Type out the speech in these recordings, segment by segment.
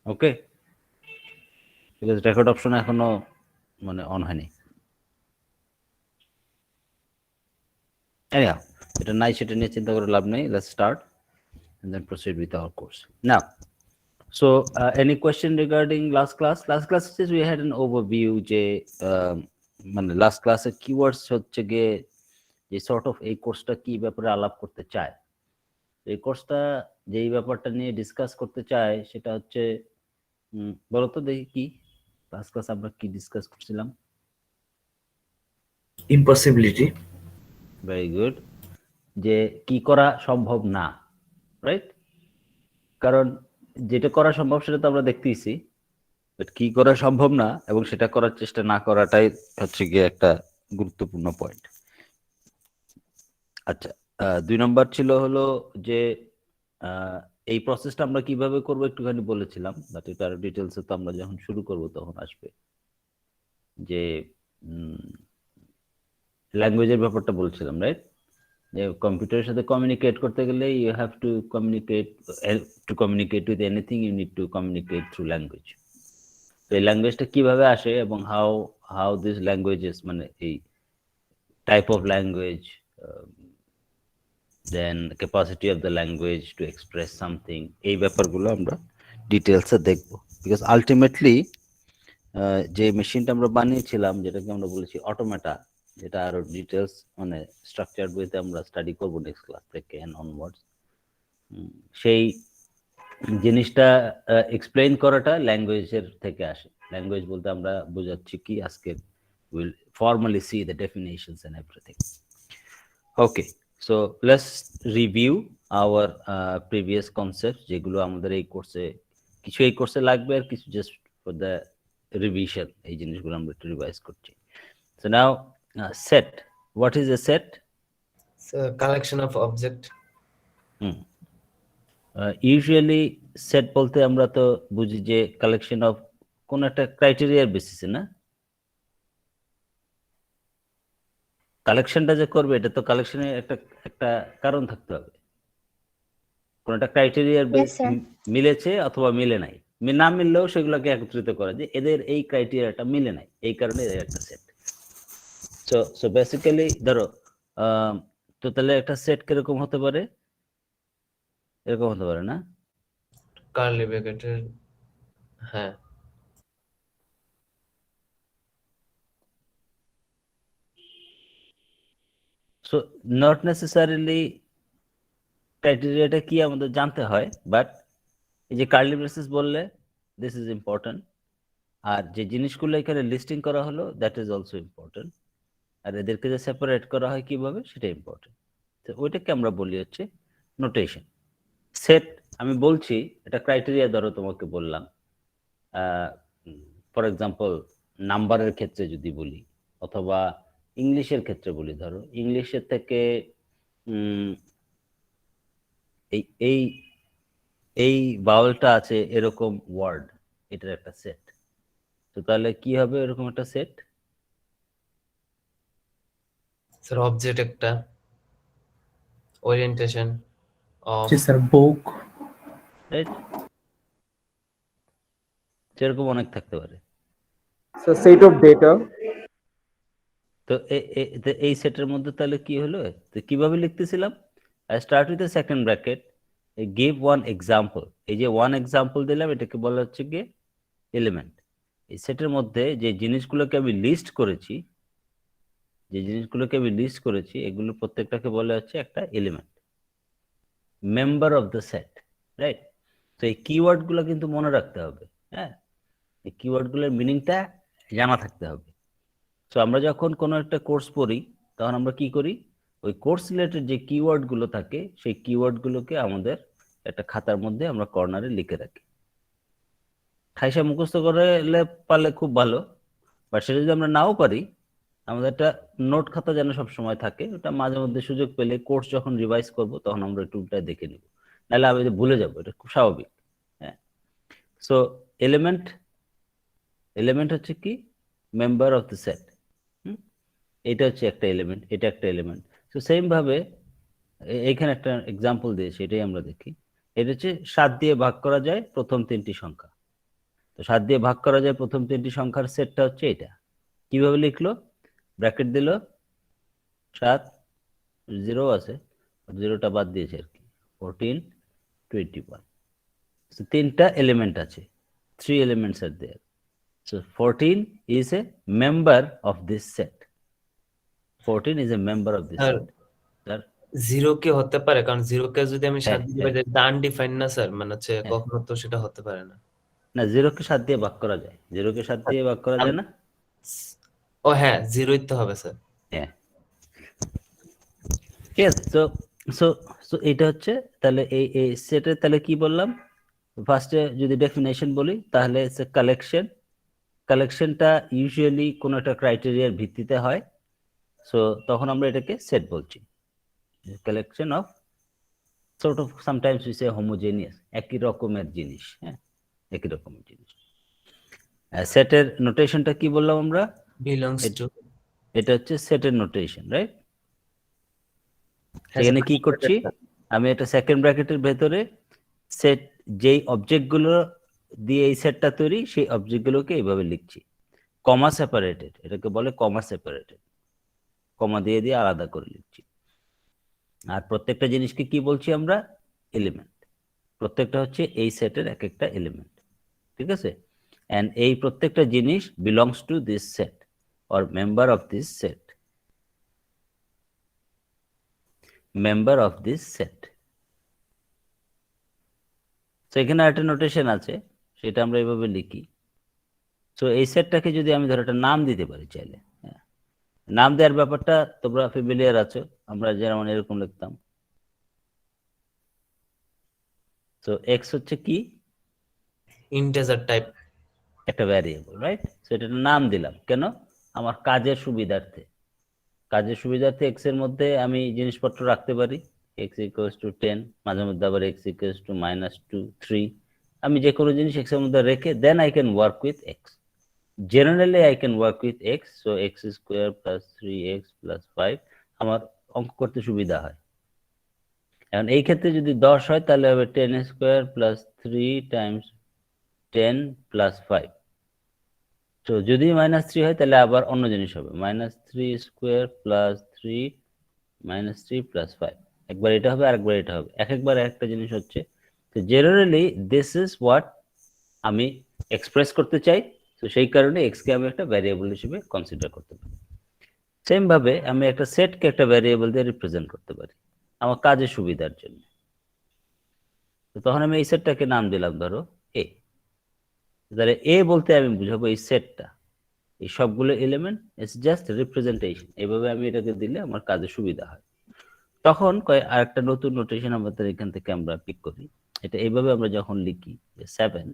Okay, because record option এখনো মানে on হয়নি। Anyhow, এটা নাই সেটা নিয়ে চিন্তা করে লাভ নেই। Let's start and then proceed with our course. Now, so any question regarding last class? Last class is we had an overview যে মানে লাস্ট ক্লাসে কিওয়ার্ডস হচ্ছে গিয়ে যে সর্ট অফ এই কোর্সটা কি ব্যাপারে আলাপ করতে চায়। এই কোর্সটা যেই ব্যাপারটা নিয়ে ডিসকাস করতে চায় সেটা হচ্ছে বলতো দেখি কি লাস্ট ক্লাস আমরা কি ডিসকাস করছিলাম? ইম্পসিবিলিটি। ভেরি গুড, যে কি করা সম্ভব না, রাইট? কারণ যেটা করা সম্ভব সেটা তো আমরা দেখতেইছি, বাট কি করা সম্ভব না এবং সেটা করার চেষ্টা না করাটাই হচ্ছে গিয়ে একটা গুরুত্বপূর্ণ পয়েন্ট। আচ্ছা, 2 নম্বর ছিল হলো যে এই প্রসেসটা আমরা কিভাবে করবো একটুখানি বলেছিলাম, বাট এটা আরো ডিটেলসে তো আমরা যখন শুরু করব তখন আসবে। যে ল্যাঙ্গুয়েজের ব্যাপারটা বলছিলাম, রাইট? যে কম্পিউটারের সাথে কমিউনিকেট করতে গেলে you have to communicate with anything, you need to communicate through language. তো এই ল্যাঙ্গুয়েজটা কিভাবে আসে এবং হাউ দিস ল্যাঙ্গুয়েজেস মানে এই type of language, then capacity of the language to express something, এই ব্যাপারগুলো আমরা ডিটেলসে দেখবো। বিকজ আলটিমেটলি যে মেশিনটা আমরা বানিয়েছিলাম যেটাকে আমরা বলেছি অটোমেটা, যেটা আরো ডিটেলস মানে স্ট্রাকচার বইতে আমরা স্টাডি করবো নেক্সট ক্লাস থেকে এন্ড অনওয়ার্ডস, সেই জিনিসটা এক্সপ্লেইন করাটা ল্যাঙ্গুয়েজের থেকে আসে। ল্যাঙ্গুয়েজ বলতে আমরা বোঝাচ্ছি কি আজকে will formally see the definitions and everything. Okay, so let's review our previous concept যেগুলো আমাদের এই কোর্সে কিছু এই কোর্সে লাগবে আর কিছু জাস্ট ফর দ্য রিভিশন, এই জিনিসগুলো আমরা একটু রিভাইজ করছি। So now set, what is a set? Collection of object. Usually set বলতে আমরা তো বুঝি যে কালেকশন অফ কোন একটা ক্রাইটেরিয়ার বেসিসে, না? কালেকশনটা যে করবে এটা তো কালেকশনের একটা একটা কারণ থাকতে হবে, কোন একটা ক্রাইটেরিয়ার মিলেছে অথবা মিলে নাই, না মিললেও সেগুলোকে একত্রিত করা যে এদের এই ক্রাইটেরিয়াটা মিলে নাই, এই কারণে এদের একটা সেট। সো সো বেসিক্যালি ধরো তো তাহলে একটা সেট কিরকম হতে পারে? এরকম হতে পারে না? কার্লি ব্র্যাকেটের, হ্যাঁ। সো নট নেসেসারিলি ক্রাইটেরিয়াটা কি আমাদের জানতে হয়, বাট এই যে কার্লি ব্রেসেস বললে দিস ইজ ইম্পর্টেন্ট, আর যে জিনিসগুলো এখানে লিস্টিং করা হলো দ্যাট ইজ অলসো ইম্পর্টেন্ট, আর এদেরকে যে সেপারেট করা হয় কিভাবে সেটা ইম্পর্টেন্ট। তো ওইটাকে আমরা বলি হচ্ছে নোটেশন। সেট আমি বলছি এটা ক্রাইটেরিয়া, ধরো তোমাকে বললাম ফর এক্সাম্পল নাম্বারের ক্ষেত্রে যদি বলি অথবা ইংলিশের ক্ষেত্রে বলি, ধরো ইংলিশের থেকে এই এই এই বাউলটা আছে এরকম ওয়ার্ড, এটার একটা সেট। তো তাহলে কি হবে এরকম একটা সেট? স্যার অবজেক্ট একটা, orientation of, G sir, book, right? সেরকম অনেক থাকতে পারে। so set of data. তো এই সেটের মধ্যে তাহলে কি হলো, তো কিভাবে লিখতেছিলাম? I start with a second bracket, give one example. এই যে ওয়ান এক্সাম্পল দিলাম এটাকে বলা হচ্ছে গিয়ে এলিমেন্ট। এই সেটের মধ্যে যে জিনিসগুলোকে আমি লিস্ট করেছি, এগুলো প্রত্যেকটাকে বলা হচ্ছে একটা element, member of the set, right? তো এই কিওয়ার্ড গুলো কিন্তু মনে রাখতে হবে, হ্যাঁ, এই কিওয়ার্ড গুলোর মিনিংটা জানা থাকতে হবে। তো আমরা যখন কোনো একটা কোর্স পড়ি তখন আমরা কি করি, ওই কোর্স রিলেটেড যে কিওয়ার্ড গুলো থাকে সেই কিওয়ার্ড গুলোকে আমাদের একটা খাতার মধ্যে আমরা কর্নারে লিখে রাখি। ঠাইসা মুখস্থ করে পারলে খুব ভালো, বাট সেটা যদি আমরা নাও পারি আমাদের একটা নোট খাতা যেন সব সময় থাকে, ওটা মাঝে মধ্যে সুযোগ পেলে কোর্স যখন রিভাইজ করব তখন আমরা একটু উল্টায় দেখে নিব, নাহলে আমি ভুলে যাবো, এটা খুব স্বাভাবিক। হ্যাঁ, সো এলিমেন্ট, হচ্ছে কি মেম্বার অফ দ্য সেট, এটা হচ্ছে একটা এলিমেন্ট, এটা একটা এলিমেন্ট। তো সেম ভাবে এইখানে একটা এক্সাম্পল দিয়েছি, এটাই আমরা দেখি। এটা হচ্ছে 7 দিয়ে ভাগ করা যায় প্রথম 3টি সংখ্যা, 7 দিয়ে ভাগ করা যায় প্রথম তিনটি সংখ্যার সেটটা হচ্ছে এটা। কিভাবে লিখলো? ব্র্যাকেট দিল, 7, 0 আছে, 0টা বাদ দিয়েছে আর কি, 14, 21। So, তিনটা এলিমেন্ট আছে, 3 elements are there. So 14 is a member of this set. 14 is a member of this sir set. Sir, 0 কি হতে পারে? কারণ 0 কে যদি আমি 7 হ্যাঁ, দিয়ে হ্যাঁ, ভাগ দিই, আনডিফাইন্ড না স্যার? মানে হচ্ছে হ্যাঁ। কখনো তো সেটা হতে পারে না। না, 0 কে 7 দিয়ে ভাগ করা যায়, 0 কে 7 দিয়ে ভাগ করা যায় না? ও হ্যাঁ, 0ই তো হবে স্যার। হ্যাঁ, ঠিক আছে। তো সো সো এটা হচ্ছে তাহলে এই সেটের তাহলে কি বললাম? ফার্স্টে যদি ডেফিনেশন বলি তাহলে হচ্ছে কালেকশন। কালেকশনটা ইউজুয়ালি কোনো একটা ক্রাইটেরিয়ার ভিত্তিতে হয়, সো তখন আমরা এটাকে সেট বলছি। Collection of sort of sometimes we say homogeneous, একই রকমের জিনিস, হ্যাঁ, একই রকমের জিনিস। সেটের নোটেশনটা কি বললাম আমরা? Belongs to. এটা হচ্ছে সেটের নোটেশন, রাইট? হ্যাঁ সেখানে স্যার, কি করছি? আমি এটা সেকেন্ড ব্র্যাকেটের ভেতরে সেট, যেই অবজেক্টগুলো দিয়ে এই সেটটা তৈরি, সেই অবজেক্টগুলোকে এইভাবে লিখছি, কমা সেপারেটেড, এটাকে বলে কমা সেপারেটেড, কমা দিয়ে দিয়ে আলাদা করে লিখছি। আর প্রত্যেকটা জিনিসকে কি বলছি আমরা? এলিমেন্ট। প্রত্যেকটা হচ্ছে এই সেটের এক একটা এলিমেন্ট, ঠিক আছে? এন্ড এই প্রত্যেকটা জিনিস belongs to this set or member of this set, member of this set. তো এখানে একটা নোটেশন আছে, সেটা আমরা এইভাবে লিখি। তো এই সেটটাকে যদি আমি ধরো একটা নাম দিতে পারি চাইলে, হ্যাঁ, নাম দেওয়ার ব্যাপারটা তোমরা ফ্যামিলিয়ার আছো, আমরা যেমন এরকম লিখতাম। তো এক্স হচ্ছে কি? Integer type. একটা ভ্যারিয়েবল, রাইট? সো এটা নাম দিলাম কেন? আমার কাজের সুবিধার্থে। কাজের সুবিধার্থে এক্স এর মধ্যে আমি জিনিসপত্র রাখতে পারি, এক্স ইকুয়ালস টু 10, মাঝে মধ্যে আবার এক্স ইকুয়ালস টু -2, 3। আমি যে কোনো জিনিস এক্স এর মধ্যে রেখে then I can work with x. Generally I can work with x, so x square plus 3x plus 5 আমার অঙ্ক করতে সুবিধা হয়। এখন এই ক্ষেত্রে যদি 10 হয় তাহলে হবে 10 স্কোয়ার প্লাস 3 টাইমস 10 প্লাস 5। তো যদি -3 হয় তাহলে আবার অন্য জিনিস হবে, -3 স্কোয়ার প্লাস 3 -3 প্লাস 5। একবার এটা হবে আর একবার এটা হবে, একবার একটা জিনিস হচ্ছে। তো জেনারেলি দিস ইজ হোয়াট আমি এক্সপ্রেস করতে চাই। তো সেই কারণে এক্স কে আমি একটা ভ্যারিয়েবল হিসেবে কনসিডার করতে পারি। সেম ভাবে আমি একটা সেটকে একটা ভ্যারিয়েবল দিয়ে রিপ্রেজেন্ট করতে পারি আমার কাজের সুবিধার জন্য। তো তখন আমি এই সেটটাকে নাম দিলাম ধরো এ। তাহলে এ বলতে আমি বুঝাবো এই সেটটা, এই সবগুলো এলিমেন্ট ইটস জাস্ট রিপ্রেজেন্টেশন। এইভাবে আমি এটাকে দিলে আমার কাজে সুবিধা হয়। তখন আরেকটা নতুন নোটেশন আমাদের এখান থেকে আমরা পিক করি। এটা এইভাবে আমরা যখন লিখি যে 7,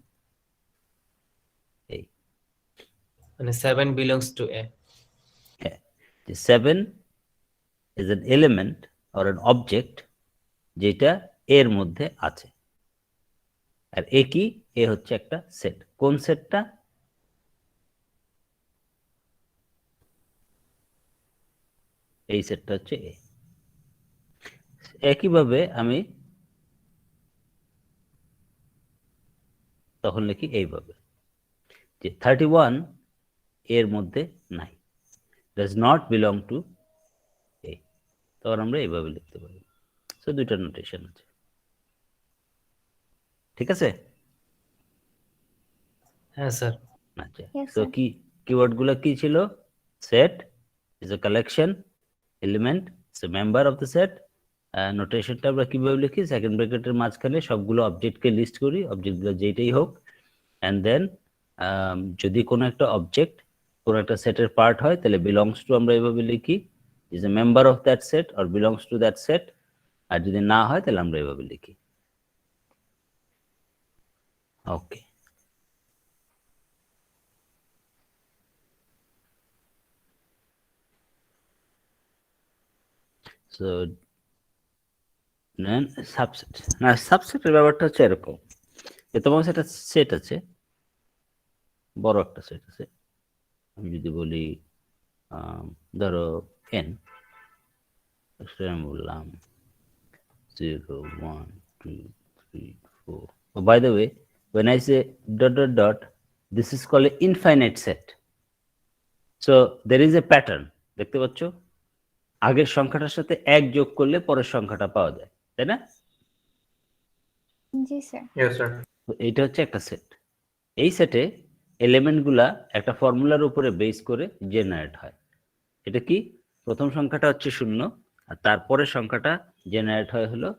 এই মানে 7 বিলংস টু এ। হ্যাঁ, যে 7 is an element or an object যেটা এর মধ্যে আছে। আর এ কি? এ হচ্ছে একটা সেট। কোন সেটটা? এই সেটটা হচ্ছে এ। একইভাবে আমি তখন লিখি এইভাবে যে 31 এর মধ্যে নাই, ডাজ নট বিলং টু এ। তখন আমরা এইভাবে লিখতে পারি। সো দুইটা নোটেশন আছে, ঠিক আছে? হ্যাঁ স্যার। আচ্ছা, Yes, তো sir. কি কিওয়ার্ড গুলো কি ছিল? Set is a collection, element is a member of the set. নোটেশনটা আমরা কিভাবে লিখি? সেকেন্ড ব্র্যাকেটের মাঝখানে সবগুলো অবজেক্টকে লিস্ট করি, অবজেক্টগুলো যেটাই হোক। অ্যান্ড দেন যদি কোনো একটা অবজেক্ট কোনো একটা সেটের পার্ট হয় তাহলে বিলংস টু আমরা এভাবে লিখি, is a member of that set or belongs to that set. আর যদি না হয় তাহলে আমরা এভাবে লিখি। Okay, so subset. না, সাবসেটের ব্যাপারটা হচ্ছে এরকম যে তোমার কাছে একটা সেট আছে, বড় একটা সেট আছে। আমি যদি বলি ধরো n, আমি বললাম 0 1 2 3 4। By the way, when I say dot dot dot, This is called an infinite set. So there is a pattern. দেখতে পাচ্ছ, আগের সংখ্যাটার সাথে 1 যোগ করলে পরের সংখ্যাটা পাওয়া যায়, তাই না? জি স্যার। Yes, sir. তো এইটা হচ্ছে একটা সেট। এই সেটে এলিমেন্টগুলা একটা ফর্মুলার উপরে বেস করে জেনারেট হয়। এটা কি? প্রথম সংখ্যাটা হচ্ছে 0 আর তারপরের সংখ্যাটা জেনারেট হয় হলো,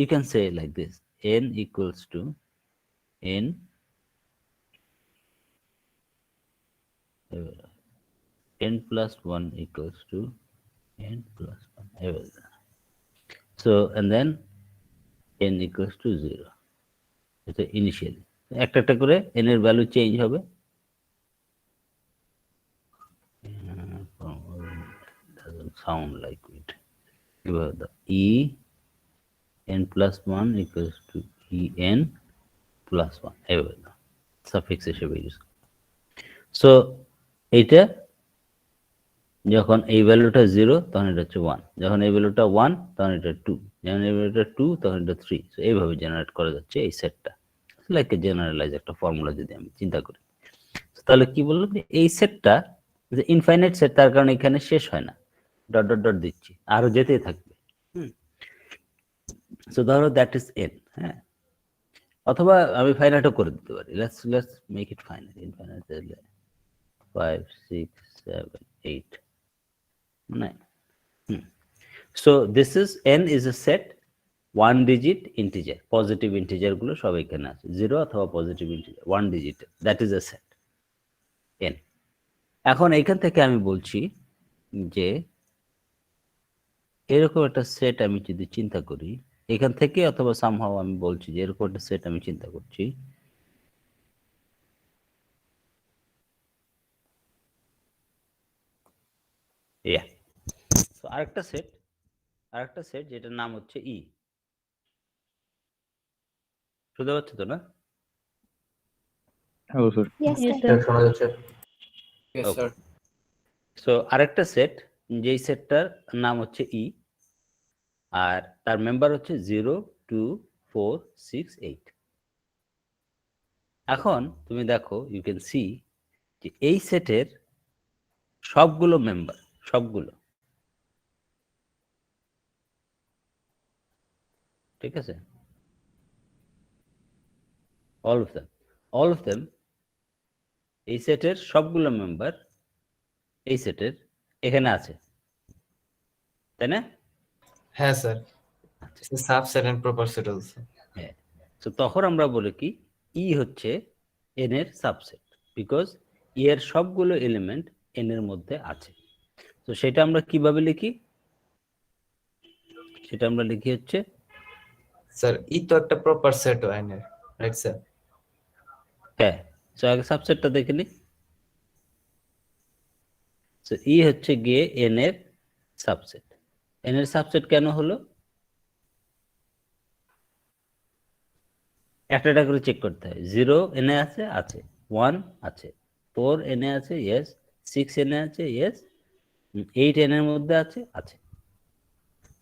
you can say like this, n equals to n n plus 1 equals to n plus 1. So and then n equals to 0. এটা ইনিশিয়ালি একটা একটা করে n এর ভ্যালু চেঞ্জ হবে। Doesn't sound like it. The e n plus 1 equals to e n plus 1. এভাবে suffix হিসেবে use. So এইটা যখন এই ভ্যালুটা 0 তখন এটা হচ্ছে 1, যখন এই ভ্যালুটা 1 তখন এটা 2, যখন এই ভ্যালুটা 2 তখন এটা 3। সো এইভাবে জেনারেট করা যাচ্ছে এই সেটটা, লাইক এ জেনারেলাইজ একটা ফর্মুলা যদি আমি চিন্তা করি। তাহলে কি বললাম যে এই সেটটা যে ইনফাইনাইট সেট, তার কারণে এখানে শেষ হয় না, ডট ডট ডট দিচ্ছি, আরো যেতেই থাকবে। সো ধরো দ্যাট ইজ n, হ্যাঁ, অথবা আমি ফাইনাইটও করে দিতে পারি। Let's make it finite. Infinite 5 6 7 8 9. So this is n is a set one digit integer, positive integer গুলো সব এখানে আছে, 0 অথবা positive integer 1 digit, that is a set n। এখন এখান থেকে আমি বলছি যে এরকম একটা সেট আমি যদি চিন্তা করি এখান থেকে, অথবা সামহাও আমি বলছি যে এরকম একটা সেট আমি চিন্তা করছি, তো আরেকটা সেট যেটার নাম হচ্ছে ই। শুনতে পাচ্ছ তো না? Hello, sir. Yes, Yes, sir. sir. শোনা যাচ্ছে। Yes, Okay. sir. সো আরেকটা সেট, যেই সেটটার নাম হচ্ছে ই, আর তার মেম্বার হচ্ছে 0 2 4 6 8। এখন তুমি দেখো, ইউ ক্যান সি যে এই সেটের সবগুলো মেম্বার, সবগুলো, ঠিক আছে, অল অফ দেম, এই সেটের সবগুলো মেম্বার এই সেটের এখানে আছে, তাই না? হ্যাঁ sir, subset and proper set also. হ্যাঁ। তো তখন আমরা বলি কি ই হচ্ছে এন এর সাবসেট, বিকজ ই এর সবগুলো এলিমেন্ট এন এর মধ্যে আছে। তো সেটা আমরা কিভাবে লিখি? সেটা আমরা লিখি হচ্ছে, স্যার ই তো একটা প্রপার সেট হয় না, রাইট স্যার? হ্যাঁ, তো আগে সাবসেটটা দেখে নি। তো ই হচ্ছে গিয়ে এন এর সাবসেট। এন এর সাবসেট কেন হলো? একটা একটা করে চেক করতে হয়। 0 এনে আছে, 1 আছে, 4 এনে আছে, ইয়েস, 6 এনে আছে, ইয়েস, 8 এনের মধ্যে আছে।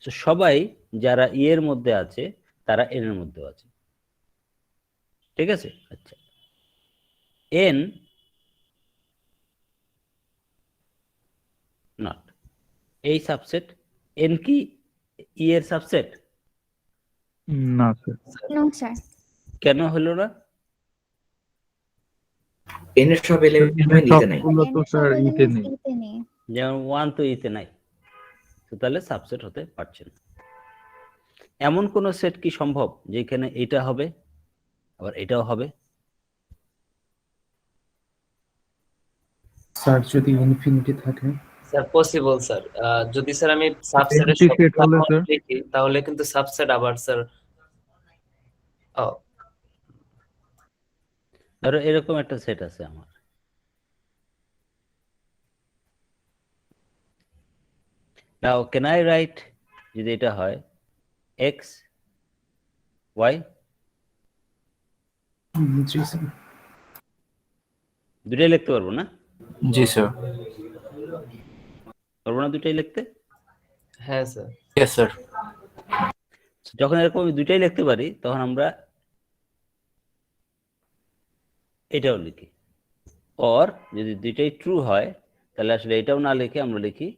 তো সবাই যারা ই এর মধ্যে আছে তারা এন এর মধ্যে আছে, ঠিক আছে? আচ্ছা, এন নট এই সাবসেট, এন কি ই এর subset? No, sir. No, sir. কেন হলো না? n এর সব এলিমেন্ট ইতে নাই। সবগুলো তো স্যার ইতে নেই। ইতে নেই। যেমন 1 তো ইতে নাই, তো তাহলে সাবসেট হতে পারছে না। এমন কোন সেট কি সম্ভব যেখানে এটা হবে আবার এটাও হবে? স্যার যদি ইনফিনিটি থাকে স্যার পসিবল স্যার, যদি স্যার আমি সাবসেটের Empty set হলে, সব sir? লিখি তাহলে কিন্তু সাবসেট আবার স্যার ধরো এরকম একটা সেট আছে আমার, নাও ক্যান আই রাইট, যদি এটা হয় x y, জি স্যার। দুটাই লিখতে পারবো না? জি স্যার। পারবো না দুটাই লিখতে? হ্যাঁ স্যার। Yes sir. যখন এরকম আমি দুটাই লিখতে পারি তখন আমরা এটাও লিখি, অর যদি দুইটাই ট্রু হয় তাহলে আসলে এটাও না লিখে আমরা লিখি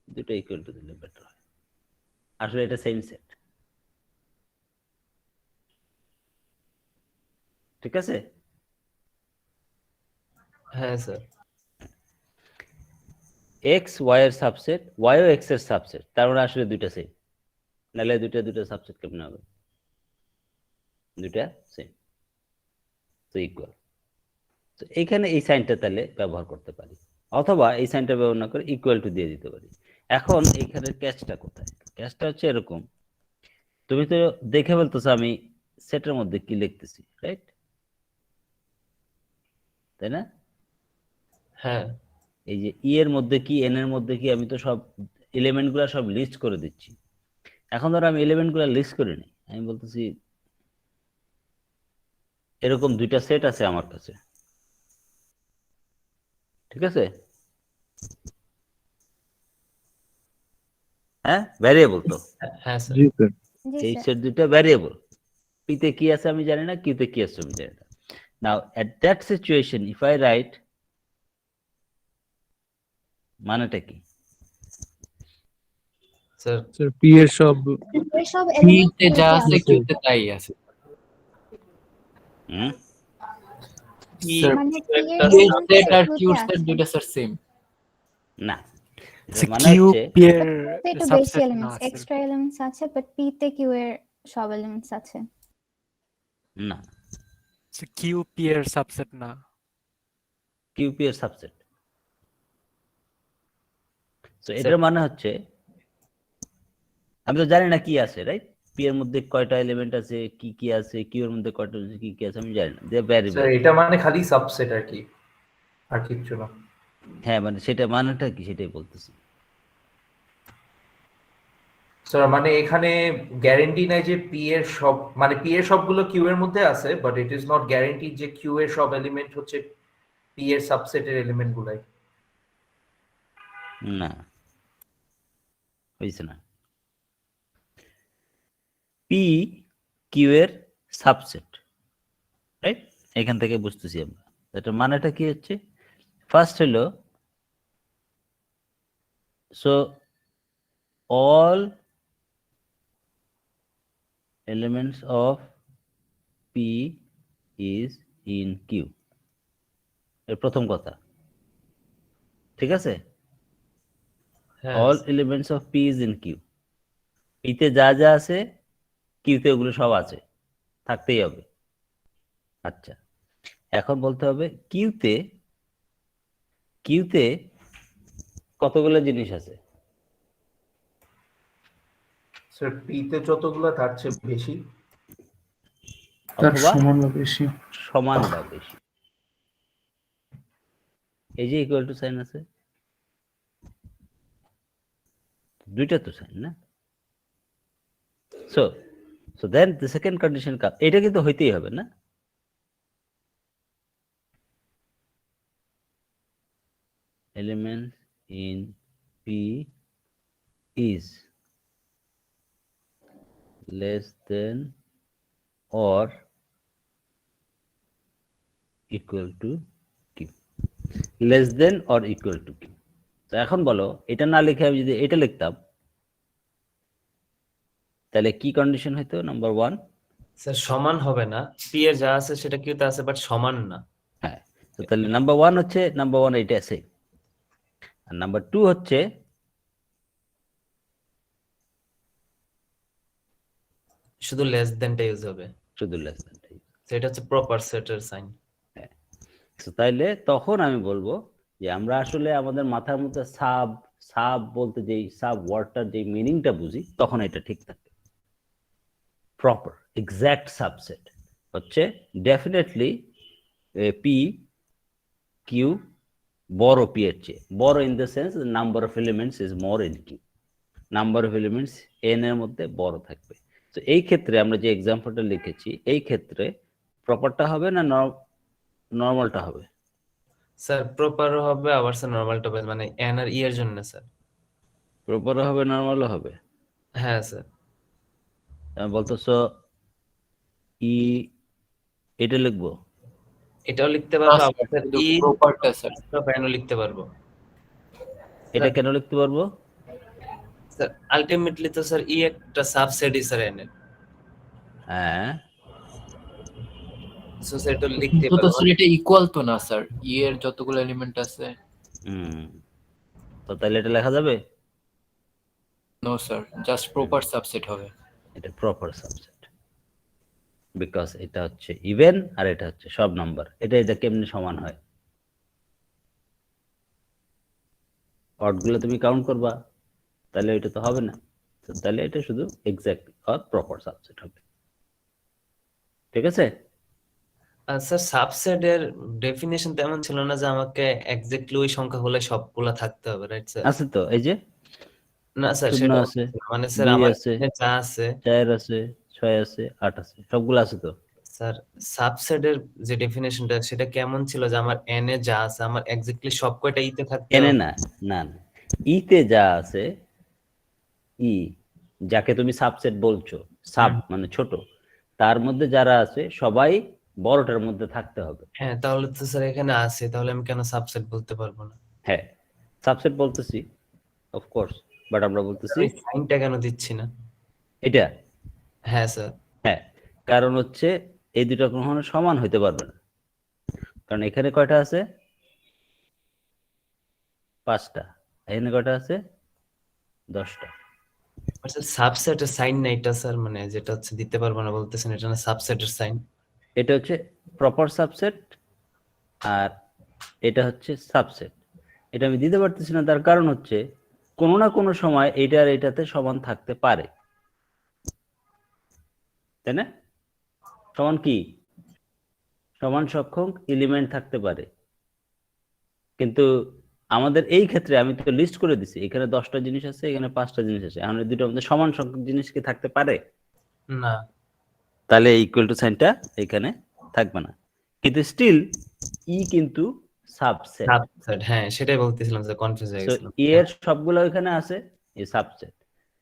দুটো ইকুয়াল টু দিলে বেটার হয়। আসলে এটা সেম সেট, ঠিক আছে? হ্যাঁ স্যার। এক্স ওয়াই এর সাবসেট, ওয়াই ও এক্স এর সাবসেট, তার মানে আসলে দুইটা সেম, নাহলে দুইটা সাবসেট কেমন হবে? দুইটা সেম, তো ইকুয়াল। তো এইখানে এই সাইনটা তাহলে ব্যবহার করতে পারি, অথবা এই সাইনটা ব্যবহার না করে ইকুয়াল টু দিয়ে দিতে পারি। এখন এইখানে ক্যাচটা কোথায়? ক্যাচটা হচ্ছে এরকম, তুমি তো দেখে বলতেছো আমি সেটের মধ্যে কি লিখতেছি, রাইট? তাই না? হ্যাঁ এই যে ই এর মধ্যে কি, এন এর মধ্যে কি, আমি তো সব এলিমেন্ট গুলা সব লিস্ট করে দিচ্ছি। এখন ধরো আমি এলিমেন্ট গুলা লিস্ট করে নিই, আমি বলতেছি এরকম দুইটা সেট আছে আমার কাছে, ঠিক আছে? হ্যাঁ, ভ্যারিয়েবল তো, হ্যাঁ স্যার। জি স্যার। জি এই স্যার। সেট দুইটা ভ্যারিয়েবল। পিতে কি আছে আমি জানি না, কিউতে কি আছে আমি জানি না। Now at that situation if I write, মানেটা কি? স্যার স্যার পি এর সব এসব এলিমেন্ট তে যা আছে আছে। কিউতে তাই আছে। হুম, স্যার মানে P P এর একটা element সেট আর Q তে কিউ সেট আছে। দুইটা স্যার সেম। না, এটার সে মানে কিউ হচ্ছে পি এর তো একটু বেশি সাবসেট না এলিমেন্টস, স্যার। এক্সট্রা এলিমেন্টস আছে, বাট P তে Q এর সব এলিমেন্টস আছে। না, সে কিউ পি এর সাবসেট না। কিউপি এর সাবসেট। তো স্যার এটার মানে হচ্ছে আমি তো জানি না কি আছে, রাইট? পি এর মধ্যে কয়টা এলিমেন্ট আছে, কি কি আছে, কিউ এর মধ্যে কয়টা আছে, কি কি আছে আমি জানি না, দে ভ্যারিয়েবল। স্যার এটা মানে খালি সাবসেট আর কি, আর কিচ্ছু না। হ্যাঁ, মানে সেটা মানেটা কি সেটাই বলতেছি। স্যার মানে এখানে গ্যারেন্টি নাই যে পি এর সব, মানে পি এর সবগুলো কিউ এর মধ্যে আছে, but it is not guarantee যে কিউ এর সব এলিমেন্ট হচ্ছে পি এর সাবসেটের এলিমেন্ট গুলাই। না, হয়েছে না। পি কিউ এর সাবসেট, রাইট? এখান থেকে বুঝতেছি আমরা এটা মানেটা কি হচ্ছে। ফার্স্ট হলো, so all elements of P is in Q, এর প্রথম কথা, ঠিক আছে? হ্যাঁ all elements of P is in Q, P তে যা যা আছে Q তে ওগুলো সব আছে, থাকতেই হবে। আচ্ছা, এখন বলতে হবে Q তে কতগুলো জিনিস আছে? স্যার পি তে যতগুলো তার চেয়ে বেশি, তার অথবা সমান বা বেশি। সমান বা বেশি। এই যে ইকুয়াল টু সাইন আছে, দুইটা তো সাইন না? So then the second condition come, এটা কিন্তু হইতেই হবে না? Elements in P is less than or equal to Q, less than or equal to Q। তো এখন বলো, এটা না লিখে আমি যদি এটা লিখতাম তাহলে কি কন্ডিশন হইতো? নাম্বার ওয়ান, স্যার সমান হবে না, পি এর যা আছে সেটা কিউতে আছে বাট সমান না। হ্যাঁ, তো তাহলে নাম্বার ওয়ান হচ্ছে, নাম্বার ওয়ান এটা আছে, আর নাম্বার টু হচ্ছে শুধু লেস দেনটা ইউজ হবে, শুধু লেস দেন। সেটা হচ্ছে প্রপার সেটের সাইন। তাইলে তখন আমি বলবো যে আমরা আসলে আমাদের মাথার মধ্যে সাব সাব বলতে যেই সাব ওয়ার্ডটার যে মিনিংটা বুঝি, তখন এটা ঠিক থাকে। প্রপার এক্সাক্ট সাবসেট হচ্ছে ডেফিনেটলি পি কিউ বড় পি এর চেয়ে, বড় in the sense number of elements is more in Q, number of elements N এর মধ্যে বড় থাকবে। তো এই ক্ষেত্রে আমরা যে এক্সাম্পলটা লিখেছি, এই ক্ষেত্রে প্রপারটা হবে না নর্মালটা হবে? স্যার প্রপারও হবে আবার স্যার নরমালটা হবে, মানে এন আর ই এর জন্য স্যার। প্রপারও হবে, নর্মালও হবে। হ্যাঁ স্যার। বলতেছো ই এটা লিখবো। এটাও লিখতে পারবো, আবার স্যার ই প্রপারটা স্যার। অফ এনও লিখতে পারবো। এটা কেন লিখতে পারবো? স্যার আলটিমেটলি তো স্যার ই একটা সাবসেটই স্যার এন এর, হ্যাঁ, সো স্যার এটা লিখতে তো পারবো। স্যার এটা ইকুয়াল তো না স্যার, ই এর যতগুলো এলিমেন্ট আছে। তো তাহলে এটা লেখা যাবে? No sir, just proper subset হবে। এটা প্রপার সাবসেট, বিকজ এটা হচ্ছে ইভেন আর এটা হচ্ছে সব নাম্বার। এটা কেমনে সমান হয়? অড গুলো তুমি কাউন্ট করবা, তাহলে এটা তো হবে না। তো তাহলে এটা শুধু এক্সাক্ট আর প্রপার সাবসেট হবে। ঠিক আছে? স্যার সাবসেটের ডেফিনেশন তেমন ছিল না যে আমাকে এক্স্যাক্টলি ওই সংখ্যা হলে সবগুলা থাকতে হবে, রাইট স্যার? আছে তো, এই যে না স্যার, 0 সেটা আছে, মানে স্যার 2 আমার আছে, এখানে যা আছে 4 আছে, 6 আছে, 8 আছে, সবগুলো আছে তো। স্যার, সাবসেটের যে ডেফিনেশনটা সেটা কেমন ছিল যে আমার এন এ যা আছে আমার এক্স্যাক্টলি সব কয়টা ইতে থাকতে এনে হবে? না, না না, ইতে যা আছে, ই যাকে তুমি সাবসেট বলছো, সাব মানে ছোট, তার মধ্যে যারা আছে সবাই বড়টার মধ্যে থাকতে হবে। হ্যাঁ, তাহলে তো স্যার এখানে আছে, তাহলে আমি কেন সাবসেট বলতে পারবো না? হ্যাঁ, সাবসেট বলতেছি অফকোর্স, বাট আমরা বলতেছি আমি সাইনটা কেন দিচ্ছি না? এটা। হ্যাঁ স্যার। হ্যাঁ, কারণ হচ্ছে এই দুটো কখনো সমান হইতে পারবে না, কারণ এখানে কয়টা আছে? 5টা, এখানে কয়টা আছে? 10টা। স্যার সাবসেটের সাইন না এটা স্যার, মানে যেটা হচ্ছে দিতে পারবো না বলতেছেন, এটা না সাবসেটের সাইন? এটা হচ্ছে প্রপার সাবসেট আর এটা হচ্ছে সাবসেট। এটা আমি দিতে পারতেছি না, তার কারণ হচ্ছে কোনো না কোনো সময় এটা আর এটাতে সমান থাকতে পারে, তাই না? সমান কি? সমান সংখ্যক এলিমেন্ট থাকতে পারে, কিন্তু আমাদের এই ক্ষেত্রে আমি তো লিস্ট করে দিছি, এখানে 10টা জিনিস আছে, এখানে 5টা জিনিস আছে, এখন এই দুটোর মধ্যে সমান সংখ্যক জিনিস কি থাকতে পারে? না। তাহলে ইকুয়াল টু সাইনটা এখানে থাকবে না, কিন্তু স্টিল ই কিন্তু সাবসেট। সাবসেট, হ্যাঁ সেটাই বলতেছিলাম স্যার, কনফিউজ হয়ে সো গেছিলাম। ই এর সবগুলো এখানে আছে, ই সাবসেট,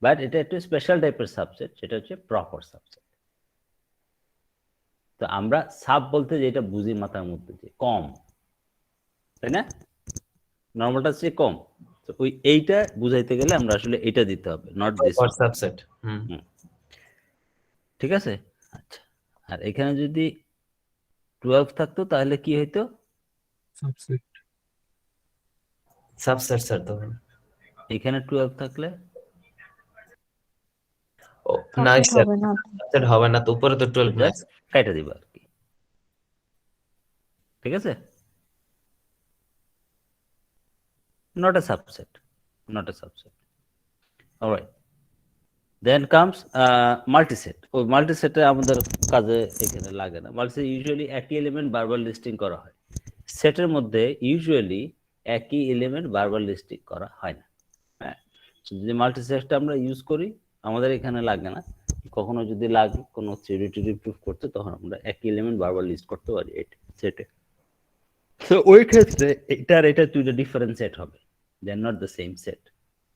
বাট এটা একটু স্পেশাল টাইপের সাবসেট, সেটা হচ্ছে প্রপার সাবসেট। তো আমরা সাব বলতে যেটা বুঝি মাথার মধ্যে যে কম, তাই না? নরমালটা হচ্ছে কম, তো ওই এইটা বুঝাইতে গেলে আমরা আসলে এটা দিতে হবে, নট দিস। Proper subset. ঠিক আছে? আচ্ছা, আর এখানে যদি 12 থাকতো তাহলে কি হইতো? সাবসেট। সাবসেট স্যার তখন। এখানে 12 থাকলে ও না তখন স্যার, হবে না। সাবসেট হবে না তো, উপরে তো 12 নাই। জাস্ট কাইটা দিবা আর কি। ঠিক আছে? not a subset, not a subset. All right, then comes multiset. ওই মাল্টিসেটে আমাদের কাজে এখানে লাগে না। মাল্টিসেট ইউজুয়ালি একই এলিমেন্ট বারবার লিস্টিং করা হয়, সেটের মধ্যে ইউজুয়ালি একই এলিমেন্ট বারবার লিস্টিং করা হয় না। হ্যাঁ, যদি মাল্টিসেটটা আমরা ইউজ করি আমাদের এখানে লাগে না, কখনো যদি লাগে কোনো থিওরি প্রুফ করতে, তখন আমরা একই এলিমেন্ট বারবার লিস্ট করতে পারি এটা সেটে। তো ওই ক্ষেত্রে এটা দুইটা ডিফারেন্ট সেট হবে, they are not the same set.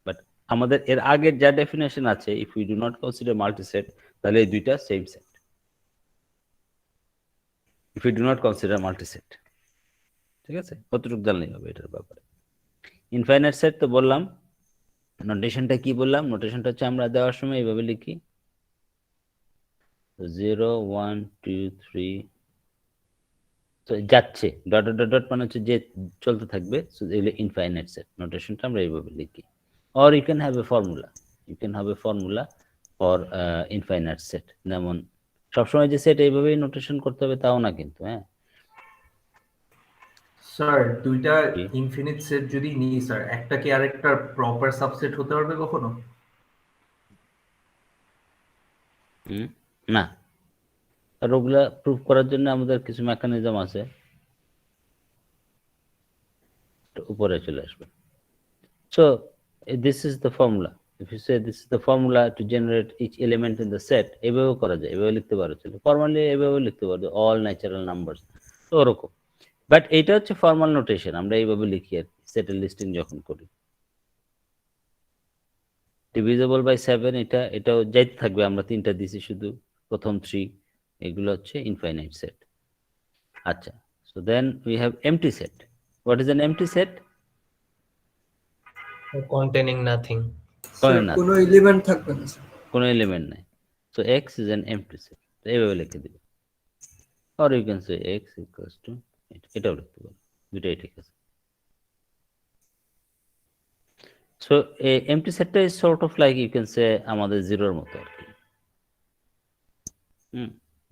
But আমাদের এর আগের যা ডেফিনেশন আছে, if we do not consider multiset, তাহলে এই দুইটা same set, if you do not consider multiset. ঠিক আছে? কতটুকু জানলেই হবে এটার ব্যাপারে। ইনফাইনাইট সেট তো বললাম, নোটেশনটা কি বললাম? নোটেশনটা হচ্ছে আমরা দেওয়ার সময় এইভাবে লিখি 0 1 2 3, তো যাচ্ছে ডট ডট ডট মানে হচ্ছে যে চলতে থাকবে, সো এগুলো ইনফাইনাইট সেট। নোটেশনটা আমরা এইভাবে লিখি, or you can have a formula, you can have a formula for infinite set. যেমন সবসময় যে সেট এইভাবেই নোটেশন করতে হবে তাও না কিন্তু। হ্যাঁ স্যার, দুইটা ইনফিনিট সেট যদি নিই স্যার, একটা কি আরেকটার প্রপার সাবসেট হতে পারবে কখনো? না, আর ওগুলা প্রুফ করার জন্য আমাদের কিছু মেকানিজম আছে, উপরে চলে আসবে। So this is the formula. If you say this is the formula to generate each element in the set, এভাবেও করা যায়, এভাবে লিখতে পারো, চলো ফর্মালি এভাবে লিখতে পারো, অল ন্যাচারাল নাম্বারস, তো ওরকম। বাট এটা হচ্ছে ফর্মাল নোটেশন, আমরা এইভাবে লিখি আর কি সেটের লিস্টিং যখন করি। ডিভিজিবল বাই 7, এটাও যাইতে থাকবে, আমরা 3টা দিছি শুধু, প্রথম 3, এগুলো হচ্ছে ইনফাইনাইট সেট। আচ্ছা, so then we have empty set. What is an empty set? containing nothing. Sir Coin কোনো এলিমেন্ট থাকবে না স্যার। কোনো এলিমেন্ট নাই, so x is an empty set. তো এইভাবে লিখে দিবে, or you can say x equals to এটাও লিখতে পারো, দুটাই ঠিক আছে। So a empty set is sort of like you can say আমাদের জিরোর মতো আর কি,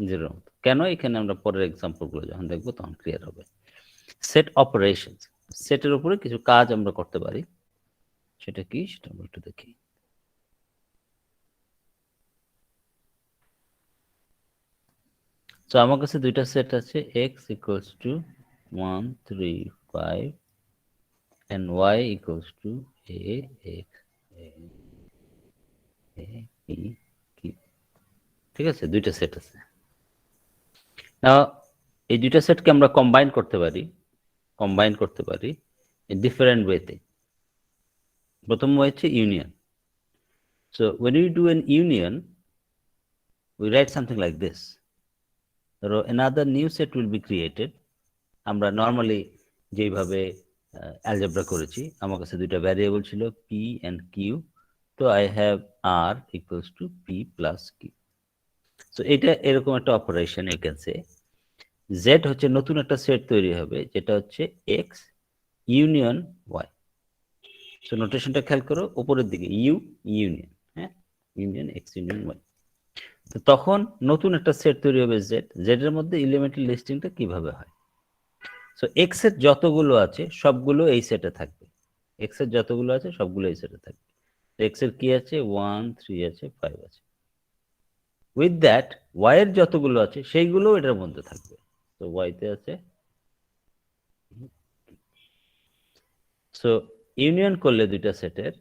জিরোর মতো। কেন? এখানে আমরা পরের এক্সাম্পল গুলো যখন দেখবো তখন ক্লিয়ার হবে। সেট অপারেশনস, সেটের উপরে কিছু কাজ আমরা করতে পারি, সেটা কি সেটা আমরা একটু দেখি। তো আমার কাছে দুইটা সেট আছে, x equals to 1 3 5 and y equals to a x a p q, ঠিক আছে? দুইটা সেট আছে। নাও এই দুইটা সেটকে আমরা কম্বাইন করতে পারি ডিফারেন্ট ওয়েতে। প্রথম হচ্ছে union. So when you do an union we write something like this. ধরো another new set will be created. আমরা নরমালি যেভাবে অ্যালজেব্রা করেছি, আমার কাছে দুইটা ভ্যারিয়েবল ছিল p and q, তো I have r equals to p plus q. So এটা এরকম একটা operation. you can say z হচ্ছে নতুন একটা সেট তৈরি হবে যেটা হচ্ছে x ইউনিয়ন y। সো নোটেশনটা খেয়াল করো, উপরের দিকে ইউনিয়ন, হ্যাঁ, ইউনিয়ন x ইউনিয়ন y। তো তখন নতুন একটা সেট তৈরি হবে z, z এর মধ্যে এলিমেন্টাল লিস্টিংটা কিভাবে হয়? সো x এর যতগুলো আছে সবগুলো এই সেটে থাকবে, x এর যতগুলো আছে সবগুলো এই সেটে থাকবে। তো x এর কি আছে 1 3 আছে 5 আছে। উইথ দ্যাট y এর যতগুলো আছে সেইগুলো এটার মধ্যে থাকবে। তো y তে আছে, সো ইউনিয়ন করলে দুইটা সেটের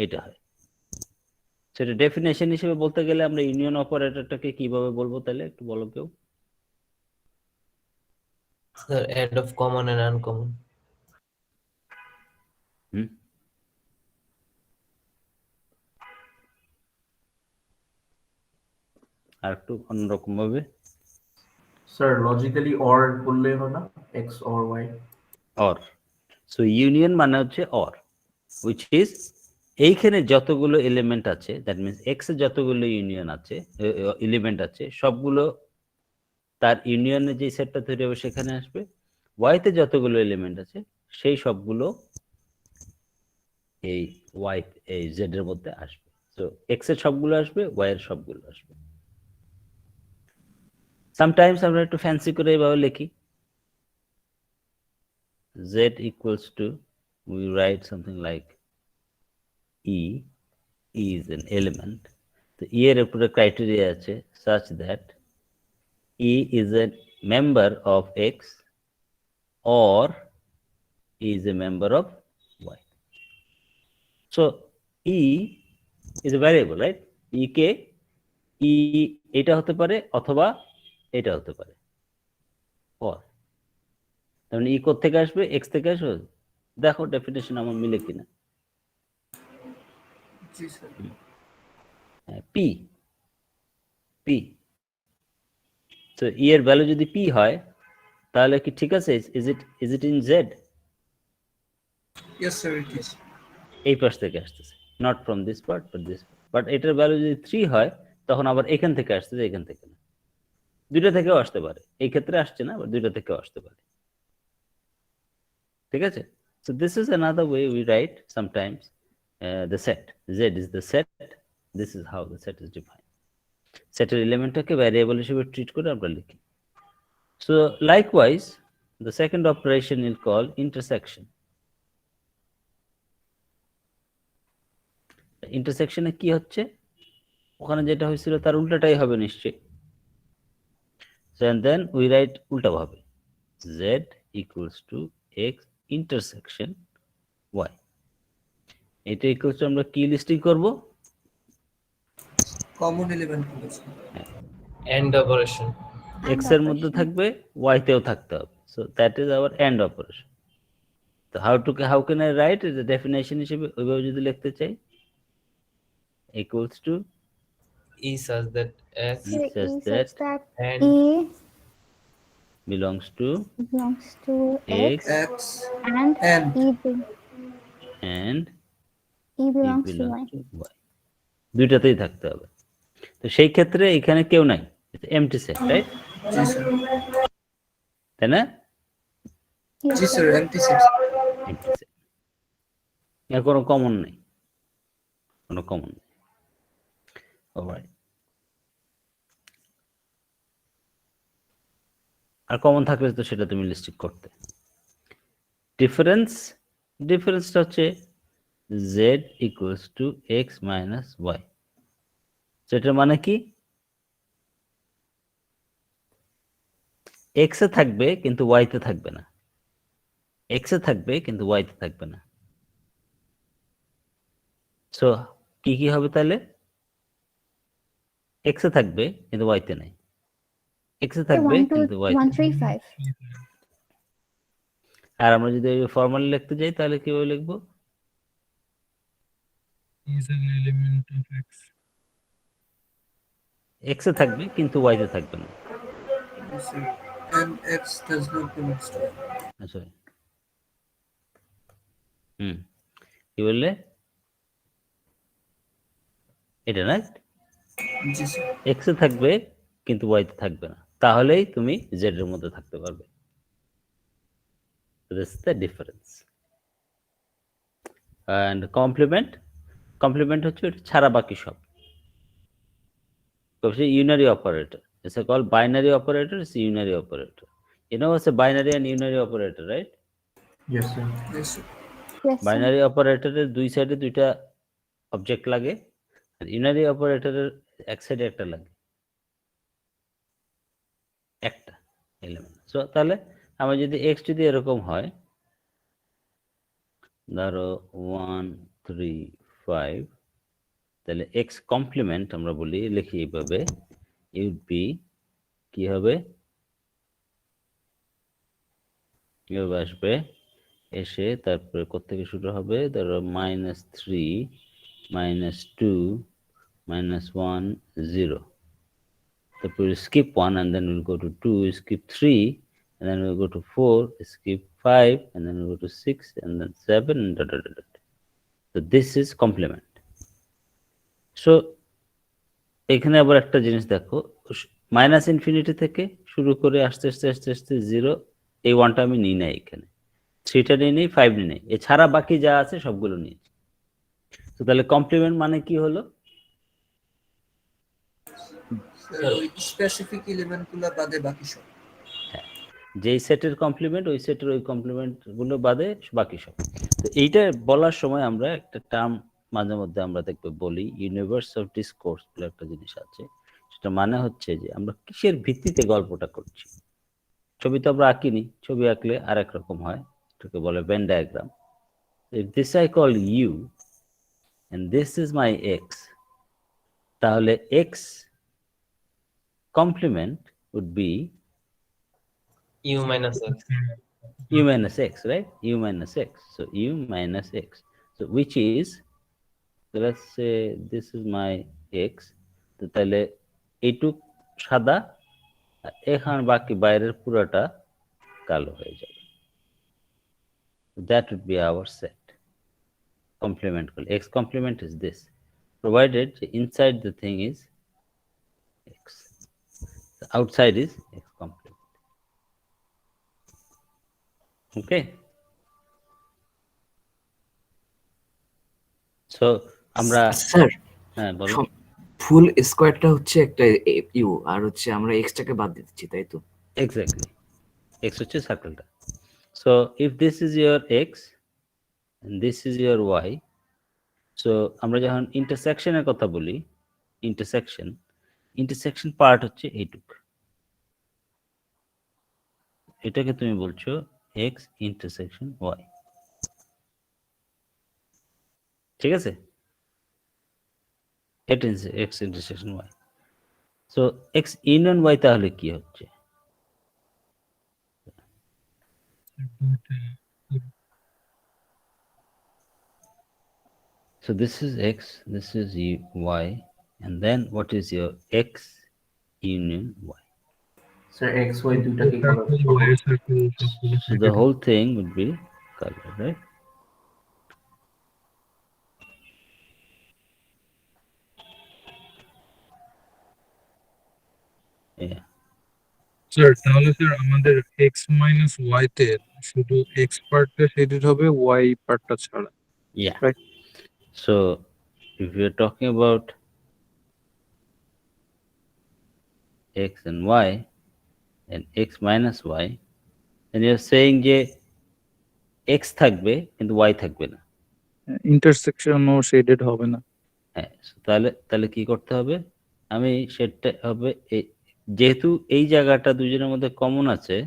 এটা হয়। সেটা ডেফিনেশন হিসেবে বলতে গেলে আমরা ইউনিয়ন অপারেটরটাকে কিভাবে বলবো তাহলে একটু বলো কেউ। Sir, add of common and uncommon. আর একটু অন্যরকম ভাবে স্যার লজিক্যালি অর বললে হয় না, x or y? Or. So union মানে হচ্ছে অর, হুইচ ইজ এইখানে যতগুলো এলিমেন্ট আছে, দ্যাট মিনস এক্স এর যতগুলো ইউনিয়ন আছে এলিমেন্ট আছে সবগুলো তার ইউনিয়নে যে সেটটা তৈরি হবে সেখানে আসবে। ওয়াই তে যতগুলো এলিমেন্ট আছে সেই সবগুলো এই ওয়াই এই জেড এর মধ্যে আসবে। সো এক্স এর সবগুলো আসবে, ওয়াই এর সবগুলো আসবে। সামটাইমস আমরা একটু ফ্যান্সি করে এইভাবে লিখি, z equals to, we write something like e is an element. তো e এর উপরে ক্রাইটেরিয়া আছে such that e is a member of x or e is a member of y. So e is a variable, right? e K e এটা হতে পারে অথবা এটা হতে পারে, or তার মানে ই কোথা থেকে আসবে, এক্স থেকে আসবে। দেখো ডেফিনেশন আমার মিলে কিনা। জি স্যার। পি পি, তো ই এর ভ্যালু যদি পি হয় তাহলে কি ঠিক আছে? Is it in Z? Yes sir it is. এই পাশ থেকে আসতেছে, not from this part but this. But এটার ভ্যালু যদি 3 হয় তখন আবার এখান থেকে আসতেছে, এখান থেকে না, দুইটা থেকেও আসতে পারে। এই ক্ষেত্রে আসছে না, বাট দুইটা থেকেও আসতে পারে, ঠিক আছে? So this is another way we write sometimes the set. Z is the set. This is how the set is defined. Seটের এলিমেন্টটাকে ভ্যারিয়েবল হিসেবে ট্রিট করে আমরা লিখি। So likewise, the second operation is called intersection. ইন্টারসেকশনে কি হচ্ছে? ওখানে যেটা হয়েছিল তার উল্টাটাই হবে নিশ্চয়ই। And then we write উল্টা ভাবে, z equals to x intersection y. এটা ইকুয়ালস টু আমরা কি লিস্টিং করব? কমন এলিমেন্ট গুলো স্যার। And operation. x এর মধ্যে থাকবে, y তেও থাকতে হবে। So that is our AND operation. তো how can I write the definition হিসেবে ওইভাবে যদি লিখতে চাই, equals to E such that x E such E that such that and E belongs to X X X and and and E E belongs to belongs Y. to Y, দুইটাতেই থাকতে হবে। তো সেই ক্ষেত্রে এখানে কেউ নাই, এমটি সেট, রাইট? জি sir তাই না? জি Yes, sir sir. MT set MT set, এর কোনো কমন নেই, কোনো কমন নেই। অলরাইট, আর কমন থাকলে তো সেটা তুমি লিস্টিক করতে। ডিফারেন্সটা হচ্ছে z equals to x minus y. সেটার মানে কি? x এ থাকবে কিন্তু y তে থাকবে না, x এ থাকবে কিন্তু y তে থাকবে না। সো কি কি হবে তাহলে? x এ থাকবে কিন্তু y তে নাই, x এ থাকবে কিন্তু y তে। 135. আর আমরা যদি ফর্মালি লিখতে যাই তাহলে কিভাবে লিখবো? is an element of X. x এ থাকবে কিন্তু y তে থাকবে না। and X does not belong to Y. আচ্ছা, কি বললে? এটা না, জি স্যার x এ থাকবে কিন্তু y তে থাকবে না, তাহলেই তুমি z এর মধ্যে থাকতে পারবে। This is the difference. And complement হচ্ছে এটা ছাড়া বাকি সব। So it's a unary operator. It's a called binary operator. It's a unary operator. You know what's a binary and unary operator, right? Yes, sir. Yes, sir. Yes, sir. Binary অপারেটরের দুই সাইডে দুইটা object লাগে, আর unary অপারেটরের এক সাইডে একটা লাগে, একটা এলিমেন্ট। সো তাহলে আমার যদি এক্স যদি এরকম হয়, ধরো 1 3 5, তাহলে এক্স কমপ্লিমেন্ট আমরা বলি, লিখি এইভাবে, ইউড বি কি হবে, কিভাবে আসবে, এসে তারপরে কোত্থেকে শুরু হবে, ধরো -3 -2 -1 0, তারপর skip 1 and then we'll go to 2, skip 3 and then we'll go to 4, skip 5 and then we'll go to 6 and then 7 and dot, dot, dot, dot. So this is complement. So এখানে আবার একটা জিনিস দেখো, মাইনাস ইনফিনিটি থেকে শুরু করে আস্তে আস্তে আস্তে আস্তে 0, এই ওয়ানটা আমি নিই না, এখানে 3টা নিয়ে নিই, 5 নিয়ে নিই, এছাড়া বাকি যা আছে সবগুলো নিয়েছি। তো তাহলে কমপ্লিমেন্ট মানে কি হলো? স্যার ওই স্পেসিফিক এলিমেন্ট গুলো বাদে বাকি সব হ্যাঁ, যেই সেটের কমপ্লিমেন্ট ওই সেটের ওই কমপ্লিমেন্ট গুলো বাদে বাকি সব। তো এইটা বলার সময় আমরা একটা টার্ম মাঝে মধ্যে আমরা দেখবে বলি, ইউনিভার্স অফ ডিসকোর্স বলে একটা জিনিস আছে। সেটা মানে হচ্ছে যে আমরা কিসের ভিত্তিতে গল্পটা করছি। ছবি তো আমরা আঁকিনি, ছবি আঁকলে আরেক রকম হয়, এটাকে বলে Venn diagram. If this I call U and this is my X, তাহলে X complement would be U minus X. u minus x, right? U minus x. So u minus x. So which is, so let's say this is my x. তো তাহলে এইটুক সাদা, আর এখানে বাকি বাইরের পুরোটা কালো হয়ে যাবে। That would be our set. Complement call. X complement is this, provided inside the thing is x, the outside is x complement. Okay. So আমরা, স্যার হ্যাঁ বলো। ফুল স্কোয়ারটা হচ্ছে একটা ইউ, আর হচ্ছে আমরা এক্সটাকে বাদ দিচ্ছি, তাই তো? Exactly. X হচ্ছে সার্কেলটা। So if this is your x and this is your y, so আমরা যখন ইন্টারসেকশনের কথা বলি, ইন্টারসেকশন পার্ট হচ্ছে এইটুক, এটাকে তুমি বলছো x ইন্টারসেকশন y, ঠিক আছে? এটা x intersection y। So x union y তাহলে কি হচ্ছে? So this is x, this is y, and then what is your x union y? Sir x y দুইটাকে কালার সার্কেল ওয়াই সার্কেল সবগুলো So the whole thing would be color, right? Yeah. Sir তাহলে sir আমাদের x minus Y তে শুধু x পার্টটা shaded হবে Y পার্টটা ছাড়া Yeah. Right. So if you're talking about x and y and x minus y, then you're saying যে x থাকবে কিন্তু y থাকবে না। ইন্টারসেকশনও শেডেড হবে না হ্যাঁ, তাহলে তাহলে কি করতে হবে? আমি সেটা হবে যেহেতু এই জায়গাটা দুজনের মধ্যে কমন আছে,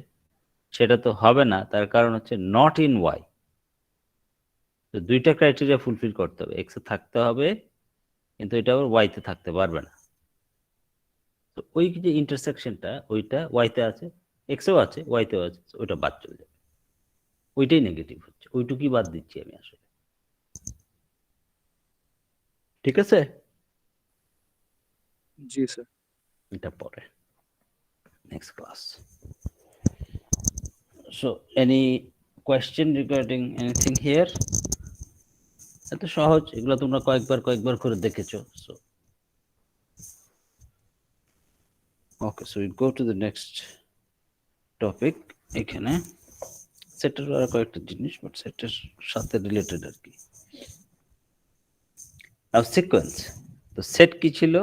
সেটা তো হবে না। তার কারণ হচ্ছে নট ইন ওয়াই। তো দুইটা ক্রাইটেরিয়া ফুলফিল করতে হবে, এক্স এ থাকতে হবে কিন্তু এটা আবার ওয়াইতে থাকতে পারবে না। তো ওই যে ইন্টারসেকশনটা ওইটা ওয়াইতে আছে, এক্সেও আছে, ওয়াইতেও আছে, ওইটা বাদ চলে যাবে। ওইটাই নেগেটিভ হচ্ছে, ওইটুকুই বাদ দিচ্ছি আমি আসলে। ঠিক আছে, জি স্যার এটা পরে next class. So any question regarding anything here? এত সহজ, এগুলো তোমরা কয়েকবার করে দেখেছো। So okay, so will go to the next topic. এখানে সেটের আর কয়েকটা জিনিস, বাট সেটের সাথে রিলেটেড আর কি। নাও সিকোয়েন্স। তো সেট কি ছিল?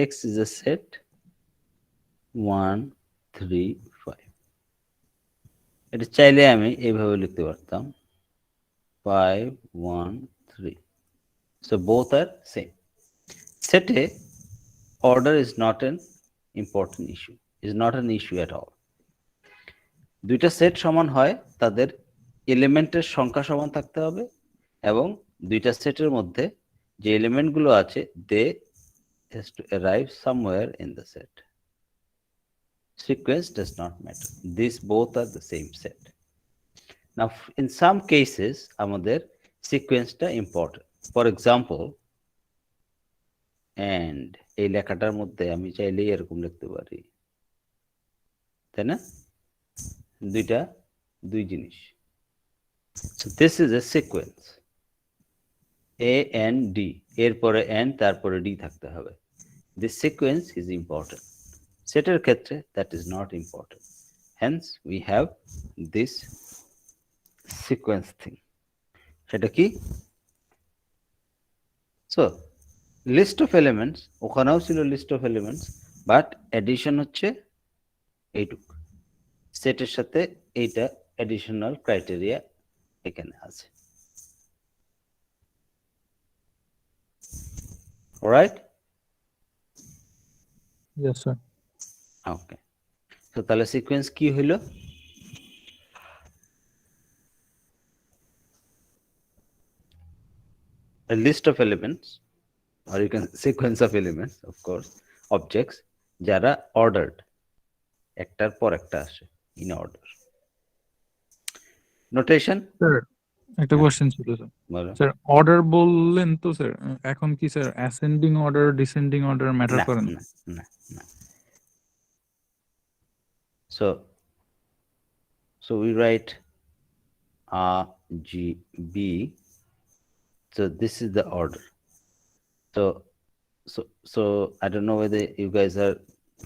x is a set 1 3 5। এটা চাইলে আমি এইভাবে লিখতে পারতাম 5 1 3। So both are same. Set A order is not an important issue, is not an issue at all. দুইটা সেট সমান হয়, তাদের এলিমেন্টের সংখ্যা সমান থাকতে হবে এবং দুইটা সেটের মধ্যে যে এলিমেন্টগুলো আছে they has to arrive somewhere in the set. Sequence does not matter. These both are the same set. Now, in some cases, আমাদের সিকোয়েন্সটা ইম্পর্টেন্ট। ফর এক্সাম্পল, and এই লেখাটার মধ্যে আমি চাইলেই এরকম লিখতে পারি, তাই না? দুই জিনিস। So this is a sequence. A and D, এরপরে N তারপরে D থাকতে হবে। This sequence is important. সেটের ক্ষেত্রে that is not important. Hence we have this sequence thing. সেটা কি? So list of elements, ওখানেও ছিল list of elements, but addition হচ্ছে এইটুকু। সেটের সাথে এইটা additional criteria এখানে আছে। Alright? Yes sir Okay. So তাহলে সিকোয়েন্স কি হইল? A list of elements, or you can sequence of elements, of course, objects যারা ordered, একটার পর একটা আসে in order. Notation? স্যার একটা হ্যাঁ। কোশ্চেন ছিল স্যার বলো। স্যার অর্ডার বললেন তো স্যার এখন কি sir ascending order descending order matter না, করে না না, না, না। So we write R, G, B. So this is the order. So I don't know whether you guys are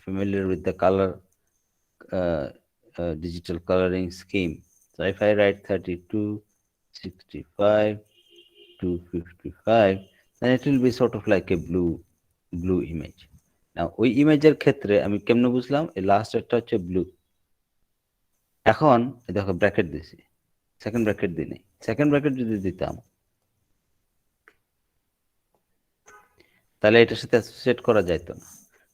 familiar with the color, digital coloring scheme. So if I write 32, 65, 255, then it will be sort of like a blue image. Now ওই ইমেজের ক্ষেত্রে আমি কেমনে বুঝলাম এই last একটা হচ্ছে blue. এখন দেখো ব্র্যাকেট দিছি, সেকেন্ড ব্র্যাকেট দিই নাই। সেকেন্ড ব্র্যাকেট যদি দিতাম তাহলে এটার সাথে অ্যাসোসিয়েট করা যেত না,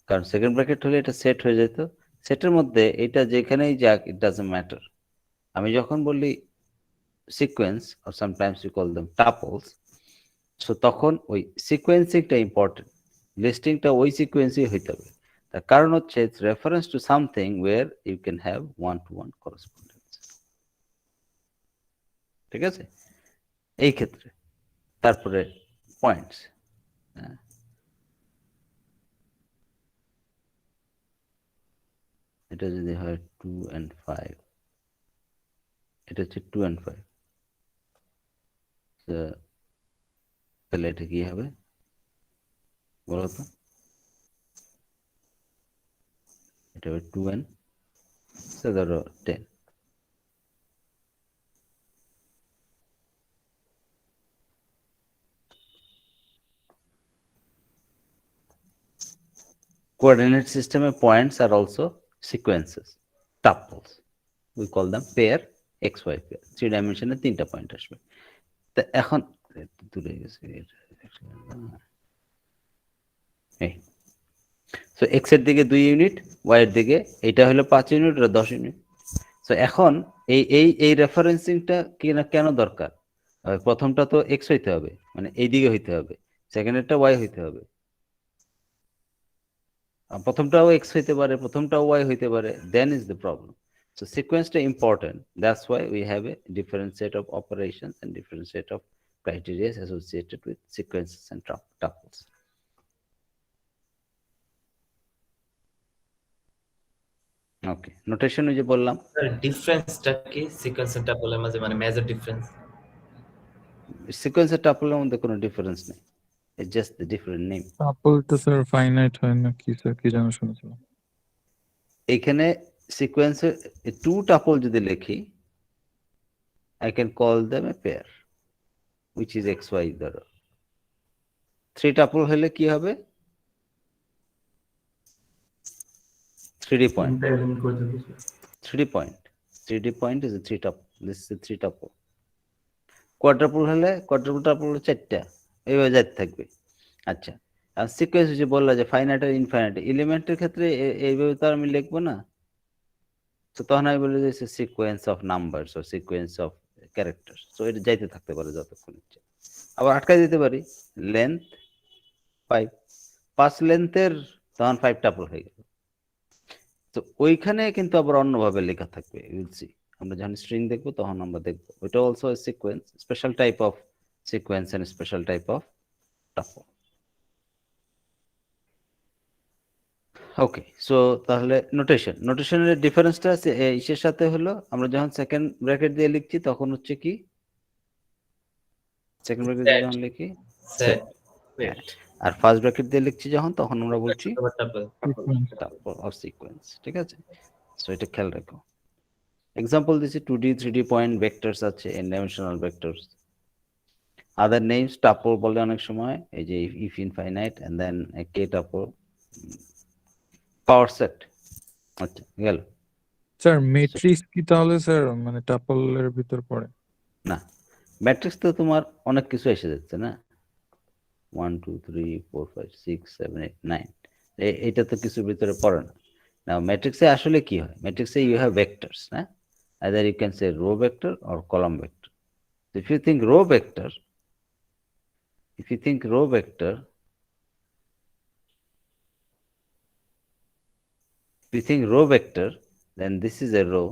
কারণ সেকেন্ড ব্র্যাকেট হলে এটা সেট হয়ে যেত। সেটের মধ্যে এটা যেখানেই যাক, ইট ডাজন্ট ম্যাটার। আমি যখন বলি sequence, or sometimes we call them tuples, so তখন ওই সিকোয়েন্সিংটা ইম্পর্টেন্ট, লিস্টিংটা ওই সিকোয়েন্সই হইতে হবে। তার কারণ হচ্ছে it's reference to something where you can have one to one correspondence. ঠিক আছে, এই ক্ষেত্রে তারপরে পয়েন্টস। এটা যদি হয় 2 and 5, এটা হচ্ছে 2 and 5, তাহলে এটা কি হবে বলো তো? এটা হবে 2 and ধরো 10। Coordinate system points are also sequences, tuples. We call them pair, xy pair. 3 dimension 3টা পয়েন্ট আসবে। তো এখন দূরে গেছে এই, সো x এর দিকে 2 ইউনিট, y এর দিকে এটা হলো 5 ইউনিট আর 10 ইউনিট। সো এখন এই রেফারেন্সিংটা কেন দরকার? প্রথমটা তো x হইতে হবে, মানে এই দিকে হইতে হবে, সেকেন্ডেরটা y হইতে হবে। প্রথমটাও x হইতে পারে, প্রথমটাও y হইতে পারে, then is the problem. So sequence-টা important. That's why we have a different set of operations and different set of criteria associated with sequences and tuples. Okay, notation ওই যে বললাম, ডিফারেন্সটা কি সিকোয়েন্স এন্ড টাপলের মাঝে, মানে মেজর ডিফারেন্স? সিকোয়েন্স আর টাপলের মধ্যে কোনো ডিফারেন্স নেই, it's just the different name. টাপলটা স্যার ফাইনাইট হয় না কি স্যার, কি জানা শুনেছিলাম। এখানে সিকোয়েন্সে 2 টাপল যদি লিখি, I can call them a pair, which is xy ধরো। 3 টাপল হলে কি হবে? 3D point. 3D point. 3D point is a 3 tuple. This is a 3 tuple. Quadruple হলে টাপল 4টা, এইভাবে যাইতে থাকবে। আচ্ছা, আর সিকোয়েন্স যে বললা যে ফাইনাইট আর ইনফাইনাইট, এলিমেন্টের ক্ষেত্রে এইভাবে তো আমি লিখবো না। তো তখন আমি বলি যে সিকোয়েন্স অফ নাম্বারস ও সিকোয়েন্স অফ ক্যারেক্টার। সো এটা যাইতে থাকতে পারে যতক্ষণ ইচ্ছে। আবার আটকাই দিতে পারি, লেন্থ 5 লেন্থের, তখন 5 টাপল হয়ে গেল। তো ওইখানে কিন্তু আবার অন্যভাবে লেখা থাকবে, উইল সি। আমরা যখন স্ট্রিং দেখবো তখন আমরা দেখবো ওইটা also a sequence, special type of sequence and special type of tuple. Okay, so তাহলে নোটেশনের ডিফারেন্সটা ইসের সাথে হলো, আমরা যখন সেকেন্ড ব্র্যাকেট দিয়ে লিখছি তখন হচ্ছে কি, সেকেন্ড ব্র্যাকেট দিয়ে যখন লিখি সেট, আর ফার্স্ট ব্র্যাকেট দিয়ে লিখছি যখন, তখন আমরা বলছি টাপল। Tuple or sequence. ঠিক আছে, সো এটা খেয়াল রাখো। এক্সাম্পল দিছি 2D 3D পয়েন্ট ভেক্টরস আছে, n dimensional vectors. Other names tuple বলে অনেক সময়, এই যে if infinite and then k tuple, power set. আচ্ছা গেল। স্যার ম্যাট্রিক্স কি তাহলে স্যার মানে টাপলের ভিতর পড়ে? না, ম্যাট্রিক্স তো তোমার অনেক কিছু এসে যাচ্ছে না, 1 2 3 4 5 6 7 8 9, এইটা তো কিছুর ভিতরে পড়ে না। নাও ম্যাট্রিক্সে আসলে কি হয়, ম্যাট্রিক্সে ইউ হ্যাভ ভেক্টরস, না, either you can say row vector or column vector. So if you think row vector, if you think row vector then this is a row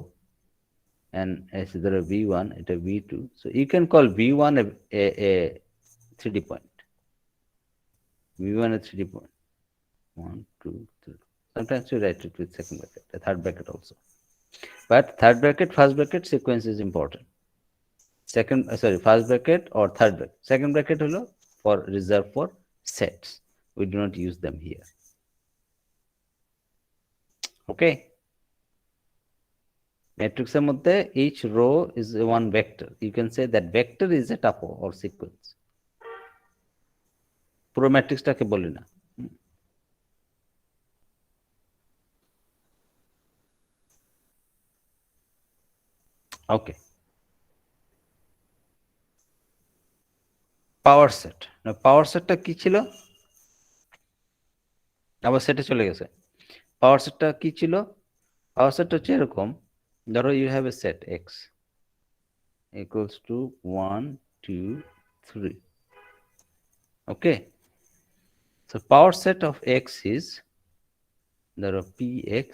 and as there a v1 it a v2, so you can call v1 a 3D point, v1 a 3D point, 1 2 3. Sometimes you write it with second bracket, a third bracket also, but third bracket, first bracket sequence is important. First bracket or third bracket. Second bracket holo for reserved for sets. We do not use them here. Okay. Matrix এর মধ্যে each row is one vector. You can say that vector is a tuple or sequence. পুরো ম্যাট্রিক্সটাকে বলি না। ওকে, power set. পাওয়ার সেটটা কি ছিল? আবার সেটে চলে গেছে। পাওয়ার সেটটা কি ছিল? পাওয়ার সেটটা হচ্ছে এরকম, ধরো you have a set x equals to 1 2 3. Okay, so power set of x is ধরো px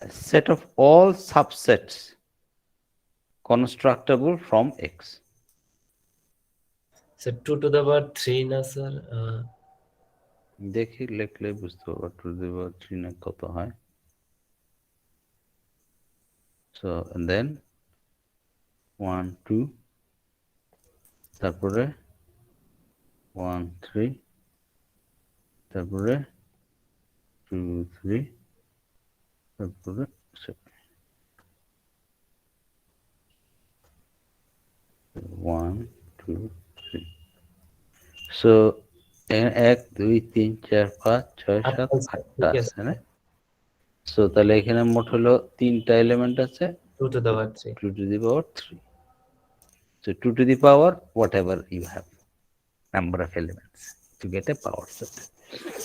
a set of all subsets constructible from x. Sir 2 to the power 3 না স্যার? দেখি লিখলে বুঝতে পারবো 2 to the power 3 না কত হয়। So and then 1 2 তারপরে 1 3 তারপরে 2 3 তারপরে 1 2 3। So 1 2 3 4 5 6 7 8টা আছে না? So তাহলে এখানে মোট হলো 3টা এলিমেন্ট আছে, 2 to the power 3 2 to the power 3। So 2 to the power whatever you have number of elements to get a power set.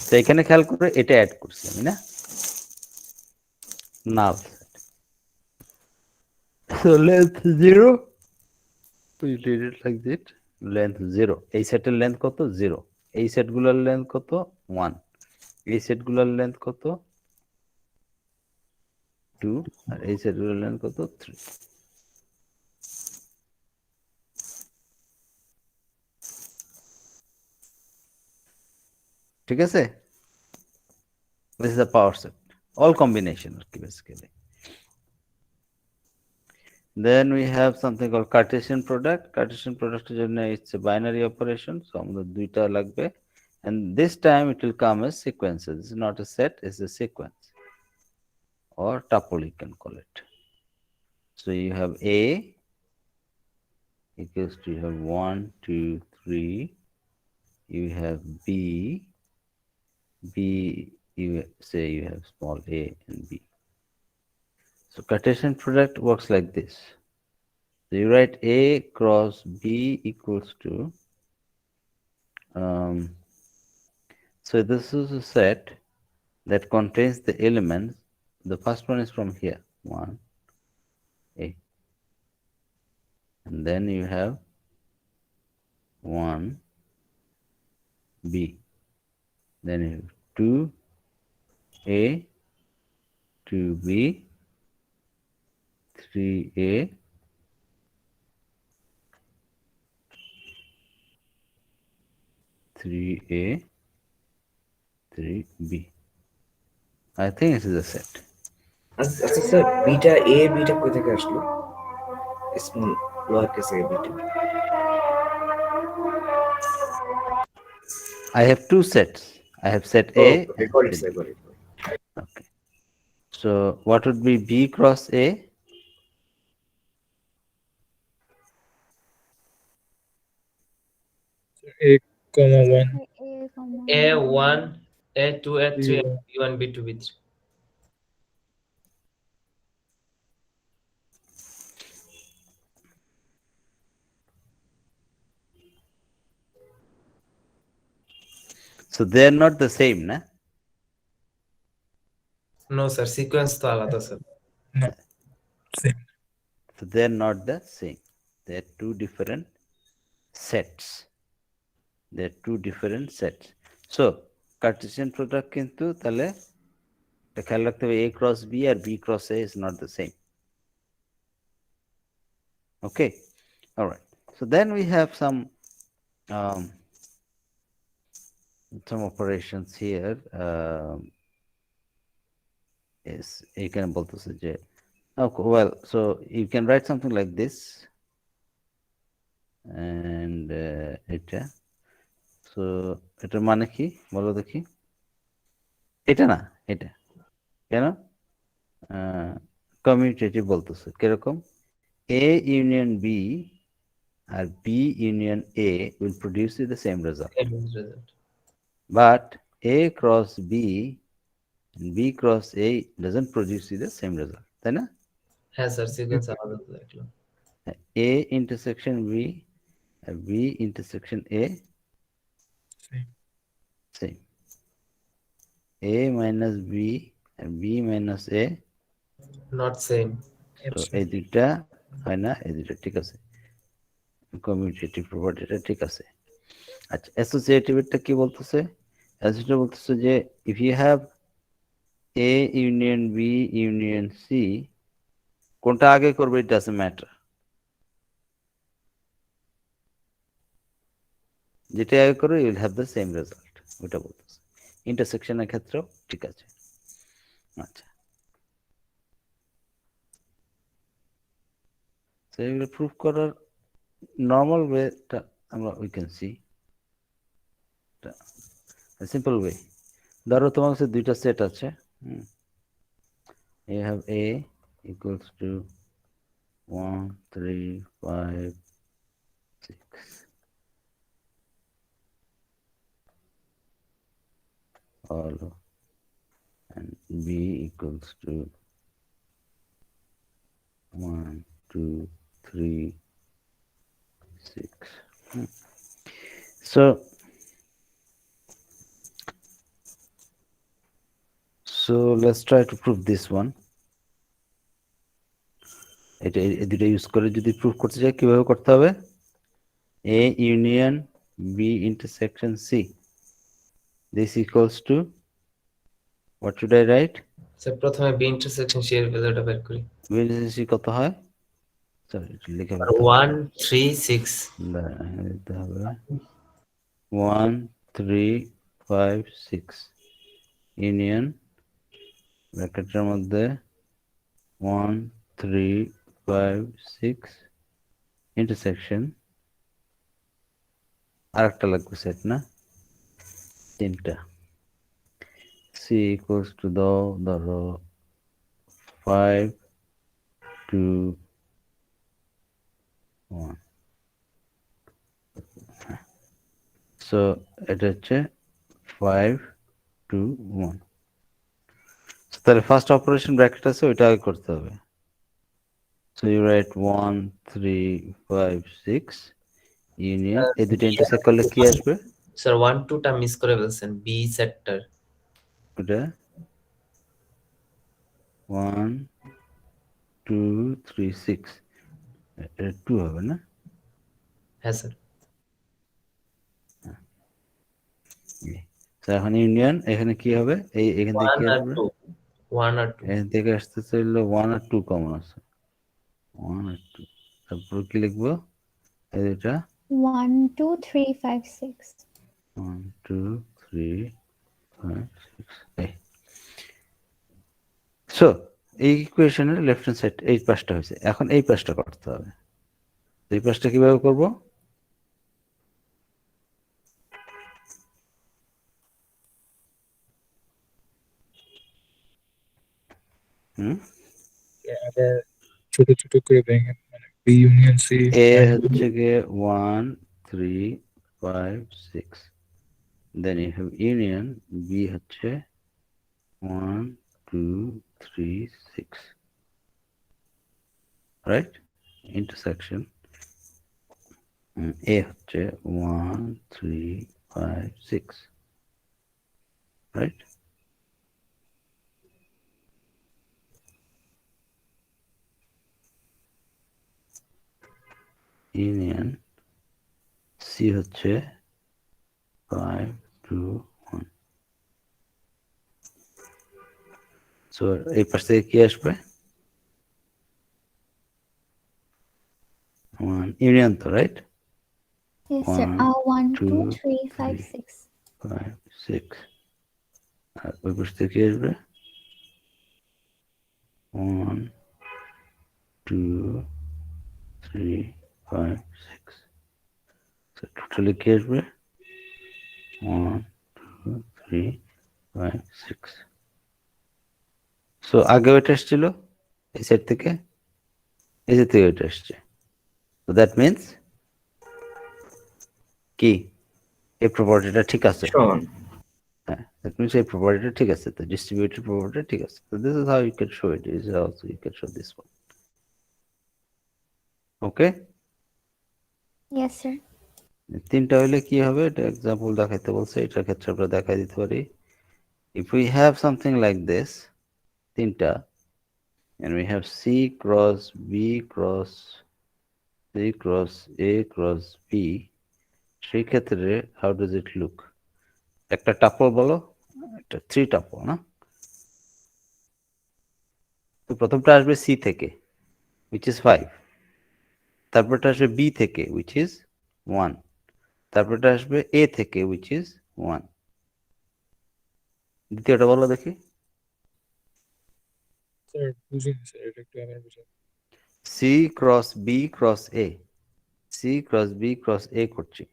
তো এখানে খেয়াল করে এটা অ্যাড করছি আমি না, null set. So length 0, we did it like that, length 0, এই সেটের লেন্থ কত 0, এই সেটগুলোর লেন্থ কত 1, এই সেটগুলোর লেন্থ কত 2, আর এই সেটগুলোর লেন্থ কত 3। ঠিক আছে, this is a power set, all combination basically. Then we have something called Cartesian product. Cartesian product is it's a binary operation, so আমাদের দুইটা লাগবে, and this time it will come as sequences. This is not a set, it's a sequence or tuple you can call it. So you have A equals to, you have 1 2 3, you have B, you say you have small a and B. So Cartesian product works like this. So you write A cross B equals to, so this is a set that contains the elements. The first one is from here, 1 A, and then you have 1 B, then you have 2 A, 2 B, 3 A, 3A, 3B. I think this is a set. আচ্ছা sir, beta এ beta কোথা থেকে আসলো? Small lower case A beta. I have two sets. I have set A. Okay, got it, sir, got it. Okay. So what would be B cross A? A, 1 A1 A2 A3 B1 B2 B3 So they are not the same, na? No sir sequence তো আলাদা sir no same. So they are not the same. They are two different sets. They are two different sets. So Cartesian product কিন্তু তাহলে খেয়াল রাখতে হবে A cross B R B cross A is not the same. Okay, all right. So then we have some operations here. Yes, you can বলতেছে যে, okay, well, so you can write something like this, and এটা, so এটার মানে কি বলো দেখি, এটা না এটা কেন কমিউটেটিভ বলতেছে, কিরকম A union B R B union A will produce you the same result, but A cross B and B cross A doesn't produce you the same result, তাই না? হ্যাঁ স্যার সিকোয়েন্স আলাদা তো দেখলাম A intersection B and B intersection A same. A minus B and B minus A, not same so এই দুইটা হয় না, এই দুইটা ঠিক আছে, কমিউটেটিভ প্রপার্টিটা ঠিক আছে। আচ্ছা, অ্যাসোসিয়েটিভটা কি বলতেছে? অ্যাসোসিয়েটিভ বলতেছে যে if you have A union B union C, কোনটা আগে করবে it doesn't matter, যেটা আগে করবে you will have the same result, ওটা বলতেছে। ইন্টারসেকশনের ক্ষেত্রেও ঠিক আছে। আচ্ছা, তো এগুলো প্রুফ করার নর্মাল ওয়েটা আমরা we can see simple way. ধরো তোমার কাছে দুইটা সেট আছে, you have A equals to 1 3 5 6 all, and B equals to 1 2 3 6. So let's try to prove this one. এটা এই দুটো ইউজ করে যদি প্রুফ করতে চাই কিভাবে করতে হবে? A union B intersection C, this equals to what should I write? Sir প্রথমে বি ইন্টারসেকশন সি এর ভ্যালুটা বের করি। B intersection C কত হয়? সরি লিখে আর 1 3 6 দিতে হবে 1 3 5 6 ইউনিয়ন ব্র্যাকেটের মধ্যে 1 3 5 6 ইন্টারসেকশন আরেকটা লাগবে সেট না, তিনটা। C equals to ধরো 5 2 1, so এটা হচ্ছে 5 2 1। তাহলে ফার্স্ট অপারেশন ব্র্যাকেট আছে ওইটা আগে করতে হবে। So you write 1 3 5 6 ইউনিয়ন, এই দুটো ইন্টারসেক্ট করলে কি আসবে? স্যার 1 2 টা মিস করে ফেলছেন, বি সেটটার। ওটা 1 2 3 6 এটা 2 হবে না? হ্যাঁ স্যার। তো এখন ইউনিয়ন এখানে কি হবে? এই এখান থেকে 1 কি আর আসবে? 2 1 আর 2 এখান থেকে আসতে চাইলে 1 আর 2 কমন আছে, 1 আর 2, তারপর কি লিখবো? এটা 1 2 3 5 6 1 2 3 5 6 এই। সো এই ইকুয়েশনের লেফট হ্যান্ড সাইড এই পাশটা হয়েছে, এখন এই পাশটা করতে হবে। এই পাশটা কিভাবে করব? ছোট ছোট করে ভেঙে মানে বি ইউনিয়ন সি এ হচ্ছে গিয়ে 1 3 5 6, then you have union B হচ্ছে 1 2 3 6, রাইট? ইন্টারসেকশন এ হচ্ছে 1 3 5 6, রাইট? ইউনিয়ন সি হচ্ছে 5 2 1। সো এই পাশ থেকে কি আসবে? 1 ইউনিয়ন তো, রাইট? yes sir 1 2 3 5 6 5 6, আর ওই পাশ থেকে কি আসবে? 1 2 3 5 6, টোটালি কি আসবে? 1 2 3 5 6। সো আগে ওইটা এসেছিল এই সাইড থেকে, এই সাইড থেকে ওইটা এসছে, তো দ্যাট মিনস কি এই প্রপার্টিটা ঠিক আছে। সমান। হ্যাঁ, দ্যাট মিনস এই প্রপার্টিটা ঠিক আছে, তো ডিস্ট্রিবিউটেড প্রপার্টিটা ঠিক আছে। তো this is how you can show it, is also you can show this one. Okay, yes sir তিনটা হইলে কি হবে এটা এক্সাম্পল দেখাইতে বলছে, এটার ক্ষেত্রে আমরা দেখাই দিতে পারি। If we have something like this তিনটা, and we have C cross B cross C cross A cross B, সেই ক্ষেত্রে how does it look? একটা টাপল বলো, একটা 3 টাপল না? তো প্রথমটা আসবে C থেকে which is 5, তারপরটা আসবে B থেকে which is 1, তারপরটা আসবে A থেকে which is 1, দ্বিতীয়টা বলো দেখি। স্যার বুঝিনি স্যার, এটা একটু আবার বুঝান। সি ক্রস বি ক্রস এ, সি ক্রস বি ক্রস এ করছি,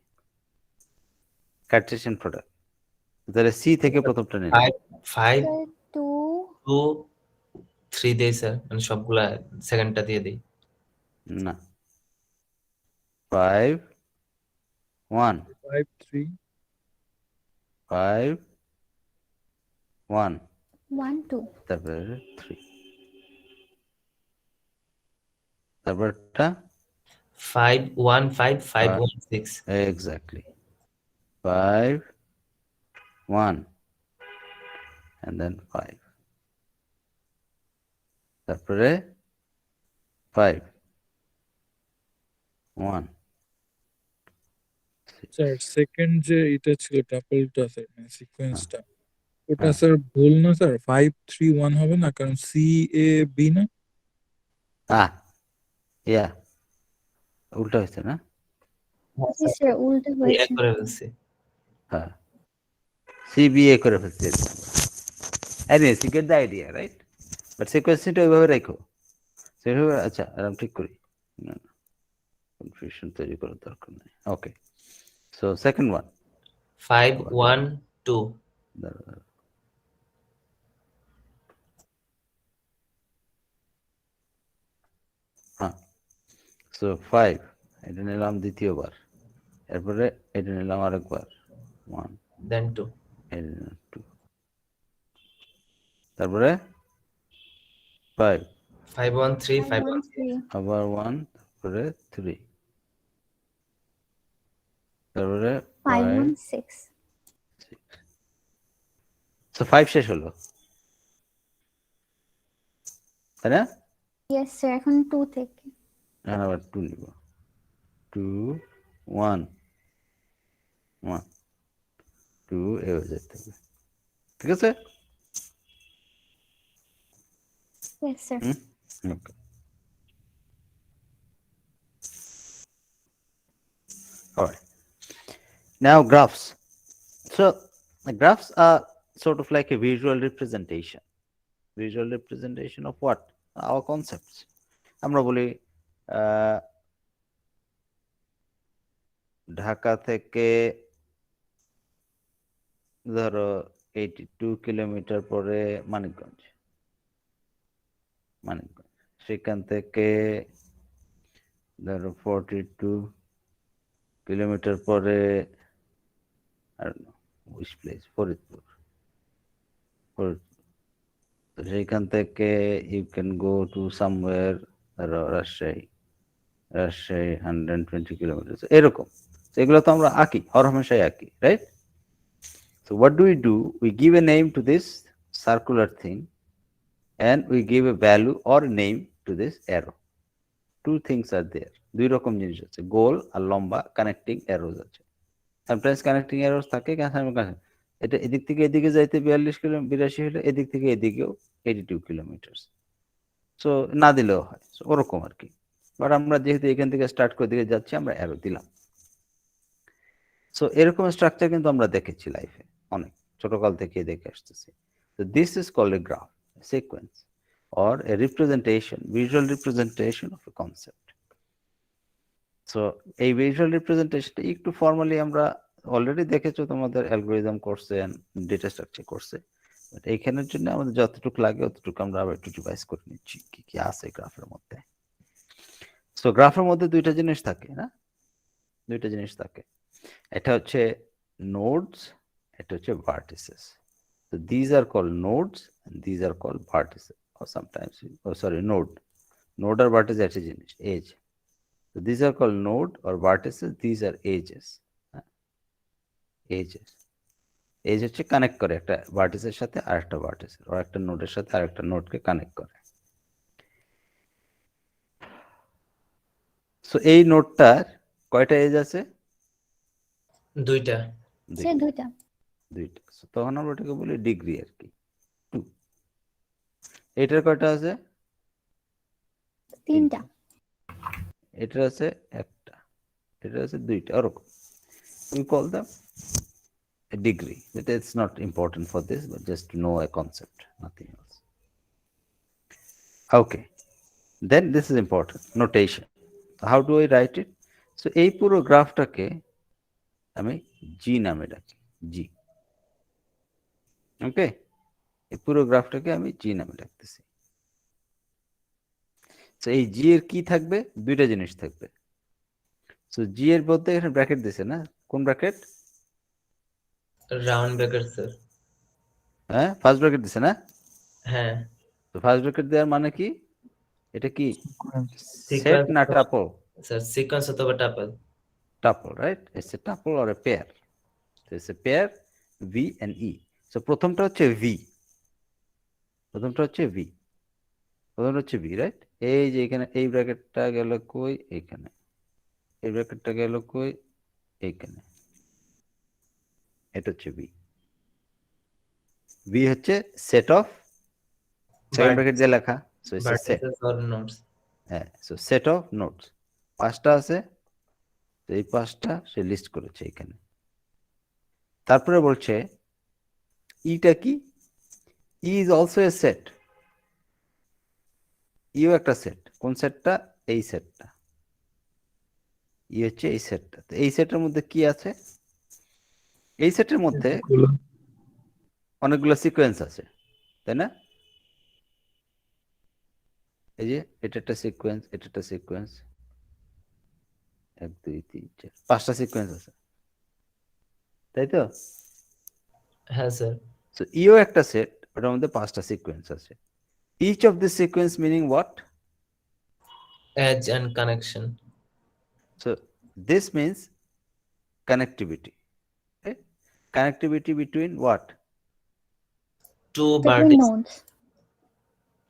কার্টেসিয়ান প্রোডাক্ট। তাহলে সি থেকে প্রথমটা নিলাম। 5 স্যার 2 2 3 দেই স্যার, মানে সবগুলা সেকেন্ডটা দিয়ে দেই। না, 5 1 5 3 5 1 1 2 তারপরে 3, তারপরটা 5 1 5 5 1 6 এক্স্যাক্টলি 5 1 and then 5, তারপরে 5 1 স্যার সেকেন্ড যে এটা ছিল টাপলটা স্যার, মানে সিকোয়েন্সটা, ওটা হ্যাঁ। স্যার ভুল না স্যার? 5 3 1 হবে না, কারণ সি এ বি না? ইয়া উল্টা হয়েছে না? হ্যাঁ জি স্যার, স্যার উল্টো এই হয়েছে। এক করে ফেলছি। হ্যাঁ, সিবিএ করে ফেলছে। Anyway, you get the idea, right? But সিকোয়েন্সটা ওইভাবে রাখো, সেভাবে। আচ্ছা, আরাম ঠিক করি, না কনফিউশন তৈরি করার দরকার নেই। ওকে, সো সেকেন্ড ওয়ান 5 1 2 হ্যাঁ, সো 5 এটা নিলাম দ্বিতীয়বার, এরপরে এটা নিলাম আরেকবার 1, দেন 2 এটা নিলাম 2, তারপরে 5 5 1 3 5 1 3 আবার 1, তারপরে 3, তারপরে 5 5 1 6 সো 5 শেষ হলো, তাই না? ইয়েস স্যার, এখন 2 থেকে এখন আবার 2 নিব, 2 1 1 2 এভাবে যেতে হবে, ঠিক আছে? Yes sir. Okay. All right. Now graphs. So the graphs are sort of like a visual representation. Visual representation of what? Our concepts. আমরা বলি ঢাকা থেকে ধরো 82 কিলোমিটার পরে মানিকগঞ্জ, মানিকগঞ্জ সেখান থেকে ধরো 42 কিলোমিটার পরে I don't know which place, Faridpur. তো সেইখান থেকে you can go to somewhere, Rajshahi, Rajshahi 120 kilometre, এরকম। এগুলো তো আমরা আঁকি, হরহামেশাই আঁকি, right? So what do? We give a name to this circular thing and we give a value or name to this arrow. Two things are there. দুই রকম জিনিস আছে, গোল আর লম্বা কানেক্টিং অ্যারোজ আছে। সামটাইমস কানেক্টিং অ্যারোজ থাকে, এটা এদিক থেকে এদিকে যাইতে 42 কিলোমিটার 82 হলে এদিক থেকে এদিকেও 82 কিলোমিটার। সো না দিলেও হয়, ওরকম আর কি। বাট আমরা যেহেতু এখান থেকে স্টার্ট করে দিকে যাচ্ছি, আমরা অ্যারো দিলাম। সো এরকম স্ট্রাকচার কিন্তু আমরা দেখেছি লাইফে, অনেক ছোটকাল থেকে দেখে আসতেছি। তো this is called a graph, sequence or a representation, visual representation of a concept. So এই ভিজুয়াল রিপ্রেজেন্টেশনটা একটু ফর্মালি আমরা অলরেডি দেখেছো তোমাদের অ্যালগোরিদম কোর্সে এন্ড ডেটা স্ট্রাকচার কোর্সে। বাট এইখানের জন্য আমাদের যতটুকু লাগে অতটুকু আমরা আবার একটু রিভাইজ করে নিচ্ছি কি কি আছে গ্রাফের মধ্যে। সো গ্রাফের মধ্যে দুইটা জিনিস থাকে না, দুইটা জিনিস থাকে। এটা হচ্ছে নোডস, এটা হচ্ছে vertices. So these are called nodes and these are called vertices, or sometimes node আর vertex একই জিনিস, edge. So these are called node or vertices, these are edges. edges হচ্ছে কানেক্ট করে একটা ভার্টিসের সাথে আরেকটা ভার্টিসের, or একটা নোডের সাথে আরেকটা নোডকে কানেক্ট করে। সো এই নোডটার কয়টা এজ আছে? দুইটা। স্যার দুইটা। দুইটা। তখন আমরা ওটাকে বলি ডিগ্রি আর কি, 2। এটার কয়টা আছে? তিনটা। এটার আছে একটা, এটার আছে দুইটা, ওরকম। We call them a degree. It's not important for this, but just to know a concept, nothing else. Okay, then this is important, notation. How do I write it? So এই পুরো গ্রাফটাকে আমি জি নামে ডাকি, জি। ওকে, এই পুরো গ্রাফটাকে আমি জি নামে ডাকতেছি। তো এই জি এর কি থাকবে? দুইটা জিনিস থাকবে। সো জি এর বলতে এখানে ব্র্যাকেট দিছে না, কোন ব্র্যাকেট? Round bracket sir. হ্যাঁ, ফার্স্ট ব্র্যাকেট দিছে না? হ্যাঁ, তো ফার্স্ট ব্র্যাকেট দেওয়ার মানে কি? এটা কি সেট সিকোয়েন্স না টাপল? স্যার, সিকোয়েন্স অথবা tuple. Tuple, right? It's a tuple or a pair. So it's a pair V and E. So প্রথমটা হচ্ছে V, প্রথমটা হচ্ছে V, প্রথমটা হচ্ছে V, right? এই যে এখানে এই ব্র্যাকেটটা গেল কই? এইখানে। এই ব্র্যাকেটটা গেল কই? এইখানে। এটা হচ্ছে V। V হচ্ছে সেট অফ, সেকেন্ড ব্র্যাকেট দিয়ে লেখা, so it's a set. Vertices or nodes. হ্যাঁ, সো সেট অফ নোডস। পাঁচটা আছে, তো এই পাঁচটা সে লিস্ট করেছে এখানে। তারপরে বলছে ইটা কি? ই ইজ অলসো এ সেট। ইও একটা সেট। কোন সেটটা? এই সেটটা। ই হচ্ছে এই সেটটা। তো এই সেটের মধ্যে কি আছে? এই সেটের মধ্যে অনেকগুলো সিকোয়েন্স আছে, তাই না? এই যে এটা একটা সিকোয়েন্স, এটা একটা সিকোয়েন্স, 1 2 3 4 5টা সিকোয়েন্স আছে, তাই তো? হ্যাঁ স্যার। সো ইও একটা সেট, ওটার মধ্যে 5টা সিকোয়েন্স আছে। Each of this sequence meaning what? Edge and connection. So this means connectivity. Okay? Connectivity between what? Two Between vertices. nodes.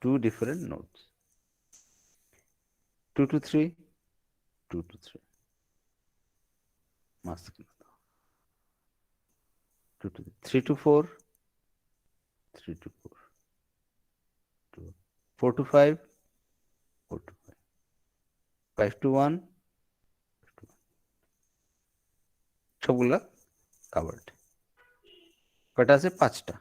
Two different nodes. 2 to 3, 2 to 3. মাঝখানে দাও। 2 to 3 to 4, 3 to 4. 4 to 5, 4 to 5. 5 to 1, 5 to 1. সবগুলা covered. কয়টা আছে? 5টা,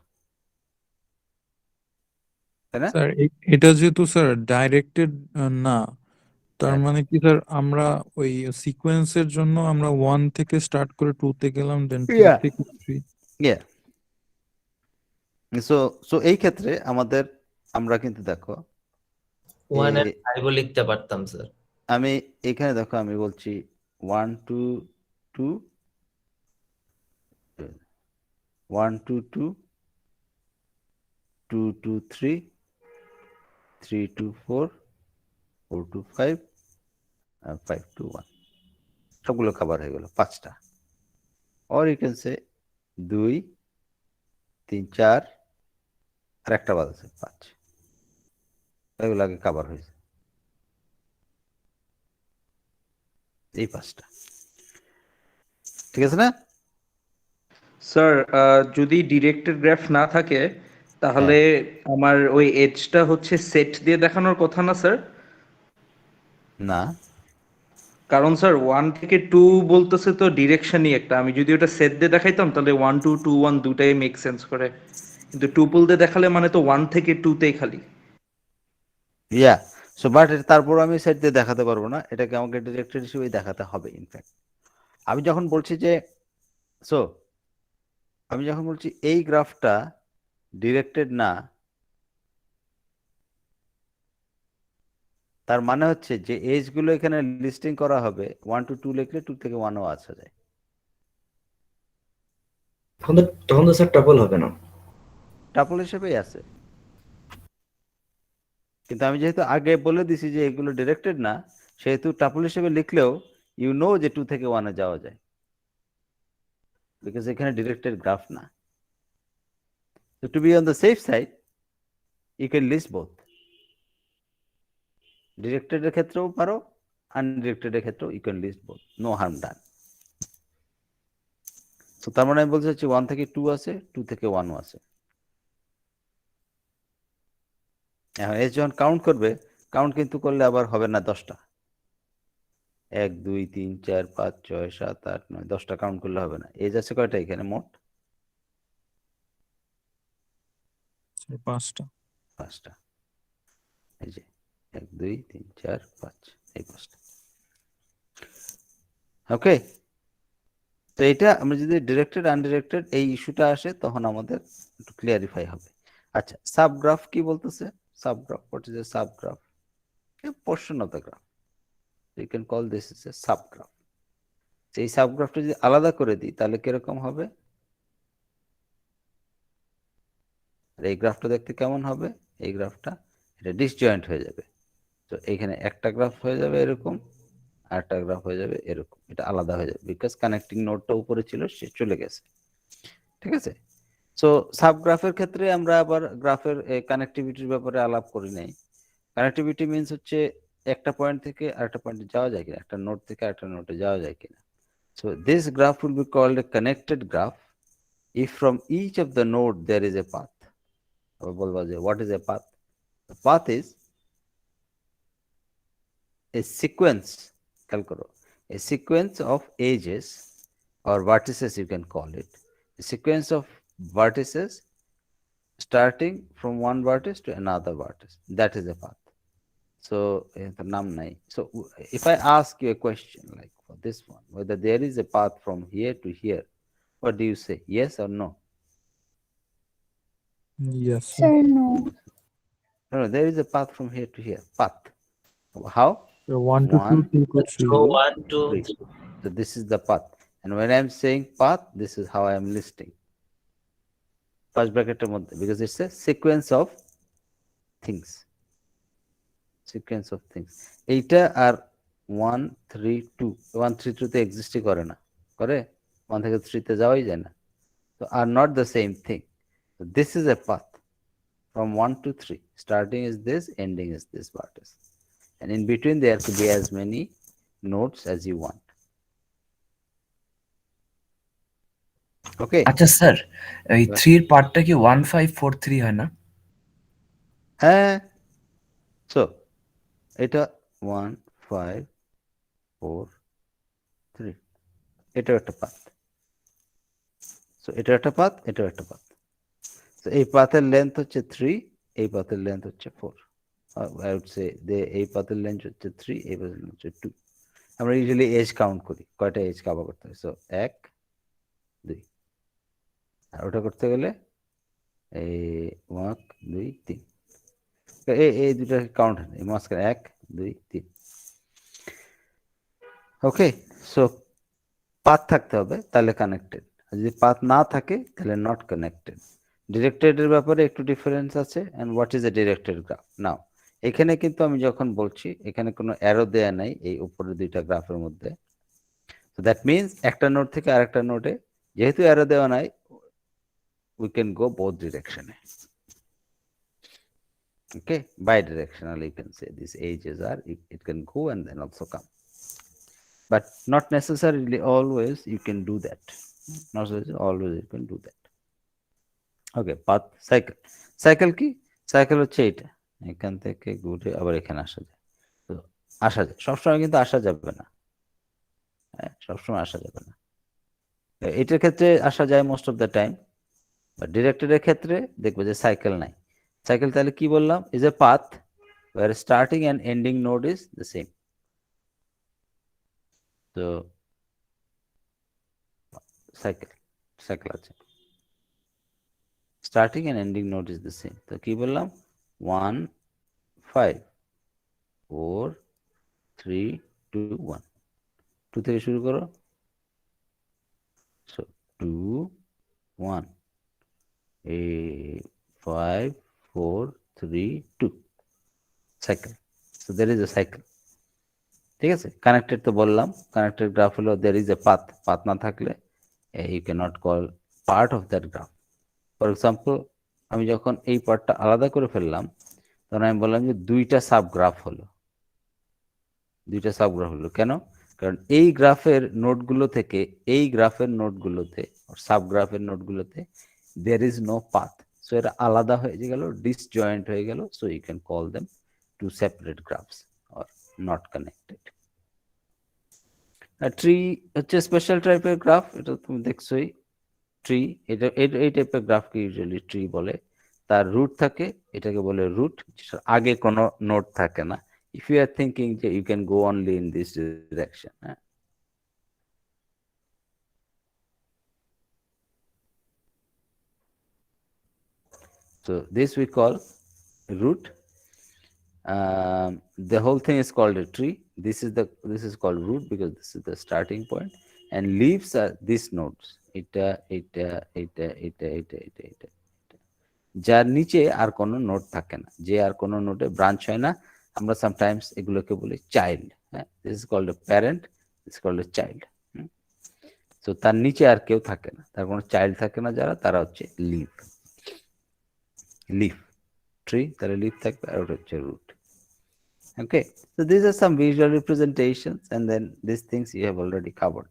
তাই না? Sir এটা যেহেতু স্যার ডাইরেক্টেড না, তার হ্যাঁ। মানে কি স্যার আমরা ওই সিকোয়েন্সের জন্য আমরা 1 থেকে স্টার্ট করে 2 তে গেলাম, দেন 2 Yeah. থেকে 3। Yeah. So এই ক্ষেত্রে আমাদের, আমরা কিন্তু দেখো 1 এন্ড 5 লিখতে পারতাম স্যার। আমি এখানে দেখো আমি বলছি 1 2 2 1 2 2 2 2 3 3 2 4 4 2 5 আর 5 2 1, সবগুলো কভার হয়ে গেল 5টা। অর ইউ ক্যান সে 2 3 4 আর একটা বাদ আছে 5, এগুলো আগে কভার হয়েছে, এই 5টা। ঠিক আছে না? স্যার যদি ডিরেক্টেড গ্রাফ না থাকে তাহলে আমার ওই এজটা হচ্ছে সেট দিয়ে দেখানোর কথা না স্যার? না, কারণ স্যার 1 থেকে 2 বলতেছে তো ডিরেকশনই একটা, আমি যদি ওটা সেট দিয়ে দেখাইতাম তাহলে 1 2 2 1 দুটাই মেক সেন্স করে, কিন্তু টুপল দিয়ে দেখালে মানে তো 1 থেকে 2 তেই খালি। ইয়া, সো বাট তারপর আমি সেট দিয়ে দেখাতে পারবো না, এটাকে আমাকে ডিরেক্টেড হিসেবেই দেখাতে হবে। ইনফ্যাক্ট আমি যখন বলছি যে, সো আমি যখন বলছি এই গ্রাফটা ডিরেক্টেড না, তার মানে হচ্ছে যে এজ গুলো এখানে লিস্টিং করা হবে 1 to 2 লিখলে 2 থেকে 1ও আসা যায়। তখন তো স্যার টাপল হবে না। টাপল হিসেবেই আছে, কিন্তু আমি যেহেতু আগে বলে দিছি যে এগুলো ডিরেক্টেড না, সেহেতু টাপল হিসেবে লিখলেও ইউ নো যে 2 থেকে 1-এ যাওয়া যায়, বিকজ এখানে ডিরেক্টেড গ্রাফ না। So to be on the safe side, you can list both. Directed এর ক্ষেত্রেও পারো, undirected এর ক্ষেত্রেও you can list both. No harm done. So তার মানে আমি বলতে চাচ্ছি 1 থেকে 2 আছে, 2 থেকে 1ও আছে। এখন এজ যখন কাউন্ট করবে, কাউন্ট কিন্তু করলে আবার হবে না 10টা। 1 2 3 4 5 6 7 8 9 10টা কাউন্ট করলে হবে না। এজ আছে কয়টা এখানে মোট? 5টা। 5টা, এই যে 1 2 3 4 5, এই 5টা। ওকে, তো এটা আমরা যদি ডিরেক্টেড আনডিরেক্টেড এই ইস্যুটা আসে তখন আমাদের একটু ক্লিয়ারিফাই হবে। আচ্ছা, সাবগ্রাফ কি বলতেছে? Subgraph, what is a subgraph? A portion of the graph. You can call this is a subgraph. এই সাবগ্রাফটা যদি আলাদা করে দিই তাহলে কিরকম হবে? আর এই গ্রাফটা দেখতে কেমন হবে? এই গ্রাফটা এটা ডিসজয়েন্ট হয়ে যাবে। তো এখানে একটা গ্রাফ হয়ে যাবে এরকম, আর একটা গ্রাফ হয়ে যাবে এরকম, এটা আলাদা হয়ে যাবে বিকজ কানেক্টিং নোডটা উপরে ছিল, সে চলে গেছে। ঠিক আছে, সো সাবগ্রাফের ক্ষেত্রে আমরা আবার গ্রাফের কানেক্টিভিটির ব্যাপারে আলাপ করি নাই। কানেক্টিভিটি মিন্স হচ্ছে একটা পয়েন্ট থেকে আরেকটা পয়েন্টে যাওয়া যায় কিনা, একটা নোড থেকে আরেকটা নোডে যাওয়া যায় কিনা। So this graph will be called a connected graph if from each of the node there is a path. What is a path? The path is a sequence, a sequence of edges or vertices, you can call it. A sequence of vertices starting from one vertex to another vertex. That is a path. So if I ask you a question like for this one, whether there is a path from here to here, what do you say? Yes or no? Yes, sir. Sir, no. No, there is a path from here to here. Path. How? So 1 to 2, 2 to 3. So 1 2 3. 3. So this is the path. And when I'm saying path, this is how I am listing. First bracket because it's a sequence of things. Sequence of things. Eta are 1 3 2. 1 3 2 তে এক্সিস্টই করে না, করে 1 থেকে 3 তে যাওয়াই যায় না, so are not the same thing. So this is a path from 1 to 3. Starting is this, ending is this vertex, and in between there could be as many nodes as you want. Okay, আচ্ছা sir, এই 3 এর পার্টটা কি 1543 হয় না? হ্যাঁ, so এটা 1 5 4 3, এটাও একটা পাথ। সো এটা একটা পাথ, এটাও একটা পাথ। তো এই পাথের লেন্থ হচ্ছে 3, এই পাথের লেন্থ হচ্ছে 4। আই উড সে এই পাথের লেন্থ হচ্ছে 3, এই পাথের লেন্থ হচ্ছে 2। আমরা ইউজুয়ালি এজ কাউন্ট করি, কয়টা এজ কভার করতে হয়। সো 1 2, আর ওটা করতে গেলে এই 1 2 3, এই দুটো কাউন্ট হয়, এই মাঝখানে 1 2 3। ওকে, সো পাথ থাকতে হবে তাহলে কানেক্টেড, আর যদি পাথ না থাকে তাহলে নট কানেক্টেড। ডিরেক্টেড এর ব্যাপারে একটু ডিফারেন্স আছে। And what is a directed graph? Now এখানে কিন্তু আমি যখন বলছি এখানে কোনো অ্যারো দেয়া নাই এই উপরে দুইটা গ্রাফের মধ্যে, সো দ্যাট মিন্স একটা নোড থেকে আরেকটা নোডে যেহেতু অ্যারো দেওয়া নাই, উই ক্যান গো বোথ ডিরেকশনে। Okay, bi-directional you can say these edges are, it can go and then also come, but not necessarily always you can do that. Not always you can do that. Okay, path cycle. Cycle কি? Cycle হচ্ছে এটা, এখান থেকে ঘুরে আবার এখানে আসা যায়। তো আসা যায় সবসময়, কিন্তু আসা যাবে না, হ্যাঁ সবসময় আসা যাবে না। এটার ক্ষেত্রে আসা যায় most of the time, but ডিরেক্টেডের ক্ষেত্রে দেখবো যে সাইকেল নাই। সাইকেল তাহলে কি বললাম? Is a path where starting and ending node is the same. So cycle আছে, starting and ending node is the same. তো কি বললাম? 1 5 4 3 2 1, 2 থেকে শুরু করো। So 2 1 5 4 3 2, cycle. So there is a cycle. ঠিক আছে, কানেক্টেড তো বললাম, কানেক্টেড গ্রাফ হলো there is a path, path না থাকলে you cannot call part of that graph. For example, আমি যখন এই পার্টটা আলাদা করে ফেললাম তখন আমি বললাম যে দুইটা সাবগ্রাফ হলো। কেন? কারণ এই গ্রাফের নোটগুলো থেকে এই গ্রাফের নোটগুলোতে, সাবগ্রাফের নোটগুলোতে there is no path, so এটা আলাদা হয়ে গেল, ডিসজয়েন্ট হয়ে গেল, so you can call them two separate graphs or not connected. Tree হচ্ছে স্পেশাল টাইপের গ্রাফ, এটা তুমি দেখছোই। ট্রি, এটা এই টাইপের গ্রাফকে ইউজুয়ালি ট্রি বলে। তার রুট থাকে, এটাকে বলে রুট, আগে কোনো নোড থাকে না। ইফ ইউ আর থিঙ্কিং যে you can go only in this direction, হ্যাঁ। So this we call root. The whole thing is called a tree. This is called root because this is the starting point, and leaves are these nodes. এটা যার নিচে আর কোনো node থাকে না, যে আর কোনো নোডে ব্রাঞ্চ হয় না, আমরা সামটাইমস এগুলোকে বলি চাইল্ড। হ্যাঁ, this is called a parent, this is called a child. তো তার নিচে আর কেউ থাকে না, তার কোনো চাইল্ড থাকে না, যারা তারা হচ্ছে লিফ। লিফ ট্রি, তাহলে লিফ থাকবে, আর ওটা হচ্ছে root. Okay, so these are some visual representations, and then these things you have already covered.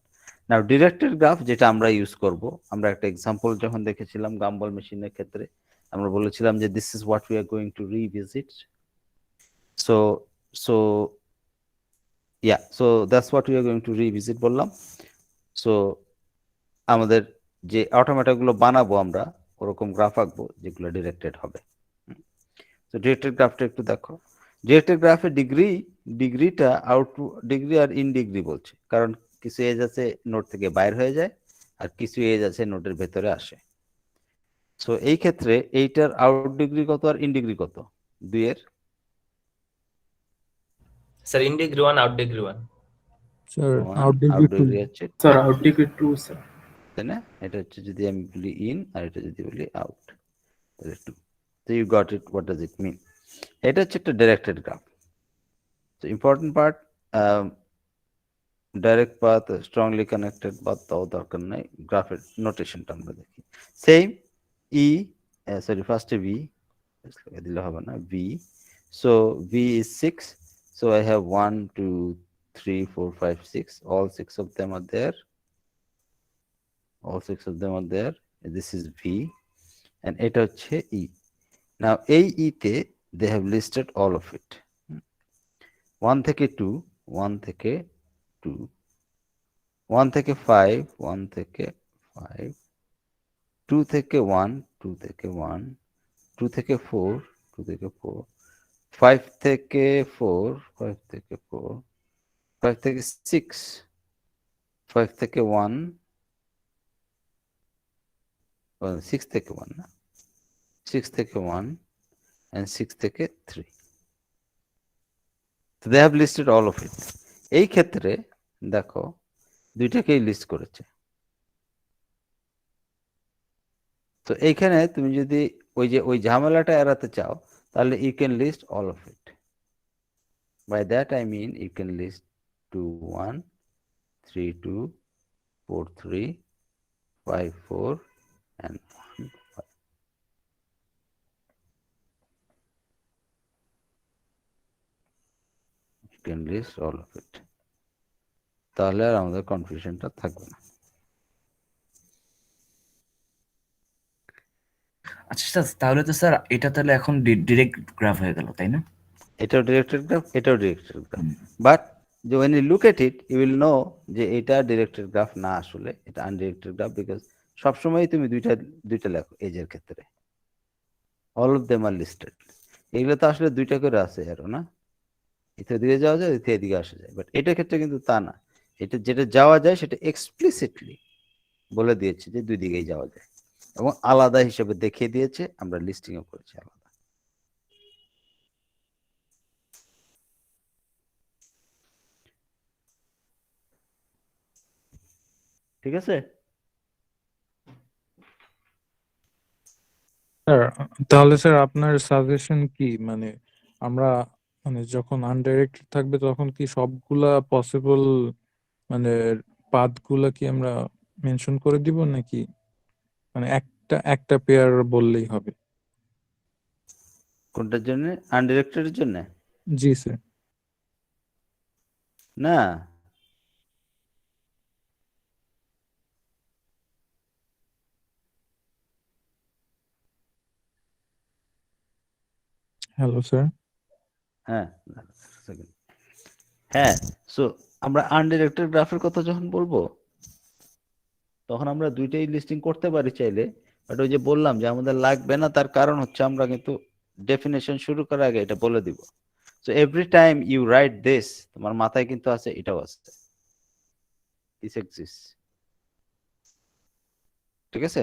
Now directed graph যেটা আমরা ইউজ করব, আমরা একটা এক্সাম্পল যখন দেখেছিলাম গাম্বল মেশিনের ক্ষেত্রে, আমরা বলেছিলাম যে this is what we are going to revisit. So yeah, so that's what we are going to revisit বললাম। So আমাদের যে অটোমেটা গুলো বানাবো আমরা, ওরকম গ্রাফ আঁকবো যেগুলো ডিরেক্টেড হবে। তো ডিরেক্টেড গ্রাফটা একটু দেখো। ডিরেক্টেড গ্রাফের ডিগ্রিটা ডিগ্রি আর ইন ডিগ্রি বলছে, কারণ কিছু এজ আছে নোট থেকে বাইর হয়ে যায়, আর কিছু এজ আছে নোটের ভেতরে আসে। সো এই ক্ষেত্রে এইটার আউট ডিগ্রি কত আর ইন ডিগ্রি কত? দুইয়ের sir in degree 1, out degree 1। Sir out out degree 2 degree হচ্ছে, স্যার আউট ডিগ্রি 2 স্যার। তাই না? এটা হচ্ছে যদি আমি বলি ইন, আর এটা যদি বলি আউট, তাহলে 2। So you got it. What does it mean? এটা হচ্ছে একটা directed graph. So important part, direct path, strongly connected path তাও দরকার নাই, গ্রাফের নোটেশনটা আমরা দেখি। সেম ফার্স্টে ভি দিলে হবে না, V. So V is 6, so I have 1 2 3 4 5 6, all 6 of them are there, all 6 of them are there. This is V, and এটা হচ্ছে E. Now এই E তে they have listed all of it, 1 থেকে 2, 1 থেকে 2, 1 থেকে 5, 1 থেকে 5, 2 থেকে 1, 2 থেকে 1, 2 থেকে 4, 2 থেকে 4, 5 থেকে 4, 5 থেকে 4, 5 থেকে 6, 5 থেকে 1, 6 থেকে 1 না, 6 থেকে 1, and 6 থেকে 3. So they have listed all of it. এই ক্ষেত্রে দেখো দুইটাকেই লিস্ট করেছে। তো এইখানে তুমি যদি ওই ঝামেলাটা এড়াতে চাও, তাহলে you can list all of it. By that I mean you can list 2 1, 3 2, 4 3, 5 4, and 1 5. You can list all of it. তাহলে আর আমাদের কনফিউশনটা থাকবে না। আচ্ছা স্যার, তাহলে তো স্যার এটা তাহলে এখন ডিরেক্ট গ্রাফ হয়ে গেল, তাই না? এটাও ডিরেক্টেড গ্রাফ, এটাও directed graph, but when you look at it you will know যে এটা ডিরেক্টেড গ্রাফ না, আসলে এটা আনডিরেক্টেড গ্রাফ, বিকজ সবসময় তুমি দুইটা লেখো এজের ক্ষেত্রে, all of them are listed। এগুলো তো আসলে দুইটা করে আছে আরো না, এটা দিকে যাওয়া যায়, এটা এদিকে আসা যায়, বাট এটার ক্ষেত্রে কিন্তু তা না। এটা যেটা যাওয়া যায় সেটা এক্সপ্লিসিটলি বলে দিয়েছে যে দুই দিকেই যাওয়া যায়, এবং আলাদা হিসেবে দেখিয়ে দিয়েছে, আমরা লিস্টিংও করেছি আলাদা। ঠিক আছে স্যার, তাহলে স্যার আপনার সাজেশন কি, মানে আমরা মানে যখন আনডিরেক্টেড থাকবে তখন কি সবগুলা পসিবল মানে পাথগুলা কি আমরা মেনশন করে দিব, নাকি মানে একটা পেয়ার বললেই হবে? কোনটার জন্য? আনডিরেক্টেডের জন্য জি স্যার। না, হ্যালো স্যার। হ্যাঁ হ্যাঁ। সো আমরা আনডিরেক্টেড গ্রাফের কথা যখন বলবো, তখন আমরা দুইটাই লিস্টিং করতে পারি চাইলে, বাট ওই যে বললাম যে আমাদের লাগবে না, তার কারণ হচ্ছে আমরা কিন্তু ডেফিনেশন শুরু করার আগে এটা বলে দিব। So every time you write this, তোমার মাথায় কিন্তু আছে, এটাও আছে, দিস এক্সিস্ট। ঠিক আছে?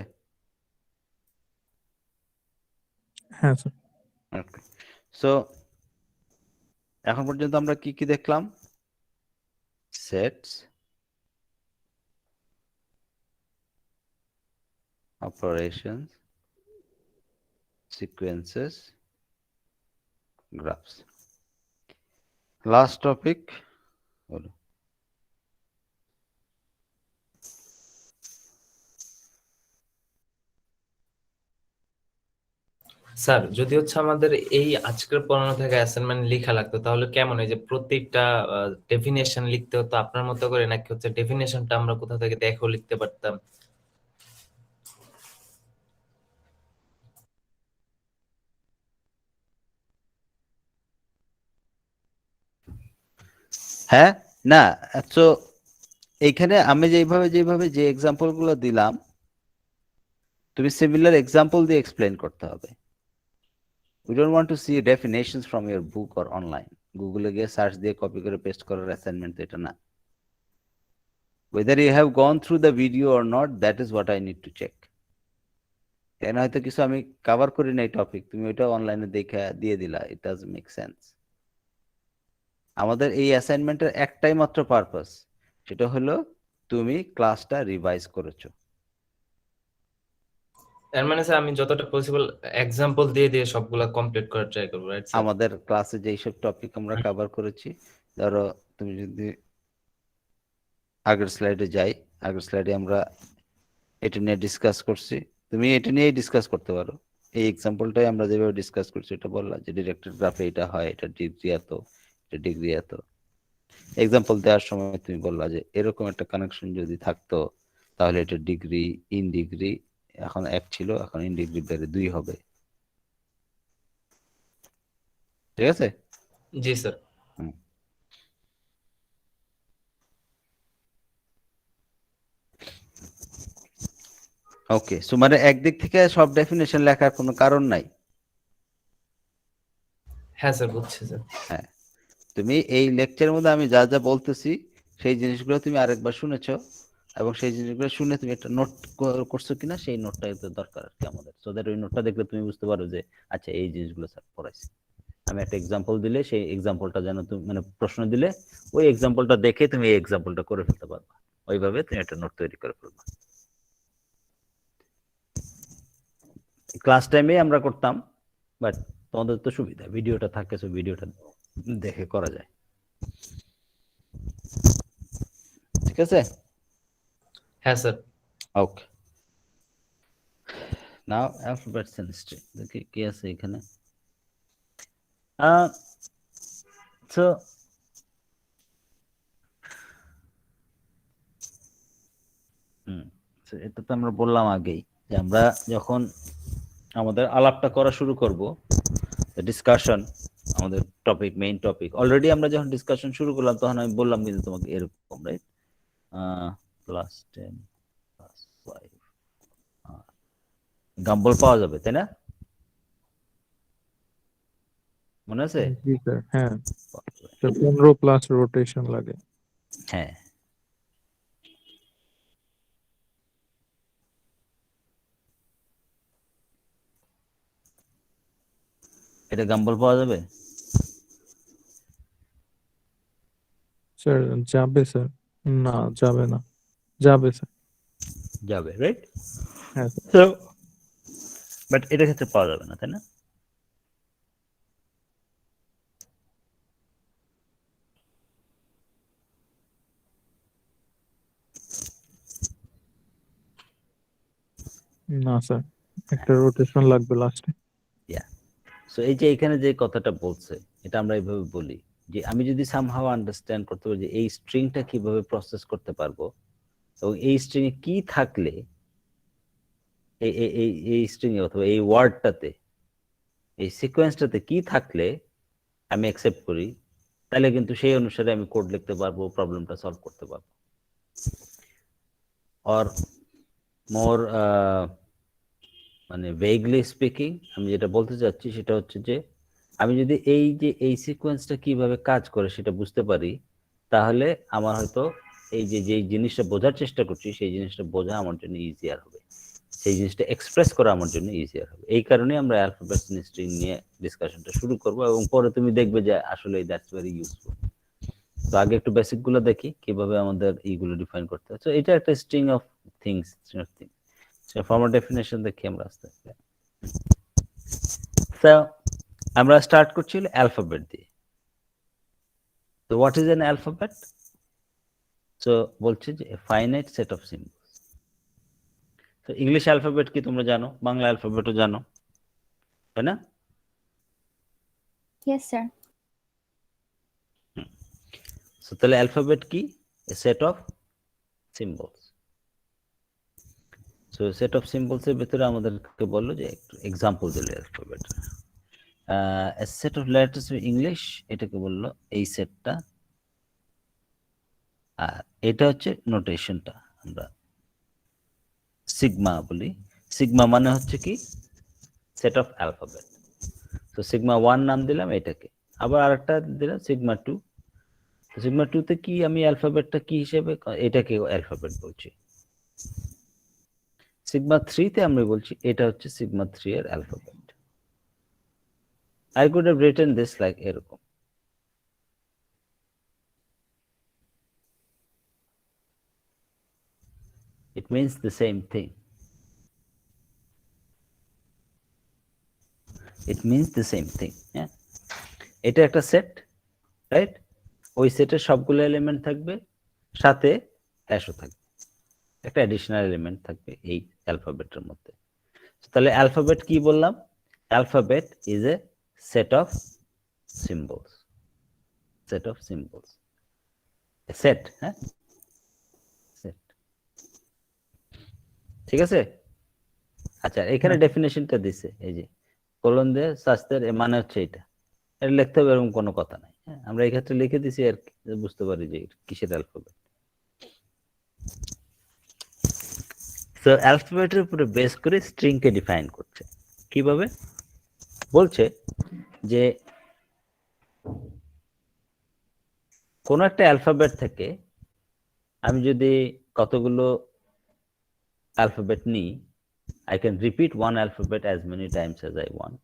হ্যাঁ স্যার। ওকে, সো এখন পর্যন্ত আমরা কি কি দেখলাম? Sets, operations, sequences, graphs. Last topic হলো স্যার যদি হচ্ছে আমাদের এই আজকের পড়ানো থেকে অ্যাসাইনমেন্ট লেখা লাগতো তাহলে কেমন, এই যে প্রত্যেকটা ডেফিনেশন লিখতে হতো আপনার মতো করে, নাকি হচ্ছে ডেফিনেশনটা আমরা কোথা থেকে দেখেও লিখতে পারতাম? হ্যাঁ, না, তো এইখানে আমি যেভাবে যে এক্সাম্পল গুলো দিলাম, তুমি সিমিলার এক্সাম্পল দিয়ে এক্সপ্লেন করতে হবে। We don't want to see definitions from your book or online. গুগলে গিয়ে সার্চ দিয়ে কপি করে পেস্ট করার অ্যাসাইনমেন্ট এটা না। Whether you have gone through the video or not, that is what I need to check. কেন হয়তো কিছু আমি কভার করি নাই টপিক, তুমি ওইটা অনলাইনে দেখে দিয়ে দিলা, ইট ডাজন্ট মেক সেন্স। আমাদের এই অ্যাসাইনমেন্টের একটাই মাত্র পারপাস, সেটা হলো তুমি ক্লাসটা রিভাইজ করেছো। এর মানে স্যার আমি যতটা পসিবল এক্সাম্পল দিয়ে দিয়ে সবগুলা কমপ্লিট করার ট্রাই করবো, রাইট স্যার? আমাদের ক্লাসে যে সব টপিক আমরা কভার করেছি, ধরো তুমি যদি আগের স্লাইডে যাই, আগের স্লাইডে আমরা এটা নিয়ে ডিসকাস করছি, তুমি এটা নিয়েই ডিসকাস করতে পারো। এই এক্সাম্পলটাই আমরা যেভাবে ডিসকাস করছি, এটা বললাম যে ডিরেক্টেড গ্রাফে এটা হয়, এটা ডিগ্রি এত, এটা ডিগ্রি এত। এক্সাম্পল দেওয়ার সময় তুমি বললা যে এরকম একটা কানেকশন যদি থাকতো তাহলে এটা ডিগ্রি ইন ডিগ্রি এখন 1 ছিল, এখন ইন ডিগ্রি বেড়ে 2 হবে। ঠিক আছে? জি স্যার। ওকে, সো মানে একদিক থেকে সব ডেফিনেশন লেখার কোনো কারণ নাই। হ্যাঁ স্যার, বুঝছি স্যার। হ্যাঁ, তুমি এই লেকচারের মধ্যে আমি যা যা বলতেছি সেই জিনিসগুলো তুমি আরেকবার শুনেছো, এবং সেই জিনিসগুলো শুনে তুমি একটা নোট করছো কিনা সেই নোটটা দরকার আর কি আমাদের, সো দ্যাট ওই নোটটা দেখলে তুমি বুঝতে পারো যে আচ্ছা এই জিনিসগুলো স্যার পড়াইছে। আমি একটা এক্সাম্পল দিলে সেই এক্সাম্পলটা যেন তুমি মানে প্রশ্ন দিলে ওই এক্সাম্পলটা দেখে তুমি এই এক্সাম্পলটা করে ফেলতে পারবা, ওইভাবে তুমি একটা নোট তৈরি করে ফেলবা। ক্লাস টাইমে আমরা করতাম, বাট তোমাদের তো সুবিধা ভিডিওটা থাকে, সো ভিডিওটা দেখে করা যায়। ঠিক আছে? হ্যাঁ sir. Okay, now alphabets and string দেখি কি আছে এখানে। সো এটা তো আমরা বললাম আগেই যে আমরা যখন আমাদের আলাপটা করা শুরু করব, ডিসকাশন, আমাদের টপিক মেইন টপিক, অলরেডি আমরা যখন ডিসকাশন শুরু করলাম তখন আমি বললাম কিন্তু তোমাকে এরকম, রাইট, +10 +5 গাম্বল পাওয়া যাবে, তাই না? মনে আছে? জি স্যার। হ্যাঁ, 15 প্লাস রোটেশন লাগে। হ্যাঁ, এটা গাম্বল পাওয়া যাবে? স্যার যাবে স্যার। না যাবে না, যাবে স্যার। যাবে, রাইট? হ্যাঁ স্যার। সো বাট এটার ক্ষেত্রে পাওয়া যাবে না, তাই না? না স্যার, একটা রোটেশন লাগবে লাস্টে। সো এই যে এখানে যে কথাটা বলছে এটা আমরা এইভাবে বলি যে আমি যদি সামহাও আন্ডারস্ট্যান্ড করতে পারি যে এই স্ট্রিংটা কিভাবে প্রসেস করতে পারবো, এবং এই স্ট্রিং এ কি থাকলে এই এই এই এই স্ট্রিং এ অথবা এই ওয়ার্ডটাতে এই সিকোয়েন্সটাতে কি থাকলে আমি অ্যাকসেপ্ট করি, তাহলে কিন্তু সেই অনুসারে আমি কোড লিখতে পারবো, প্রবলেমটা সলভ করতে পারবো। অর মোর মানে ভেগলি স্পিকিং আমি যেটা বলতে চাচ্ছি সেটা হচ্ছে যে আমি যদি এই সিকোয়েন্সটা কিভাবে কাজ করে সেটা বুঝতে পারি, তাহলে আমার হয়তো যেই জিনিসটা বোঝার চেষ্টা করছি সেই জিনিসটা বোঝা আমার জন্য ইজিয়ার হবে, সেই জিনিসটা এক্সপ্রেস করা আমার জন্য ইজিয়ার হবে। এই কারণে আমরা অ্যালফাবেট স্ট্রিং নিয়ে ডিসকাশনটা শুরু করব, এবং পরে তুমি দেখবে যে আসলে দ্যাটস ভেরি ইউজফুল। তো আগে একটু বেসিক গুলো দেখি কিভাবে আমাদের এইগুলো ডিফাইন করতে হয়। তো এটা একটা string of things, formal definition দেখি আমরা আস্তে আস্তে। তো আমরা স্টার্ট করছি অ্যালফাবেট দিয়ে। তো হোয়াট ইজ অ্যান অ্যালফাবেট? তো বলছে যে ফাইনাইট সেট অফ সিম্বলস। তো ইংলিশ অ্যালফাবেট কি তোমরা জানো, বাংলা অ্যালফাবেটও জানো, তাই না? Yes, sir. So তাহলে অ্যালফাবেট কি? A set of symbols. So set of symbols এর ভিতরে আমাদেরকে বললো যে একটু এক্সাম্পল দিল alphabet. A set of letters in English, এটাকে বললো এই সেটটা, আর এটা হচ্ছে নোটেশনটা আমরা সিগমা বলি। সিগমা মানে হচ্ছে কি সেট অফ অ্যালফাবেট। তো সিগমা 1 নাম দিলাম এটাকে, আবার আরেকটা দিলাম সিগমা 2। সিগমা 2 তে কি আমি অ্যালফাবেটটা কি হিসেবে এটাকে অ্যালফাবেট বলছি। সিগমা 3 তে আমরা বলছি এটা হচ্ছে সিগমা 3 এর alphabet. I could have written this like এরকম। It means the same thing. It means the same thing. Yeah. এটা একটা সেট, রাইট? ওই সেটের সবগুলো এলিমেন্ট থাকবে, সাথে হ্যাশও থাকবে, একটা অ্যাডিশনাল এলিমেন্ট থাকবে এই অ্যালফাবেটের মধ্যে। তাহলে অ্যালফাবেট কি বললাম? Alphabet is a set of symbols. Set of symbols, set. হ্যাঁ, সেট, ঠিক আছে। আচ্ছা, এখানে ডেফিনেশনটা দিছে, এই যে কোলন দিয়ে শাস্ত্রের মানে হচ্ছে এটা লিখতে হবে এরকম কোনো কথা নাই। হ্যাঁ, আমরা এই ক্ষেত্রে লিখে দিছি আর কি, বুঝতে পারি যে কিসের অ্যালফাবেট। তো অ্যালফাবেটের উপরে বেস করে স্ট্রিং কে ডিফাইন করছে কিভাবে? বলছে যে কোন একটা অ্যালফাবেট থেকে আমি যদি কতগুলো অ্যালফাবেট নিই, I can repeat one alphabet as many times as I want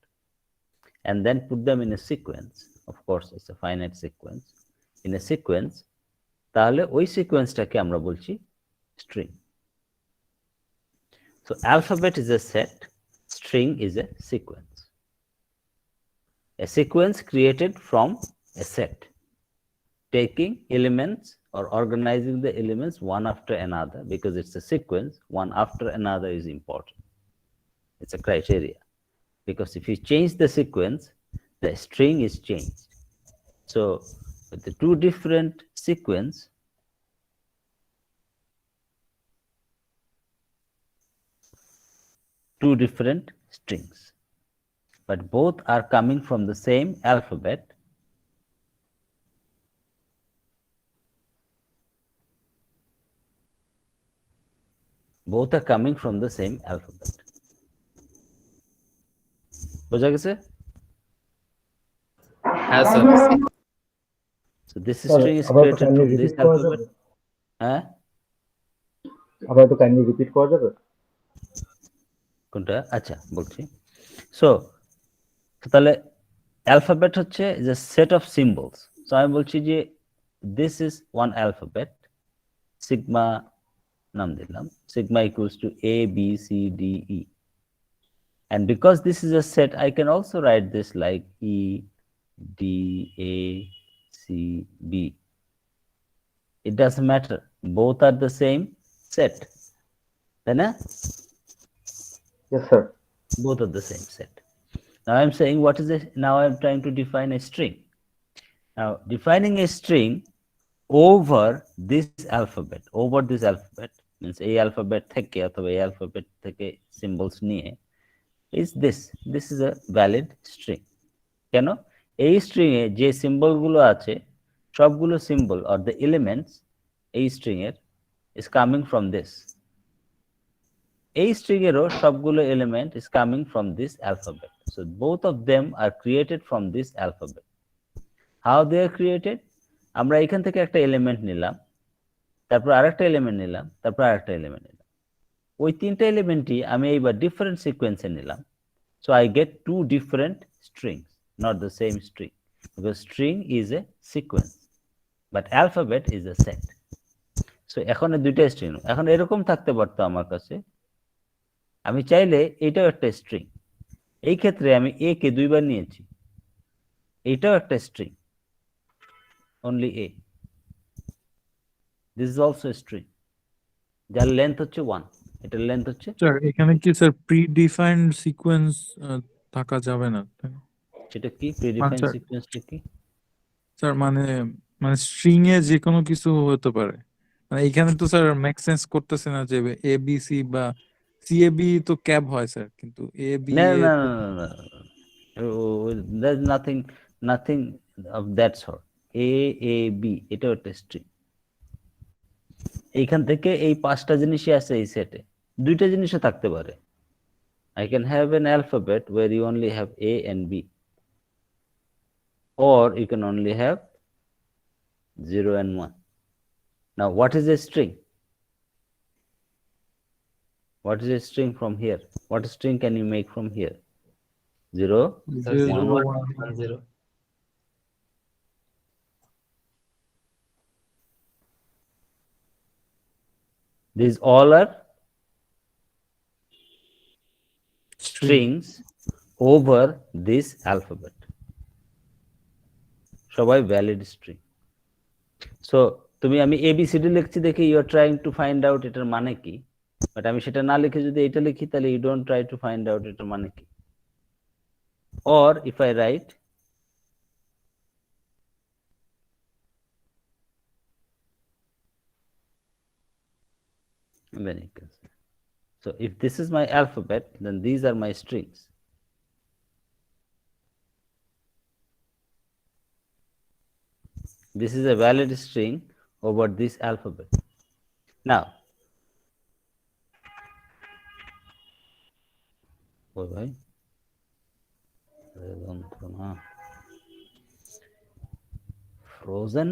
and then put them in a sequence. Of course, it's a finite sequence. In a sequence, তাহলে ওই সিকোয়েন্সটাকে আমরা বলছি string. So alphabet is a set, string is a sequence. A sequence created from a set, taking elements or organizing the elements one after another. Because it's a sequence, one after another is important. It's a criteria. Because if you change the sequence, the string is changed. So with the two different sequence, two different strings, but both are coming from the same alphabet. Both are coming from the same alphabet. বোঝা গেছে? হ্যাঁ sir. So this string is created from this alphabet. হ্যাঁ, আবার একটু kindly repeat করা যাবে? কোনটা? আচ্ছা, বলছি। সো তাহলে অ্যালফাবেট হচ্ছে যে সেট অফ সিম্বলস। সো আমি বলছি যে this is one alphabet, sigma নাম দিলাম, sigma equals to A B C D E, and because this is a set I can also write this like E D A C B. It doesn't matter, both are the same set, তাই না? Yes, sir. Both are the same set. Now I'm saying what is it? Now I'm trying to define a string. Now defining a string over this alphabet means a alphabet থেকে অথবা a alphabet থেকে symbols নিয়ে is this is a valid string. কেন? এই string এ যে symbol গুলো আছে সবগুলো symbol or the elements এই string এর is coming from this. এই string এরও সবগুলো element is coming from this alphabet. So both of them are created from this alphabet. How they are created? আমরা এখান থেকে একটা এলিমেন্ট নিলাম, তারপর আরেকটা এলিমেন্ট নিলাম, তারপর আরেকটা এলিমেন্ট নিলাম। ওই তিনটা এলিমেন্টই আমি এইবার ডিফারেন্ট সিকোয়েন্সে নিলাম। So I get two different strings, not the same string, because string is a sequence, but alphabet is a set. So এখন দুইটা স্ট্রিং, এখন এরকম থাকতে পারতো আমার কাছে, আমি চাইলে এটাও একটা স্ট্রিং, এই ক্ষেত্রে আমি এ কে দুইবার নিয়েছি, এইটাও একটা string, only a. This is also a string, যার লেন্থ হচ্ছে 1, এটার লেন্থ হচ্ছে। স্যার এখানে কি স্যার প্রি-ডিফাইন্ড সিকোয়েন্স থাকা যাবে না? সেটা কি প্রিডিফাইন্ড স্যার সিকোয়েন্সটা কি? স্যার মানে মানে স্ট্রিং এ যে কোনো কিছু হতে পারে, মানে এখানে তো স্যার মেক সেন্স করতেছে না যে এ বি সি বা সি এ বি তো ক্যাব হয় স্যার, কিন্তু এ বি না এ না না না, there's nothing of that sort. A B এটাও একটা স্ট্রিং। এইখান থেকে এই পাঁচটা জিনিসই আছে এই সেটে, দুইটা জিনিসও থাকতে পারে। I can have an alphabet where you only have A and B, or you can only have 0 and 1. Now what is a string? What is a string from here? What string can you make from here? 0, 1. 0 These all are strings over this alphabet. সবাই valid string. So তুমি আমি ABCD লিখছি দেখে you are trying to find out এটার মানে কি, but আমি সেটা না লিখে যদি এটা লিখি তাহলে you don't try to find out এটার মানে কি। Or if I write so if this is my alphabet, then these are my strings. This is a valid string over this alphabet. Now, oh bhai, frozen.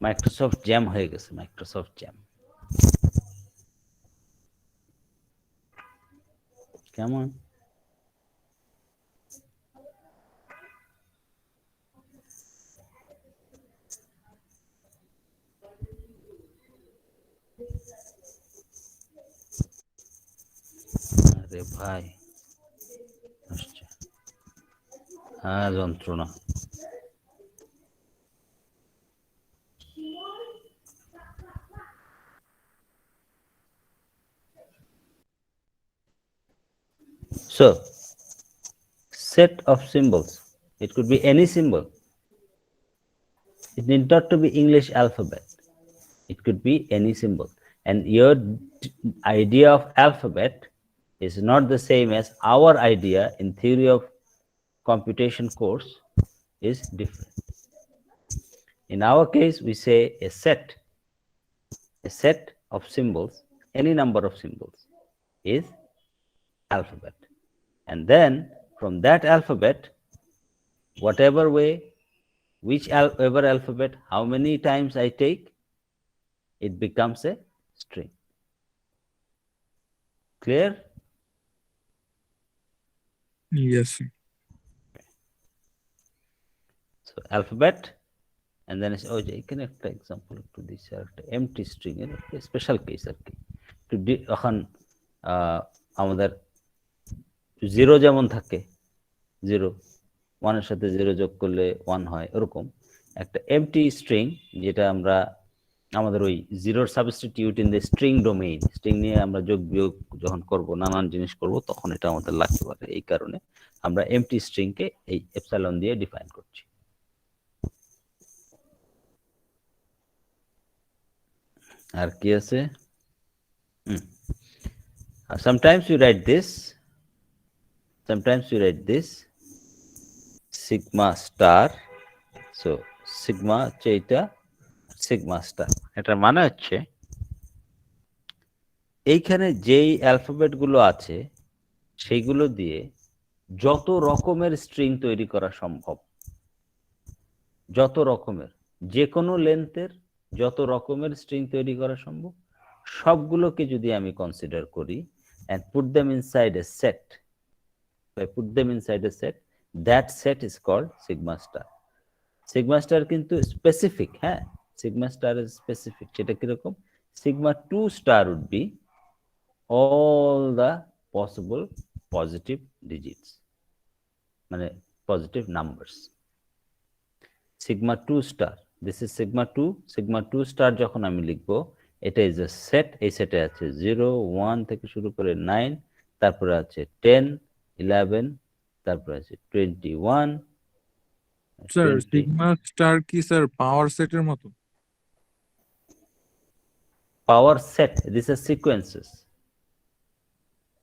Microsoft jam হয়ে গেছে, Microsoft jam. কেমন? আরে ভাই আসছে, হ্যাঁ যন্ত্রণা। So, set of symbols. It could be any symbol. It need not to be English alphabet. It could be any symbol. And your idea of alphabet is not the same as our idea in theory of computation course is different. In our case, we say a set of symbols, any number of symbols is alphabet. And then from that alphabet, whatever way, whichever alphabet, how many times I take, it becomes a string. Clear? Yes, sir. So alphabet, and then it's এখানে একটা example একটু দিচ্ছি, আর একটা MT string এর একটা special case আর কি। এখন আমাদের 0 যেমন থাকে, 0 1 এর সাথে 0 যোগ করলে 1 হয়, এরকম একটা এমটি স্ট্রিং, যেটা আমরা আমাদের ওই 0 substitute in the string domain, string নিয়ে আমরা যোগ বিয়োগ যখন করব, নানান জিনিস করব, তখন এটা আমাদের লাগতে পারে। এই কারণে আমরা এমটি স্ট্রিংকে এই এপসাইলন দিয়ে ডিফাইন করছি। আর কি আছে? Sometimes you write this sometimes we write this sigma star. So sigma হচ্ছে এটা, sigma star, এটার মানে হচ্ছে এইখানে যেই অ্যালফাবেট গুলো আছে সেইগুলো দিয়ে যত রকমের স্ট্রিং তৈরি করা সম্ভব, যত রকমের, যে কোনো লেন্থের যত রকমের স্ট্রিং তৈরি করা সম্ভব, সবগুলোকে যদি আমি কনসিডার করি and put them inside a set, if I put them inside a set, that set is called sigma star. Sigma star কিন্তু স্পেসিফিক, হ্যাঁ, sigma star is specific. সেটা কিরকম? sigma 2 star would be all the possible positive digits, মানে positive numbers. sigma 2 star, this is sigma 2 star যখন আমি লিখবো, এটা is a set, এই সেটে আছে 0 1 থেকে শুরু করে 9, তারপরে আছে 10 11, তারপরে আছে 21, স্যার 20. সিগমা স্টার কি স্যার পাওয়ার সেটের মতো? Power set, these are sequences.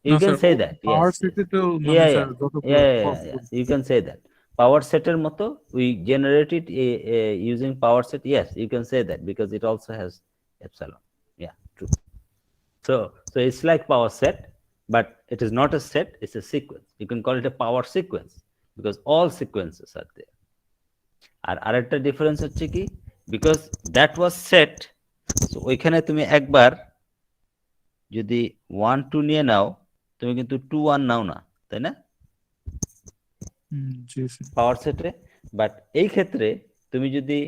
You না can sir, say that, power yes. সেটে তো মানে Yeah, স্যার yeah, যতগুলো yeah, yeah, possible। yeah. You can say that. Power set এর মতো, we generate it using power set. Yes, you can say that because it also has epsilon. Yeah, true. So it's like power set, but it is not a set, it's a sequence. You can call it a power sequence because all sequences are there. আর আরেকটা difference হচ্ছে কি, because that was set, so ওইখানে তুমি একবার যদি 1 2 নিয়ে নাও, তুমি কিন্তু 2 1 নাও না, তাই না, জি স্যার। পাওয়ার সেটে। বাট এই ক্ষেত্রে তুমি যদি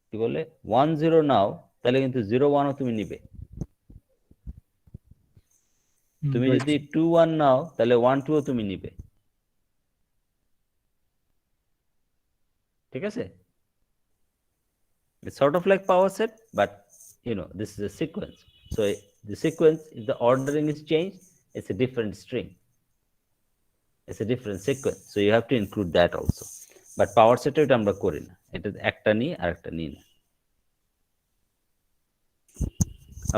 কি বলে 1 0 নাও, তাহলে কিন্তু 0 1 ও তুমি নিবে। তুমি right, যদি 2 1 নাও, তাহলে 1 2 ও তুমি নিবে, ঠিক আছে? It's sort of like power set, but you know, this is a sequence. So the sequence, if the ordering is changed, it's a different string. It's a different sequence. So you have to include that also. But power set এটা আমরা করি না, এটা একটা নিই আর একটা নিই না।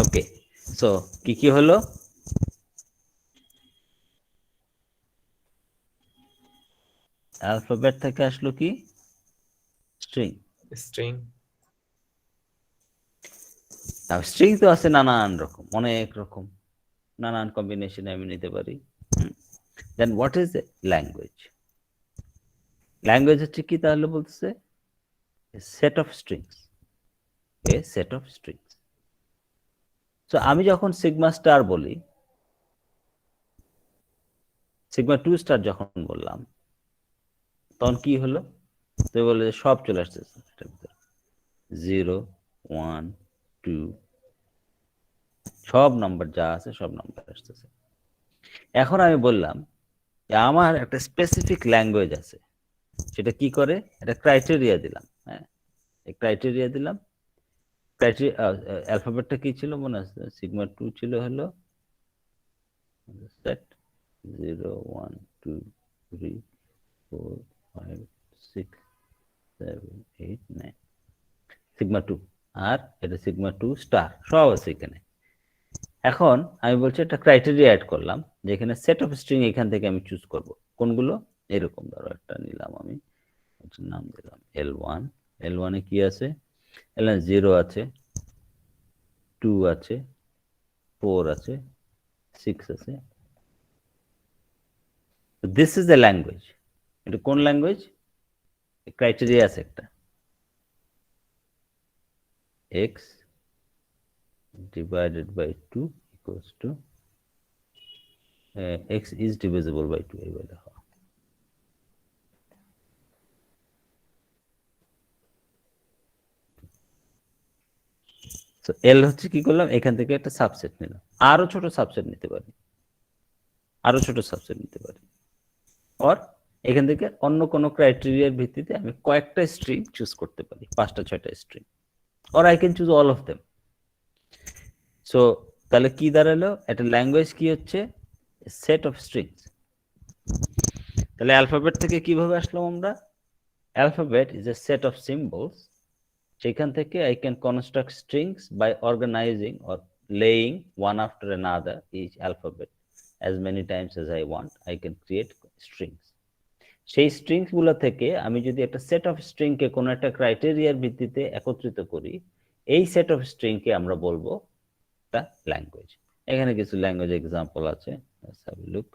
ওকে, সো কি কি হলো? অ্যালফাবেট থেকে আসলো কি? স্ট্রিং। স্ট্রিং। now স্ট্রিং তো আছে নানান রকম, অনেক রকম, নানান কম্বিনেশনে আমি নিতে পারি। দেন হোয়াট ইজ ল্যাঙ্গুয়েজ? ল্যাঙ্গুয়েজ হচ্ছে কি তাহলে বলতেছে? Set of strings, A set of strings. So আমি যখন সিগমা স্টার বলি, সিগমা 2 স্টার যখন বললাম, তখন কি হলো? তো বলে যে সব চলে আসতেছে 0 1 2, সব নাম্বার যা আছে সব নাম্বার আসতেছে। এখন আমি বললাম যে আমার একটা স্পেসিফিক ল্যাঙ্গুয়েজ আছে, সেটা কি করে? একটা ক্রাইটেরিয়া দিলাম, হ্যাঁ, এই ক্রাইটেরিয়া দিলাম। ক্রাইটেরিয়া অ্যালফাবেটটা কি ছিল মনে আছে? সিগমা 2 ছিল হলো সেট 0 1 2 3 4 5 6 7 8 9, সিগমা 2, আর এটা সিগমা 2 স্টার, সব আছে এখানে। এখন আমি বলছি একটা ক্রাইটেরিয়া অ্যাড করলাম, যেখানে সেট অফ স্ট্রিং এখান থেকে আমি চুজ করব কোনগুলো। এরকম ধরো একটা নিলাম আমি, নাম দিলাম L1। L1 এ কি আছে? L1 0 আছে, 2 আছে, 4 আছে, 6 আছে। This is the language. এটা কোন ল্যাঙ্গুয়েজ? ক্রাইটেরিয়া আছে একটা, x divided by 2 equals to x is divisible by 2 এই বলে। তো এল হচ্ছে কি করলাম, এখান থেকে একটা সাবসেট নিলাম, আরো ছোট সাবসেট নিতে পারি, আরো ছোট সাবসেট নিতে পারি, আর এখান থেকে অন্য কোনো ক্রাইটেরিয়ার ভিত্তিতে আমি কয়েকটা স্ট্রিং চুজ করতে পারি, 5টা 6টা string, or I can choose all of them. So তাহলে কি দাঁড়ালো? একটা ল্যাঙ্গুয়েজ কি হচ্ছে? Set of strings. তাহলে অ্যালফাবেট থেকে কিভাবে আসলাম আমরা? Alphabet is a set of symbols, সেখান থেকে I can construct strings by organizing or laying one after another each alphabet as many times as I want. I can create strings. সেই strings গুলো থেকে আমি যদি একটা সেট অফ স্ট্রিং কে কোন একটা ক্রাইটেরিয়ার ভিত্তিতে একত্রিত করি, এই সেট অফ স্ট্রিং কে আমরা বলবো একটা ল্যাঙ্গুয়েজ। এখানে কিছু ল্যাঙ্গুয়েজ এক্সাম্পল আছে, let's have a look.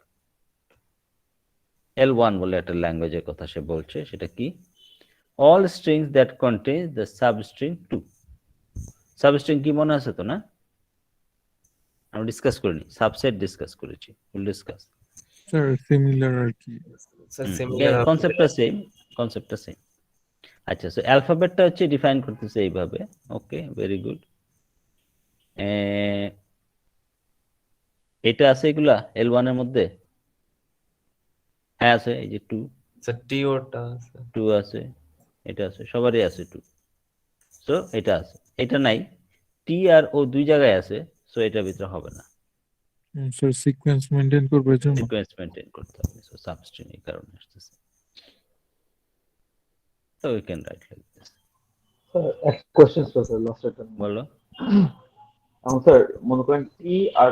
L1 বলে একটা ল্যাঙ্গুয়েজের কথা সে বলছে, সেটা কি? all strings that contain the substring 2. Substring কি মনে আছে তো না? আমরা ডিসকাস করিনি, সাবসেট ডিসকাস করেছি, উইল ডিসকাস। স্যার সিমিলার আর কি। স্যার সিমিলার কনসেপ্টটা সেম। আচ্ছা, সো অ্যালফাবেটটা হচ্ছে ডিফাইন করতেছে এইভাবে। ওকে, ভেরি গুড। এটা আছে এগুলা L1 এর মধ্যে? হ্যাঁ আছে, এই যে 2, স্যার টি ওটা আছে, 2 আছে, এটা আছে, সবারই আছে 2। সো এটা আছে, এটা নাই, টি আর ও দুই জায়গায় আছে, সো এটার ভিতরে হবে না। স্যার সিকোয়েন্স মেইনটেইন করবে জন্য সিকোয়েন্স মেইনটেইন করতে হবে, সো সাবস্ট্রিং এই কারণে আসতেছে। So we can write like this. Question sir last একটা বলো। এখন স্যার মনে করেন টি আর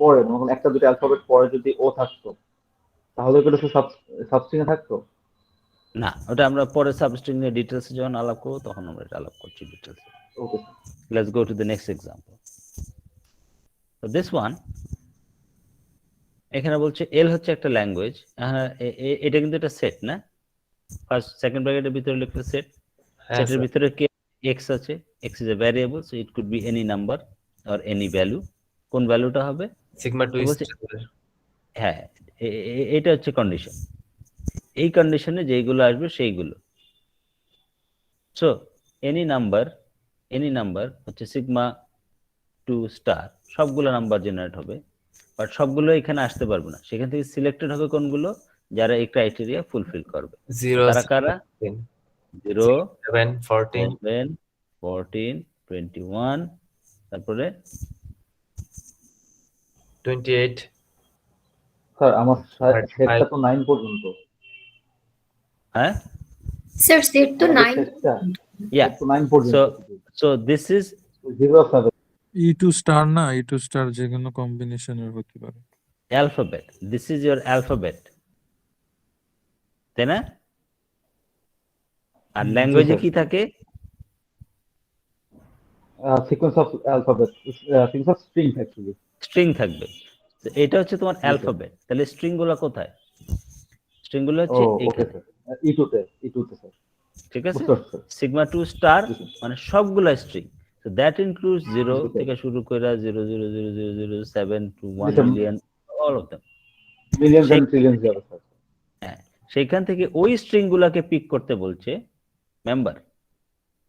পরে মনে করেন একটা দুটো অ্যালফাবেট পরে যদি ও থাকতো তাহলে কি ওটা সাবস্ট্রিং এ থাকতো? না, ওটা আমরা পরে সাবস্ট্রিং এর ডিটেইলস যখন আলাপ করব তখন আমরা এটা আলাপ করছি details. Okay, Let's go to the next example. So this one, এখানে বলছে এল হচ্ছে একটা ল্যাঙ্গুয়েজ। এটা কিন্তু একটা সেট না? ফার্স্ট সেকেন্ড ব্র্যাকেটের ভিতরে লিখলে সেট, সেটের ভিতরে কি এক্স আছে, x is a variable, so it could be any number or any value. কোন ভ্যালুটা হবে? সিগমা 2 হ্যাঁ, এটা হচ্ছে কন্ডিশন। এই কন্ডিশনে যেইগুলো আসবে সেইগুলো। সো এনি নাম্বার হচ্ছে সিগমা 2 স্টার, সবগুলো নাম্বার জেনারেট হবে, বাট সবগুলো এখানে আসতে পারবে না। সেখান থেকে সিলেক্টেড হবে কোনগুলো, যারা এই ক্রাইটেরিয়া ফুলফিল করবে। 0 তারা কারা? 0 7 14 7 14 21, তারপরে 28 স্যার আমার সেটটা তো 9 পর্যন্ত। হ্যাঁ স্যার সেট তো 9 সেটটা ইয়া, তো 9 পর্যন্ত। So this is 0 7 E2 star না, E2 স্টার যে কোনো কম্বিনেশনের হতে পারে। Alphabet, this is your alphabet, তাই না? আর ল্যাঙ্গুয়েজে কি থাকে? Sequence of alphabet, sequence of string actually. String থাকবে। তো এটা হচ্ছে তোমার অ্যালফাবেট, তাহলে স্ট্রিং গুলো কোথায়? স্ট্রিং গুলো হচ্ছে ওকে এইখানে, স্যার, E2 তে স্যার। ঠিক আছে? বুঝতে পারছি, স্যার। সিগমা 2 স্টার জি, স্যার। মানে সবগুলা স্ট্রিং, সো দ্যাট ইনক্লুডস 0 জি, স্যার। থেকে শুরু করে 0000007 to 1 জি, sir. Million, all of them. Million and trillion যাবে স্যার। হ্যাঁ, সেইখান থেকে ওই স্ট্রিং গুলাকে পিক করতে বলছে মেম্বার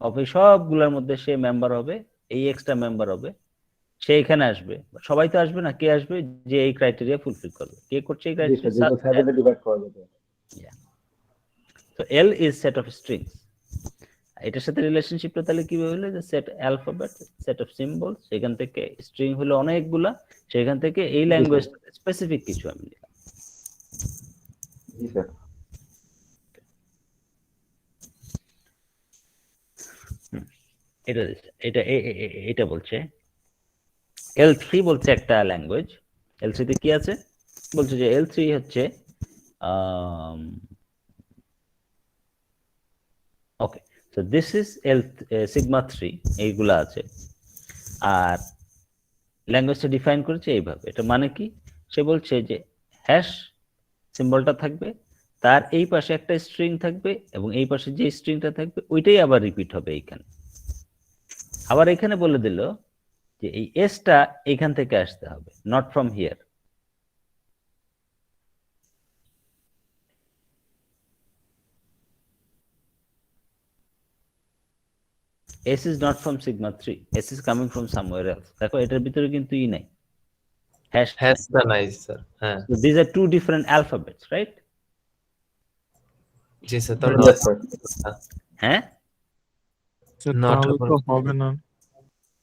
অফ, এই সবগুলোর মধ্যে সে মেম্বার হবে, এই এক্সট্রা মেম্বার হবে, সে এখানে আসবে। সবাই তো আসবে না, কে আসবে? যে এই ক্রাইটেরিয়া ফুলফিল করবে। কে করছে এই জি স্যার, ক্রাইটেরিয়া? 7 এ ডিভাইড করা যাবে। So L is set of strings. এটার সাথে রিলেশনশিপটা তাহলে কিভাবে হলো, যে set alphabet, set of symbols, সেখান থেকে স্ট্রিং হলো অনেকগুলা, সেখান থেকে এই ল্যাঙ্গুয়েজ স্পেসিফিক কিছু আমি লিখলাম। জি স্যার। এটা বলছে L3 বলছে একটা ল্যাঙ্গুয়েজ। L3 তে কি আছে? বলছে যে L3 হচ্ছে ওকে, সো দিস ইজ সিগমা 3, এইগুলা আছে। আর ল্যাঙ্গুয়েজটা ডিফাইন করেছে এইভাবে। এটা মানে কি? সে বলছে যে হ্যাশ সিম্বলটা থাকবে, তার এই পাশে একটা স্ট্রিং থাকবে, এবং এই পাশে যে স্ট্রিংটা থাকবে ওইটাই আবার রিপিট হবে এইখানে। আবার এখানে বলে দিল যে এই এসটা এইখান থেকে আসতে হবে, not from here. S is not from sigma 3, S is coming from somewhere else. দেখো এটার ভিতরে কিন্তু ই নাই, হ্যাশ। হ্যাশটা নাই স্যার। হ্যাঁ So these are two different alphabets, right? G sir, তাহলে Yes, sir. হ্যাঁ, স্যার Not তাহলে তো about- হবে না,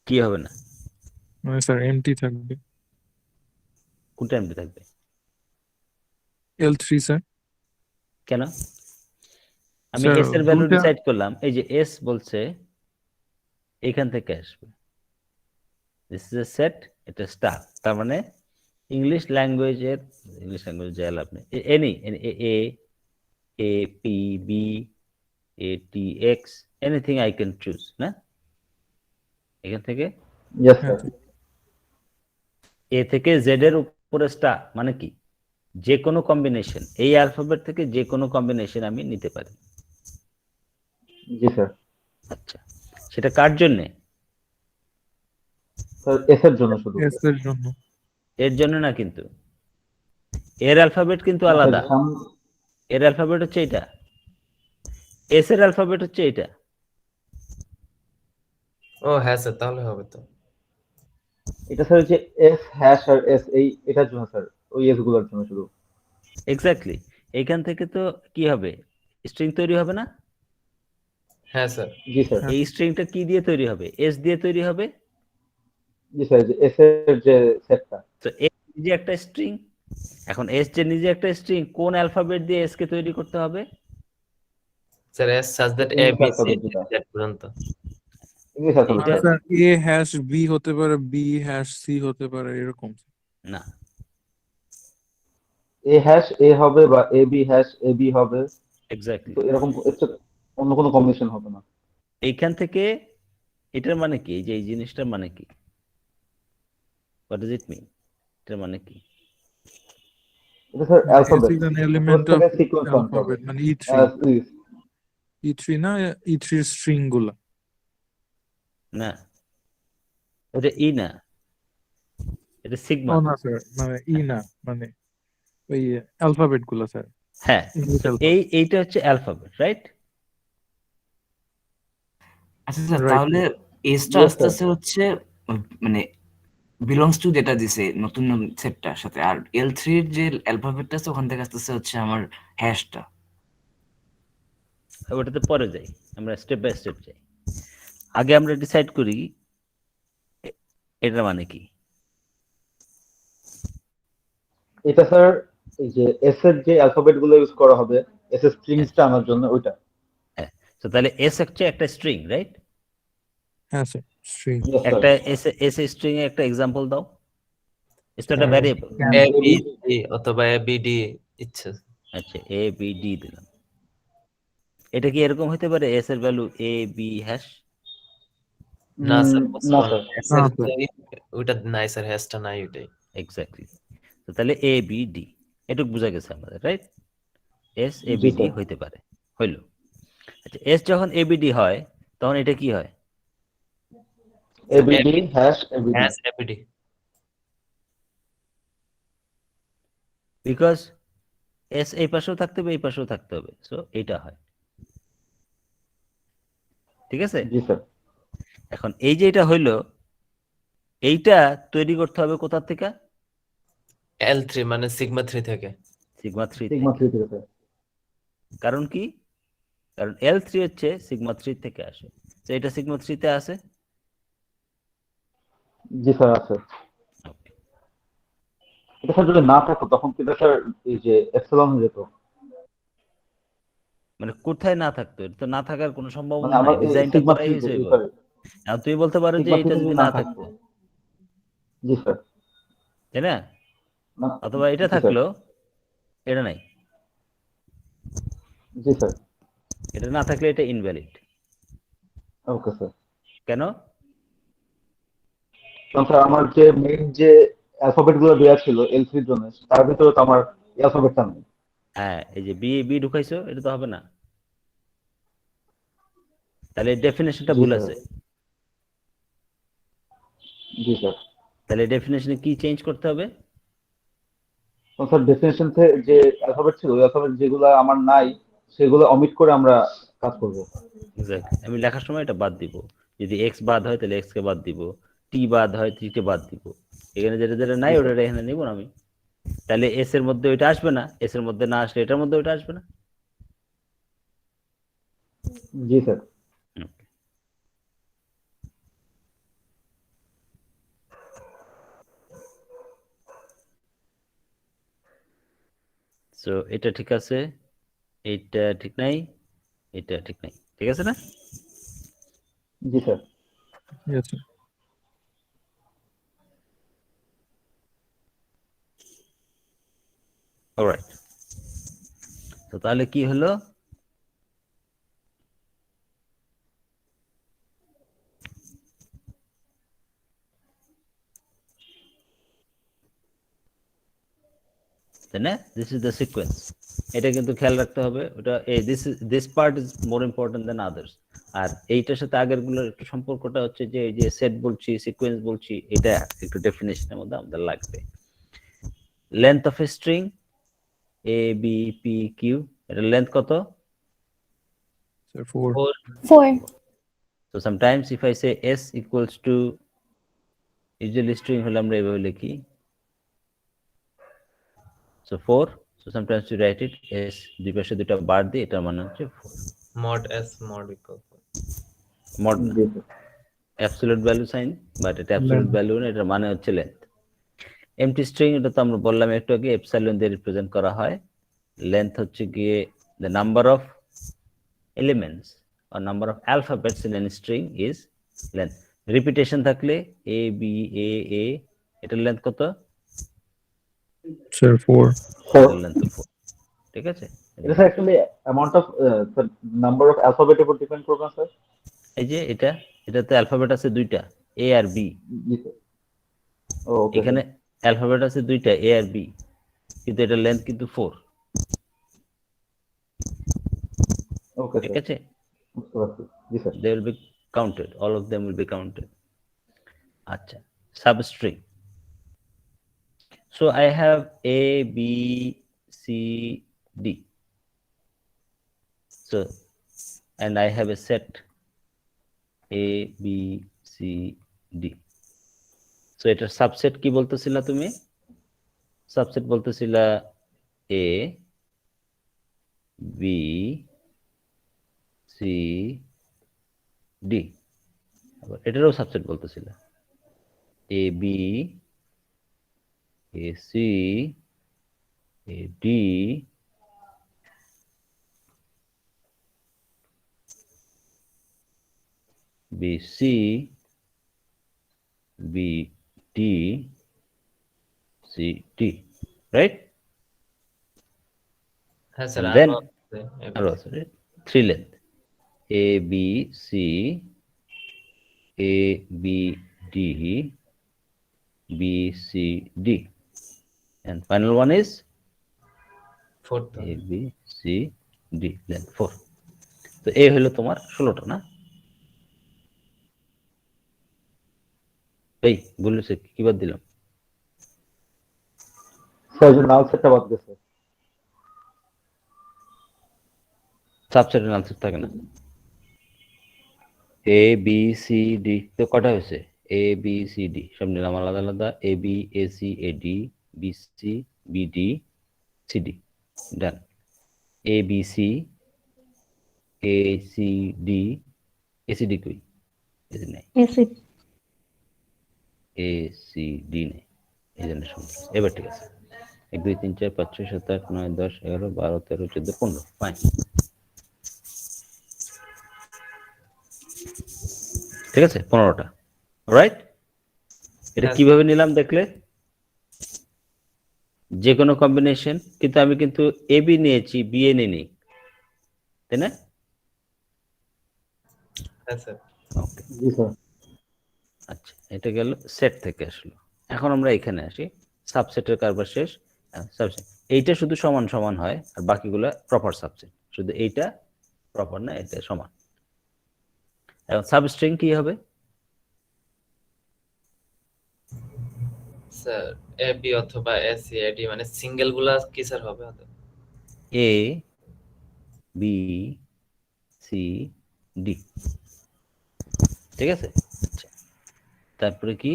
কি হবে না? মানে স্যার এমটি থাকবে। কোনটা এমনি থাকবে? L3 sir. কেন? আমি Sir, S এর ভ্যালু দুটা- ডিসাইড করলাম, এই যে S বলছে এখান থেকে আসবে, দিস ইজ এ সেট, এটা স্টার, তার মানে ইংলিশ ল্যাঙ্গুয়েজের যাই আপনি any A A P B A T X anything I can choose না এখান থেকে ইয়েস হ্যাঁ স্যার। এ থেকে জেড এর উপরে স্টার মানে কি যে কোনো কম্বিনেশন এই অ্যালফাবেট থেকে যে কোনো কম্বিনেশন আমি নিতে পারি জি স্যার। আচ্ছা সেটা কার জন্য স্যার এস এর জন্য শুধু। এস এর জন্য। এর জন্য না কিন্তু এর অ্যালফাবেট কিন্তু না স্যার, আলাদা এর অ্যালফাবেট হচ্ছে এটা এস এর অ্যালফাবেট হচ্ছে এটা ও হ্যাঁ স্যার, তাহলে হবে তো। এটা স্যার হচ্ছে এস হ্যাশ আর এস, এই এটার জন্য স্যার, ওই এস গুলোর জন্য শুধু। এক্স্যাক্টলি এইখান থেকে তো কি হবে স্ট্রিং তৈরি হবে না হ্যাঁ স্যার। জি স্যার। এই স্ট্রিংটা কি দিয়ে তৈরি হবে এস দিয়ে তৈরি হবে জি স্যার, যে এস এর যে সেটটা। তো এস নিজে একটা স্ট্রিং এখন এস যে নিজে একটা স্ট্রিং কোন অ্যালফাবেট দিয়ে এস কে তৈরি করতে হবে sir S such that A English B C alphabet যেটা, দ্যাট পর্যন্ত। ইংলিশ অ্যালফাবেট এইটা sir. Sir A hash B হতে পারে, বি হ্যাশ সি হতে পারে, এরকম। না এ হ্যাশ এ হবে বা A B hash A B হবে, এক্স্যাক্টলি তো এরকম এর অন্য কোনো কম্বিনেশন হবে না। এইখান থেকে এটার মানে কি এই যে এই জিনিসটার মানে কি হোয়াট ডাজ ইট মিন এটার মানে কি এটা sir S alphabet, is an element of sequence আনতে হবে। alphabet, মানে E3 E3 না, E3 এর স্ট্রিং গুলা। না এটা ই না এটা সিগমা ও না স্যার, মানে ই না, মানে ওই অ্যালফাবেট গুলা স্যার, হ্যাঁ ইংলিশ তো অ্যালফাবেট। এইটা হচ্ছে অ্যালফাবেট রাইট আচ্ছা স্যার, Right. তাহলে এসটা Yes, আস্তে sir. আস্তে হচ্ছে মানে বিলংস টু যেটা দিছে নতুন সেটটার সাথে, আর L3 এর যে অ্যালফাবেটটা আছে ওখান থেকে আস্তে আস্তে হচ্ছে আমার হ্যাশটা। ওটাতে পরে যাই আমরা স্টেপ বাই স্টেপ যাই আগে আমরা ডিসাইড করি এটার মানে কি এটা স্যার এই যে এস এর যে অ্যালফাবেট গুলো ইউজ করা হবে এস এর স্ট্রিংসটা আনার জন্য, ওইটা। হ্যাঁ তো তাহলে এস হচ্ছে একটা স্ট্রিং রাইট হ্যাঁ স্যার, স্ট্রিং। Yes, sir. একটা এস স্ট্রিং এর একটা এক্সাম্পল দাও এস তো একটা ভ্যারিয়েবল এ বি সি অথবা এ বি ডি ইচ্ছা। আচ্ছা এ বি ডি দিলাম এটা কি এরকম হতে পারে এস এর ভ্যালু এ বি হ্যাশ না স্যার, না possible না। স্যার। ওইটা নাই স্যার, হ্যাশটা নাই ওইটাই। এক্স্যাক্টলি তো তাহলে এ বি ডি এটুকু বোঝা গেছে আমাদের রাইট এস এ জি, বি ডি স্যার। হইতে পারে হইল আচ্ছা এস যখন এ বি ডি হয় তখন এটা কি হয় ABD hash ABD. Hash A B D. Because S এই পাশেও থাকতে হবে এই পাশেও থাকতে হবে সো এটা হয় ঠিক আছে জি স্যার। এখন এই যে এটা হইলো এইটা তৈরি করতে হবে কোথা থেকে L3 মানে সিগমা 3 থেকে। সিগমা 3 সিগমা থেকে 3 থেকে স্যার। কারণ কি কারণ এল থ্রি হচ্ছে সিগমা 3 থেকে আসে তো এটা সিগমা 3 তে আসে জি স্যার আছে। এটা স্যার যদি না থাকতো তখন কিন্তু স্যার এই যে এপসিলন হয়ে যেত। মানে কোথায় না থাকতো এটা তো না থাকার কোনো মানে সম্ভাবনা আমার নাই ডিজাইনটা সিগমা করাই 3 হয়েছে ওইভাবে সরি, আর তুমি বলতে পারো যে সিগমা 3 এটা যদি যদি না না থাকতো। থাকতো জি স্যার। তাই না না, অথবা এটা জি স্যার। থাকলো এটা নাই জি স্যার। এটা না থাকলে এটা ইনভ্যালিড ওকে স্যার। কেন কারণ স্যার আমার যে মেইন যে অ্যালফাবেট গুলো দেওয়া ছিল L3 এর জন্য, তার ভিতরে তো আমার অ্যালফাবেটটা নেই। হ্যাঁ এই যে বি বি ঢুকাইছো এটা তো হবে না তাহলে ডেফিনেশনটা জি ভুল স্যার। আছে জি স্যার। তাহলে ডেফিনেশনে কি চেঞ্জ করতে হবে কারণ স্যার ডেফিনেশন থেকে যে অ্যালফাবেট ছিল ওই অ্যালফাবেট যেগুলো আমার নাই সেগুলো অমিট করে আমরা কাজ করব। এক্স্যাক্টলি আমি লেখার সময় এটা বাদ দিব যদি এক্স বাদ হয় তাহলে এক্স কে বাদ দিব টি বাদ হয় টি কে বাদ দিব এখানে যেটা যেটা নাই জি ওটা স্যার। এখানে নিব না আমি তাহলে এস এর মধ্যে ওইটা আসবে না এস এর মধ্যে না আসলে এটার মধ্যে ওইটা আসবে না জি স্যার। সো এটা ঠিক আছে এইটা ঠিক নাই এটা ঠিক নাই ঠিক আছে না জি স্যার। Yes, sir. অলরাইট, তো তাহলে কি হলো? তাই না? This is the sequence. এটা কিন্তু খেয়াল রাখতে হবে, ওটা this part is more important than others. আর এইটার সাথে আগের গুলোর একটু সম্পর্কটা হচ্ছে যে এই যে সেট বলছি, সিকোয়েন্স বলছি, এটা একটু ডেফিনেশনের মধ্যে আমাদের লাগবে। Length of a string A B P Q, এটার লেন্থ কত? Sir, 4. 4. So sometimes if I say s equals to, usually string হলে আমরা এভাবে লিখি, so 4, so sometimes you write it s, দুই পাশে দুটো বার দিয়ে, এটার মানে হচ্ছে 4। mod s mod equal mod জি sir. Absolute value sign, but এটা অ্যাবসলিউট ভ্যালু না, এটার মানে হচ্ছে লেন্থ। এমটি স্ট্রিং, এটা তো আমরা বললাম একটু আগে, এপসাইলন দিয়ে রিপ্রেজেন্ট করা হয়। লেন্থ হচ্ছে গিয়ে the number of elements or number of alphabets in a string is length. Repetition থাকলে a b a a, এটার লেন্থ কত? Sir, 4. এটার লেন্থ 4। ঠিক আছে, এটা sir actually amount of number of alphabet উপর ডিপেন্ড করবে না স্যার? এই যে এটাতে অ্যালফাবেট আছে দুইটা, a আর b। জি স্যার। ওকে এখানে অ্যালফাবেট আছে দুইটা, a আর b, কিন্তু এটার লেন্থ কিন্তু 4। ওকে ঠিক স্যার, আছে, বুঝতে পারছি। জি sir. they will be counted, all of them will be counted. আচ্ছা, substring. So I have a b c d, so and I have a set a b c d. So এটার subset কি বলতেছিলা তুমি? Subset বলতেছিলা a b c d, আবার এটারও subset বলতেছিলা a b a c a d b c b d c d, right? হ্যাঁ sir, And then আরো আরো আছে, right? Three length a b c a b d b c d, and final one is fourth a b c d, length 4. তো এই হলো তোমার 16টা না? এই বলেছে কি বাদ দিলাম? স্যার যে নাল সেটটা বাদ গেছে। সাবসেটের আনসার থাকে না। এ বি সি ডি তো কটা হয়েছে? এ বি সি ডি সব নিলাম আলাদা আলাদা, A B A C A D B C B D C D, done. A B C A C D, A C D কই? এই যে নাই, এ সি ডি নেই, এই জন্য সমস্যা। এবার ঠিক আছে, 1 2 3 4 5 6 7 8 9 10 11 12 13 14 15, ফাইন। ঠিক আছে, 15টা, রাইট? এটা হ্যাঁ, কিভাবে নিলাম দেখলে? যে কোনো কম্বিনেশন, কিন্তু আমি কিন্তু এ বি নিয়েছি, বি এ নিইনি, তাই না? হ্যাঁ স্যার। ওকে, জি স্যার। আচ্ছা, এটা গেল সেট থেকে আসলো। এখন আমরা এখানে আসি, সাবসেটের কারবার শেষ। সাবসেট এইটা শুধু সমান সমান হয়, আর বাকিগুলো প্রপার সাবসেট, শুধু এইটা প্রপার না, এটা সমান। এখন সাবস্ট্রিং কি হবে? স্যার এ বি অথবা এস সি এ ডি, মানে সিঙ্গেল গুলা কি স্যার হবে? এ বি সি ডি, ঠিক আছে? আচ্ছা, তারপরে কি?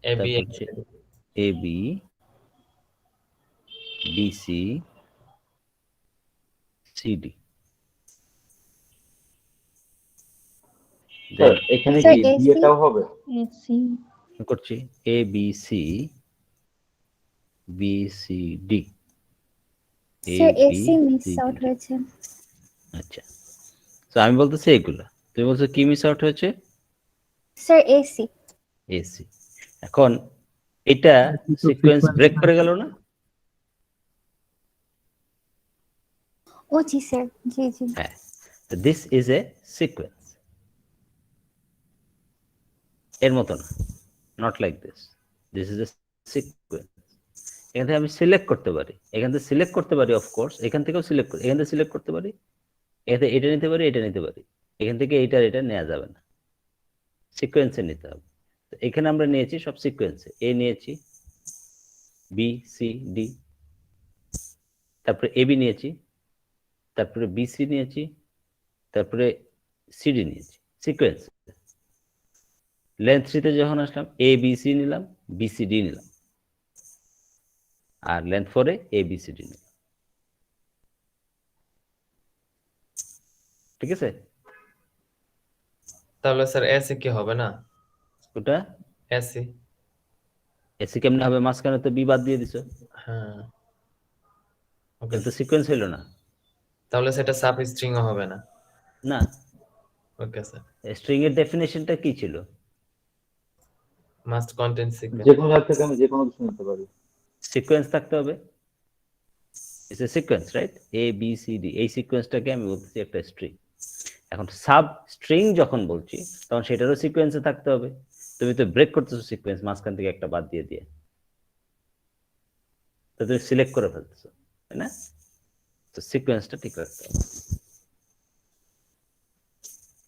এ বি তারপর হচ্ছে A B B C C D, sir এখানে স্যার কি AC বিয়েটাও হবে? করছি A B C B C D, A sir B AC miss C out D. হয়েছে। আচ্ছা, তো আমি বলতেছি এগুলা, তুমি বলছো কি মিস আউট হয়েছে? Sir AC AC. এখন এটা সিকোয়েন্স ব্রেক করে গেল না? ও জি স্যার, জি জি। হ্যাঁ, তো দিস ইজ এ সিকোয়েন্স, এর মতো না, not like this, this is a sequence. এখান থেকে আমি সিলেক্ট করতে পারি, এখান থেকে সিলেক্ট করতে পারি, অফকোর্স এখান থেকেও সিলেক্ট করি, এখান থেকে সিলেক্ট করতে পারি, এখান থেকে এটা নিতে পারি, এটা নিতে পারি, এখান থেকে এটা নেওয়া যাবে না, সিকোয়েন্সে নিতে হবে। তো এখানে আমরা নিয়েছি সব সিকোয়েন্সে, এ নিয়েছি, বি সি ডি, তারপরে এ বি নিয়েছি, তারপরে বি সি নিয়েছি, তারপরে সিডি নিয়েছি, সিকোয়েন্স। লেন্থ 3 তে যখন আসলাম, এ বি সি নিলাম, বি সি ডি নিলাম, আর লেন্থ 4 এ এ বি সি ডি নিলাম। ঠিক আছে? তাহলে স্যার এসি কি হবে না? ওটা এসি, এসি কেমনে হবে? মাঝখানে তো বি বাদ দিয়ে দিছো, হ্যাঁ ওকে, কিন্তু সিকোয়েন্স হইলো না। তাহলে সেটা সাব স্ট্রিংও হবে না। না, ওকে স্যার, স্ট্রিং এর ডেফিনেশনটা কি ছিল? Must contain sequence. যে কোনো জায়গা থেকে আমি যে কোনো কিছু নিতে পারি। সিকোয়েন্স থাকতে হবে, it's a sequence, right? A B C D, এই সিকোয়েন্সটাকে আমি বলতেছি একটা স্ট্রিং। এখন সাব স্ট্রিং যখন বলছি তখন সেটারও সিকোয়েন্সে থাকতে হবে। তুমি তো ব্রেক করতেছো সিকোয়েন্স, মাঝখান থেকে একটা বাদ দিয়ে দিয়ে, তো তুমি সিলেক্ট করে ফেলতেছো, তাই না? তো সিকোয়েন্সটা ঠিক রাখতে হবে।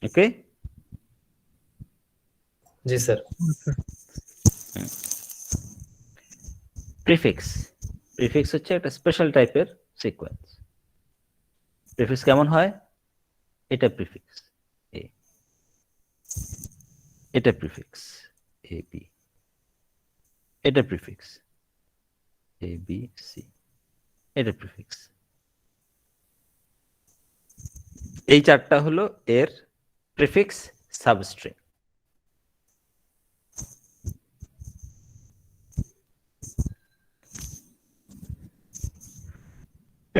ওকে, জি স্যার। প্রিফিক্স, প্রিফিক্স হচ্ছে একটা স্পেশাল টাইপের সিকোয়েন্স। প্রিফিক্স কেমন হয়? এটা প্রিফিক্স এ, এটা প্রিফিক্স এ বি, এটা প্রিফিক্স এ বি সি, এটা প্রিফিক্স। এই চারটা হলো এর প্রিফিক্স সাবস্ট্রিং।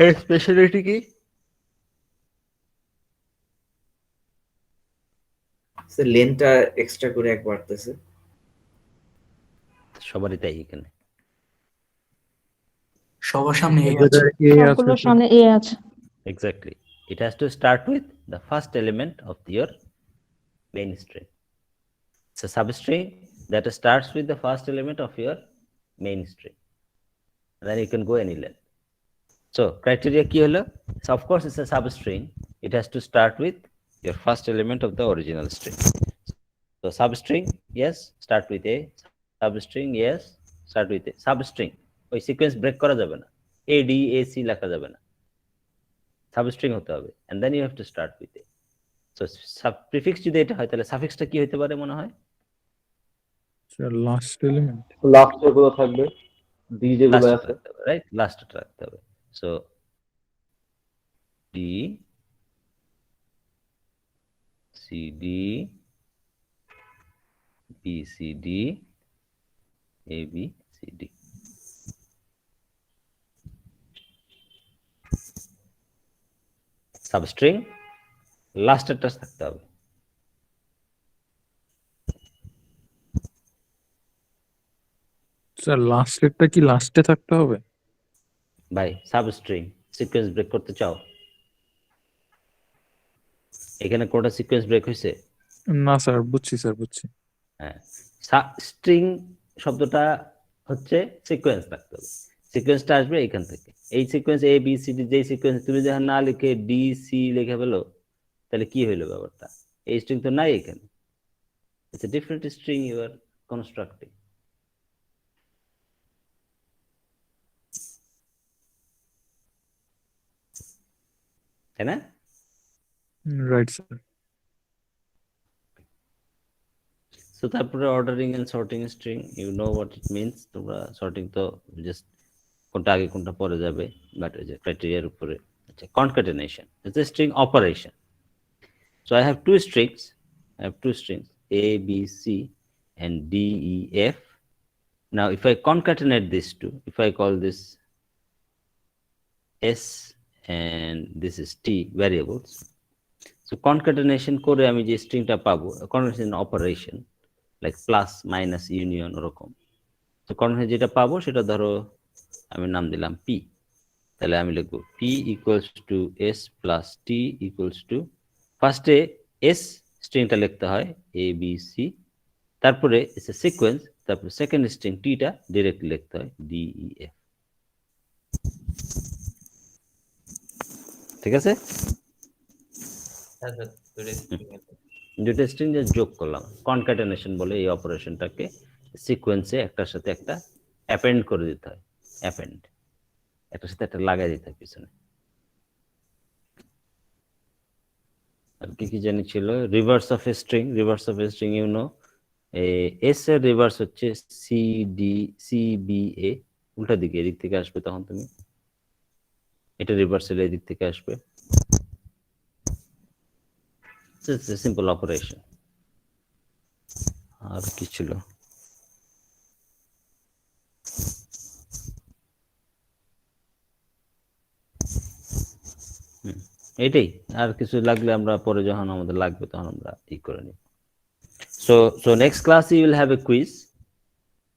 এর স্পেশালিটি কি? স্যার লেনটা এক্সট্রা করে এক বাড়তেছে। সবারই তাই এখানে। সবার সামনে এই এদের আছে। এ আছে সবগুলোর তো। সামনে এ আছে। Exactly. It has to start with the first element of your main string. It's a substring that starts with the first element of your main string. And then you can go any length. So criteria কি হলো? So of course it's a substring. It has to start with your first element of the original string. So substring, yes, start with a. Substring, yes, start with a. Substring. ওই sequence break করা যাবে না, A D A C লেখা যাবে না, substring হতে হবে, and then you have to start with it. So prefix যদি এটা হয় তাহলে সাফিক্সটা কি হতে পারে মনে হয়? লাস্ট এলিমেন্ট, লাস্ট যেগুলো থাকবে, ডি যেগুলো আছে, রাইট, লাস্টটা রাখতে হবে। So D C D B C D A B C D. Substring লাস্টেরটা থাকতে হবে। স্যার লাস্টেরটা কি লাস্টে থাকতে হবে? ভাই সাবস্ট্রিং সিকোয়েন্স ব্রেক করতে চাও? এখানে কোনটা সিকোয়েন্স ব্রেক হয়েছে? না স্যার, বুঝছি স্যার, বুঝছি। হ্যাঁ, স্ট্রিং শব্দটা হচ্ছে সিকোয়েন্স থাকতে হবে, সিকোয়েন্সটা আসবে এখান থেকে। এই সিকোয়েন্স এ বি সি ডি, যে সিকোয়েন্স তুমি যখন না লিখে ডি সি লিখে ফেলো তাহলে কি হইলো ব্যাপারটা? এই স্ট্রিং তো নাই এখানে, it's a different string you are constructing, তাই না? Right sir. সো তারপরে ordering and sorting string, you know what it means. তোমরা সর্টিং তো জাস্ট কোনটা আগে কোনটা পরে যাবে, বাট ওই যে ক্রাইটেরিয়ার উপরে। আচ্ছা, concatenation it's a string operation. So I have two strings. I have two strings A, B, C, and D, E, F. Now, if I concatenate these two, if I call this S and this is T variables, so concatenation করে আমি যে স্ট্রিংটা পাবো, concatenation operation like plus, minus, union ওরকম। তো concatenation যেটা পাবো সেটা ধরো আমি নাম দিলাম P, তাহলে আমি লিখবো p equals to s plus t equals to ফার্স্টে s স্ট্রিংটা লিখতে হয় a b c, তারপরে it's a sequence, তারপরে সেকেন্ড স্ট্রিং t টা ডাইরেক্টলি লিখতে হয় d e f। ঠিক আছে, হ্যাঁ স্যার, দুটো স্ট্রিং যোগ করলাম, কনক্যাটেনেশন বলে এই অপারেশনটাকে। সিকোয়েন্সে একটার সাথে একটা অ্যাপেন্ড করে দিতে হয়, অ্যাপেন্ড, একটার সাথে একটা লাগাই দিতে হয় পিছনে। আর কি কি জানি ছিল, reverse of a string, reverse of a string you know, S এর রিভার্স হচ্ছে C D C B A, উল্টা দিকে এদিক থেকে আসবে, তখন তুমি এটা রিভার্স এর এদিক থেকে আসবে। Simple operation. আর কি ছিল, এটাই। আর কিছু লাগলে আমরা পরে যখন আমাদের লাগবে তখন আমরা ই করে নিব। So next class you will have a quiz,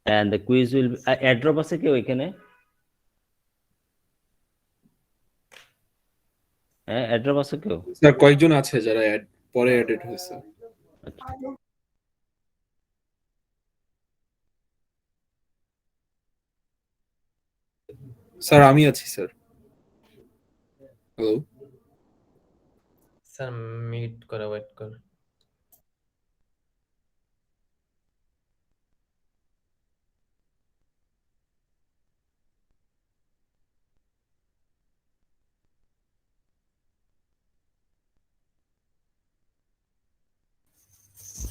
and the quiz will অ্যাড্রপ আছে কি ওইখানে? হ্যাঁ, অ্যাড্রপ আছে কেউ? স্যার কয়েকজন আছে যারা পরে অ্যাডেড হয়েছে। স্যার আমি আছি স্যার। হ্যালো স্যার, মিট করে ওয়েট কর।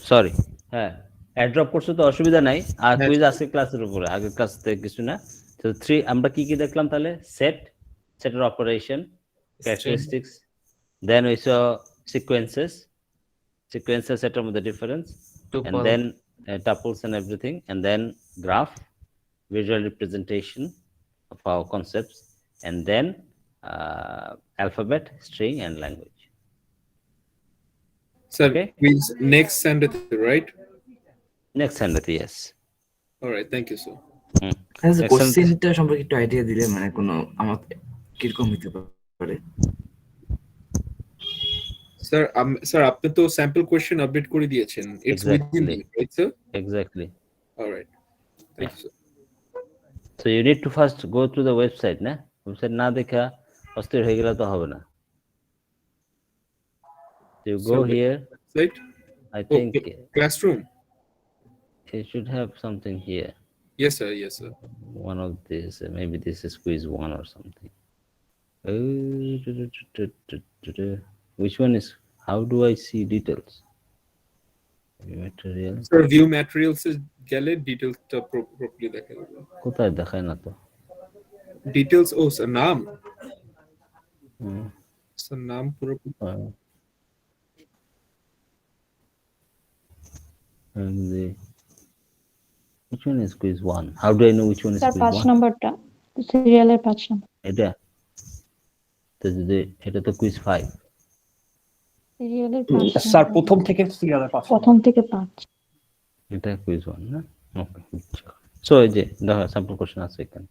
সরি, হ্যাঁ অ্যাড্রপ করছো তো অসুবিধা নাই। আর হ্যাঁ, কুইজ আজকে ক্লাসের উপরে, আগের ক্লাস থেকে কিছু না। তো 3 আমরা কি কি দেখলাম তাহলে? সেট, সেটের operation, characteristics, then we saw sequences, sequences এটার মধ্যে difference, and Tuple. then tuples and everything, and then graph, visual representation of our concepts, and then alphabet, string, and language. Sir Okay. Please next Sunday right? Next Sunday, yes. Alright, thank you sir. Next Sunday. কোশ্চেনটা সম্পর্কে একটু idea দিলে মানে কোনো আমার কিরকম হতে পারে? স্যার স্যার আপনি তো স্যাম্পল কোশ্চেন আপডেট করে দিয়েছেন, it's within Exactly. Right sir? Exactly. Alright, thank you sir. So you need to first go to the website, na? Website না দেখা অস্থির হয়ে গেলে তো হবে না। So you go Sir, here. Right? I think Classroom. it should have something here. Yes sir, yes sir. One of these, maybe this is quiz 1 or something. Which one is? How do I see details? Material. Sir, view materials এ গেলে ডিটেইলসটা properly দেখা যাবে। কোথায় দেখায় না তো? Details, ও sir নাম, sir নাম পুরো। Which one is quiz 1? How do I know which one is sir quiz 5 1? নম্বরটা, সিরিয়ালের 5 নম্বর। এটা তো যদি এটা তো quiz 5. সিরিয়ালের 5 স্যার প্রথম থেকে সিরিয়ালের 5, প্রথম থেকে 5। এটা quiz 1 না? Okay. So এই যে দেখো sample question আছে এখানে.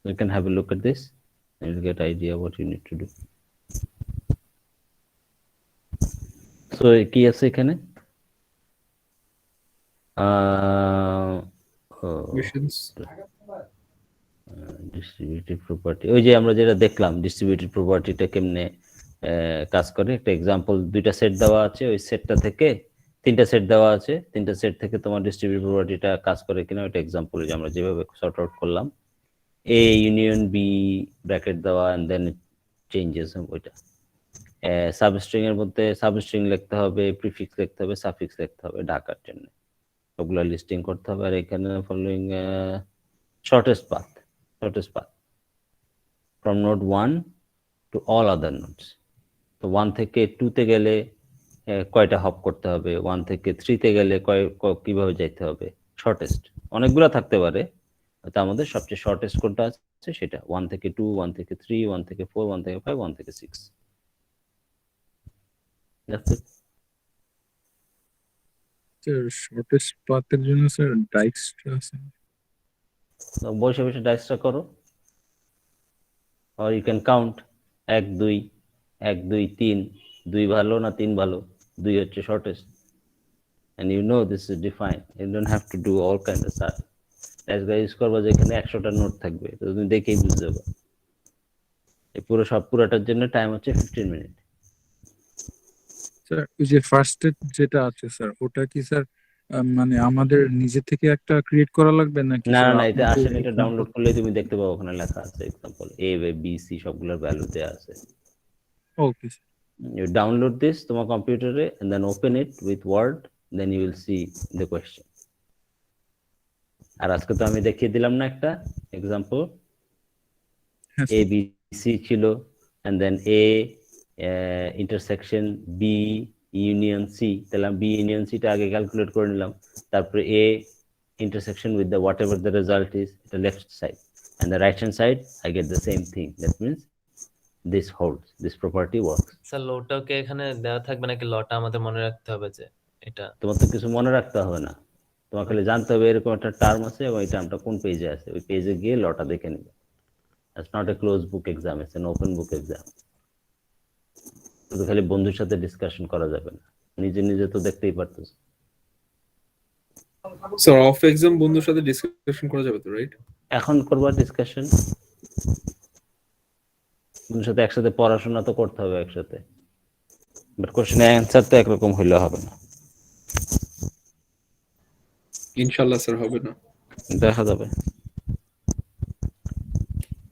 You can have a look at this and you'll get idea what you need to do. So কি আছে এখানে? ডিস্ট্রিবিউটিভ প্রপার্টি, ওই যে আমরা যেটা দেখলাম ডিস্ট্রিবিউটিভ প্রপার্টিটা কেমনে কাজ করে। একটা এক্সাম্পল, দুইটা সেট দেওয়া আছে, ওই সেটটা থেকে তিনটা সেট দেওয়া আছে, তিনটা সেট থেকে তোমার ডিস্ট্রিবিউটিভ প্রপার্টিটা কাজ করে কিনা ওইটা এক্সাম্পল যে আমরা যেভাবে সর্ট আউট করলাম, এ ইউনিয়ন বি ব্র্যাকেট দেওয়া এন্ড দেন চেঞ্জেস, ওইটা সাবস্ট্রিং এর মধ্যে সাবস্ট্রিং লিখতে হবে, প্রিফিক্স লিখতে হবে, সাফিক্স লিখতে হবে ঢাকার জন্য, ওগুলো লিস্টিং করতে হবে। আর এখানে following shortest path from node 1 to all other nodes. তো 1 থেকে 2 তে গেলে কয়টা হপ করতে হবে, 1 থেকে 3 তে গেলে কিভাবে যেতে হবে, শর্টেস্ট অনেকগুলো থাকতে পারে, তার মধ্যে সবচেয়ে শর্টেস্ট কোনটা আছে সেটা 1 থেকে 2, 1 থেকে 3, 1 থেকে 4, 1 থেকে 5, 1 থেকে 6। That's it. স্যার শর্টেস্ট পাথের জন্য স্যার ডাইক্সটা আছে? বসে বসে ডাইসটা করো। or you can count 1 2 1 2 3 2 ভালো না 3 ভালো 2 হচ্ছে shortest, and you know this is defined. You don't have to do all kind of stuff. As guys করবা যে এখানে 100টা নোট থাকবে, তো তুমি দেখেই বুঝে যাবে। এই পুরোটার জন্য টাইম হচ্ছে 15 মিনিট। স্যার ওই যে ফার্স্ট স্টেপ যেটা আছে স্যার, ওটা কি স্যার মানে আমাদের নিজে থেকে একটা ক্রিয়েট করা লাগবে নাকি না স্যার না, এটা আপনাকে আসলে এটা example- ডাউনলোড করলে তুমি দেখতে পাবো, ওখানে লেখা আছে এক্সাম্পল এ বি সি সবগুলোর ভ্যালু দেয়া আছে। Okay sir. You download this তোমার কম্পিউটারে and then open it with Word, then you will see the question. আর আজকে তো আমি দেখিয়ে দিলাম না একটা এক্সাম্পল, হ্যাঁ এ স্যার। বি সি ছিল, and then A intersection B union C, তাহলে B union C টা আগে ক্যালকুলেট করে নিলাম, তারপরে A intersection with the whatever the result is, the left side, and the right hand side I get the same thing. That means this holds, this property works. Sir লটাকে এখানে দেওয়া থাকবে নাকি লটা আমাদের মনে রাখতে হবে যে এটা? তোমার তো কিছু মনে রাখতে হবে না, তোমার খালি জানতে হবে এরকম একটা টার্ম আছে এবং এই টার্মটা কোন পেজে আছে, ওই পেজে গিয়ে লটা দেখে নিবে। It's not a closed book exam, it's an open book exam. শুধু খালি বন্ধুর সাথে ডিসকাশন করা যাবে না, নিজে নিজে তো দেখতেই পারতেছ। স্যার অফ এক্সাম বন্ধুর সাথে ডিসকাশন করা যাবে তো, রাইট? এখন করবা ডিসকাশন, বন্ধুর সাথে একসাথে পড়াশোনা তো করতে হবে একসাথে, বাট কোশ্চেনের অ্যান্সার তো একরকম হইলে হবে না। ইনশাআল্লাহ স্যার হবে না। দেখা যাবে,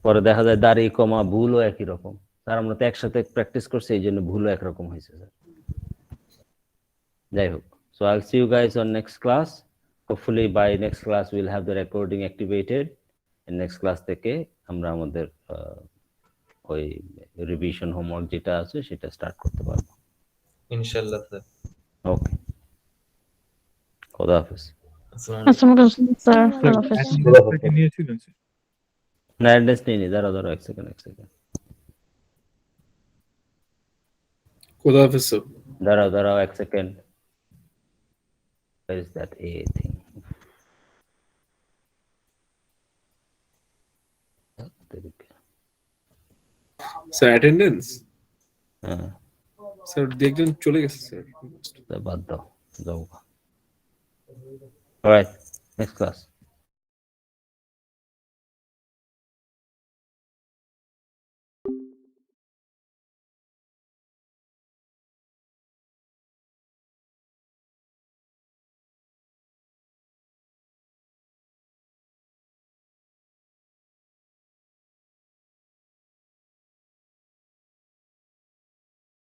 পরে দেখা যায় দাড়ি কমা ভুলও একই রকম। স্যার আমরা তো একসাথে প্র্যাকটিস করছি, এই জন্য ভুলও একরকম হয়েছে স্যার। যাই হোক, so I'll see you guys on next class. Hopefully by next class we'll have the recording activated, and next class থেকে আমরা আমাদের ওই রিভিশন হোমওয়ার্ক যেটা আছে সেটা স্টার্ট করতে পারবো ইনশাআল্লাহ স্যার। ওকে, খোদা হাফেজ। আসসালামু আলাইকুম স্যার attendance কি নিয়েছিলেন স্যার? না অ্যাড্রেস নেই, দাঁড়াও এক সেকেন্ড। খোদা হাফেজ স্যার। দাঁড়াও এক second. Where is that A thing? Sir attendance হ্যাঁ স্যার দেখলেন চলে গেছে স্যার। বাদ দাও, যাও। All right, next class.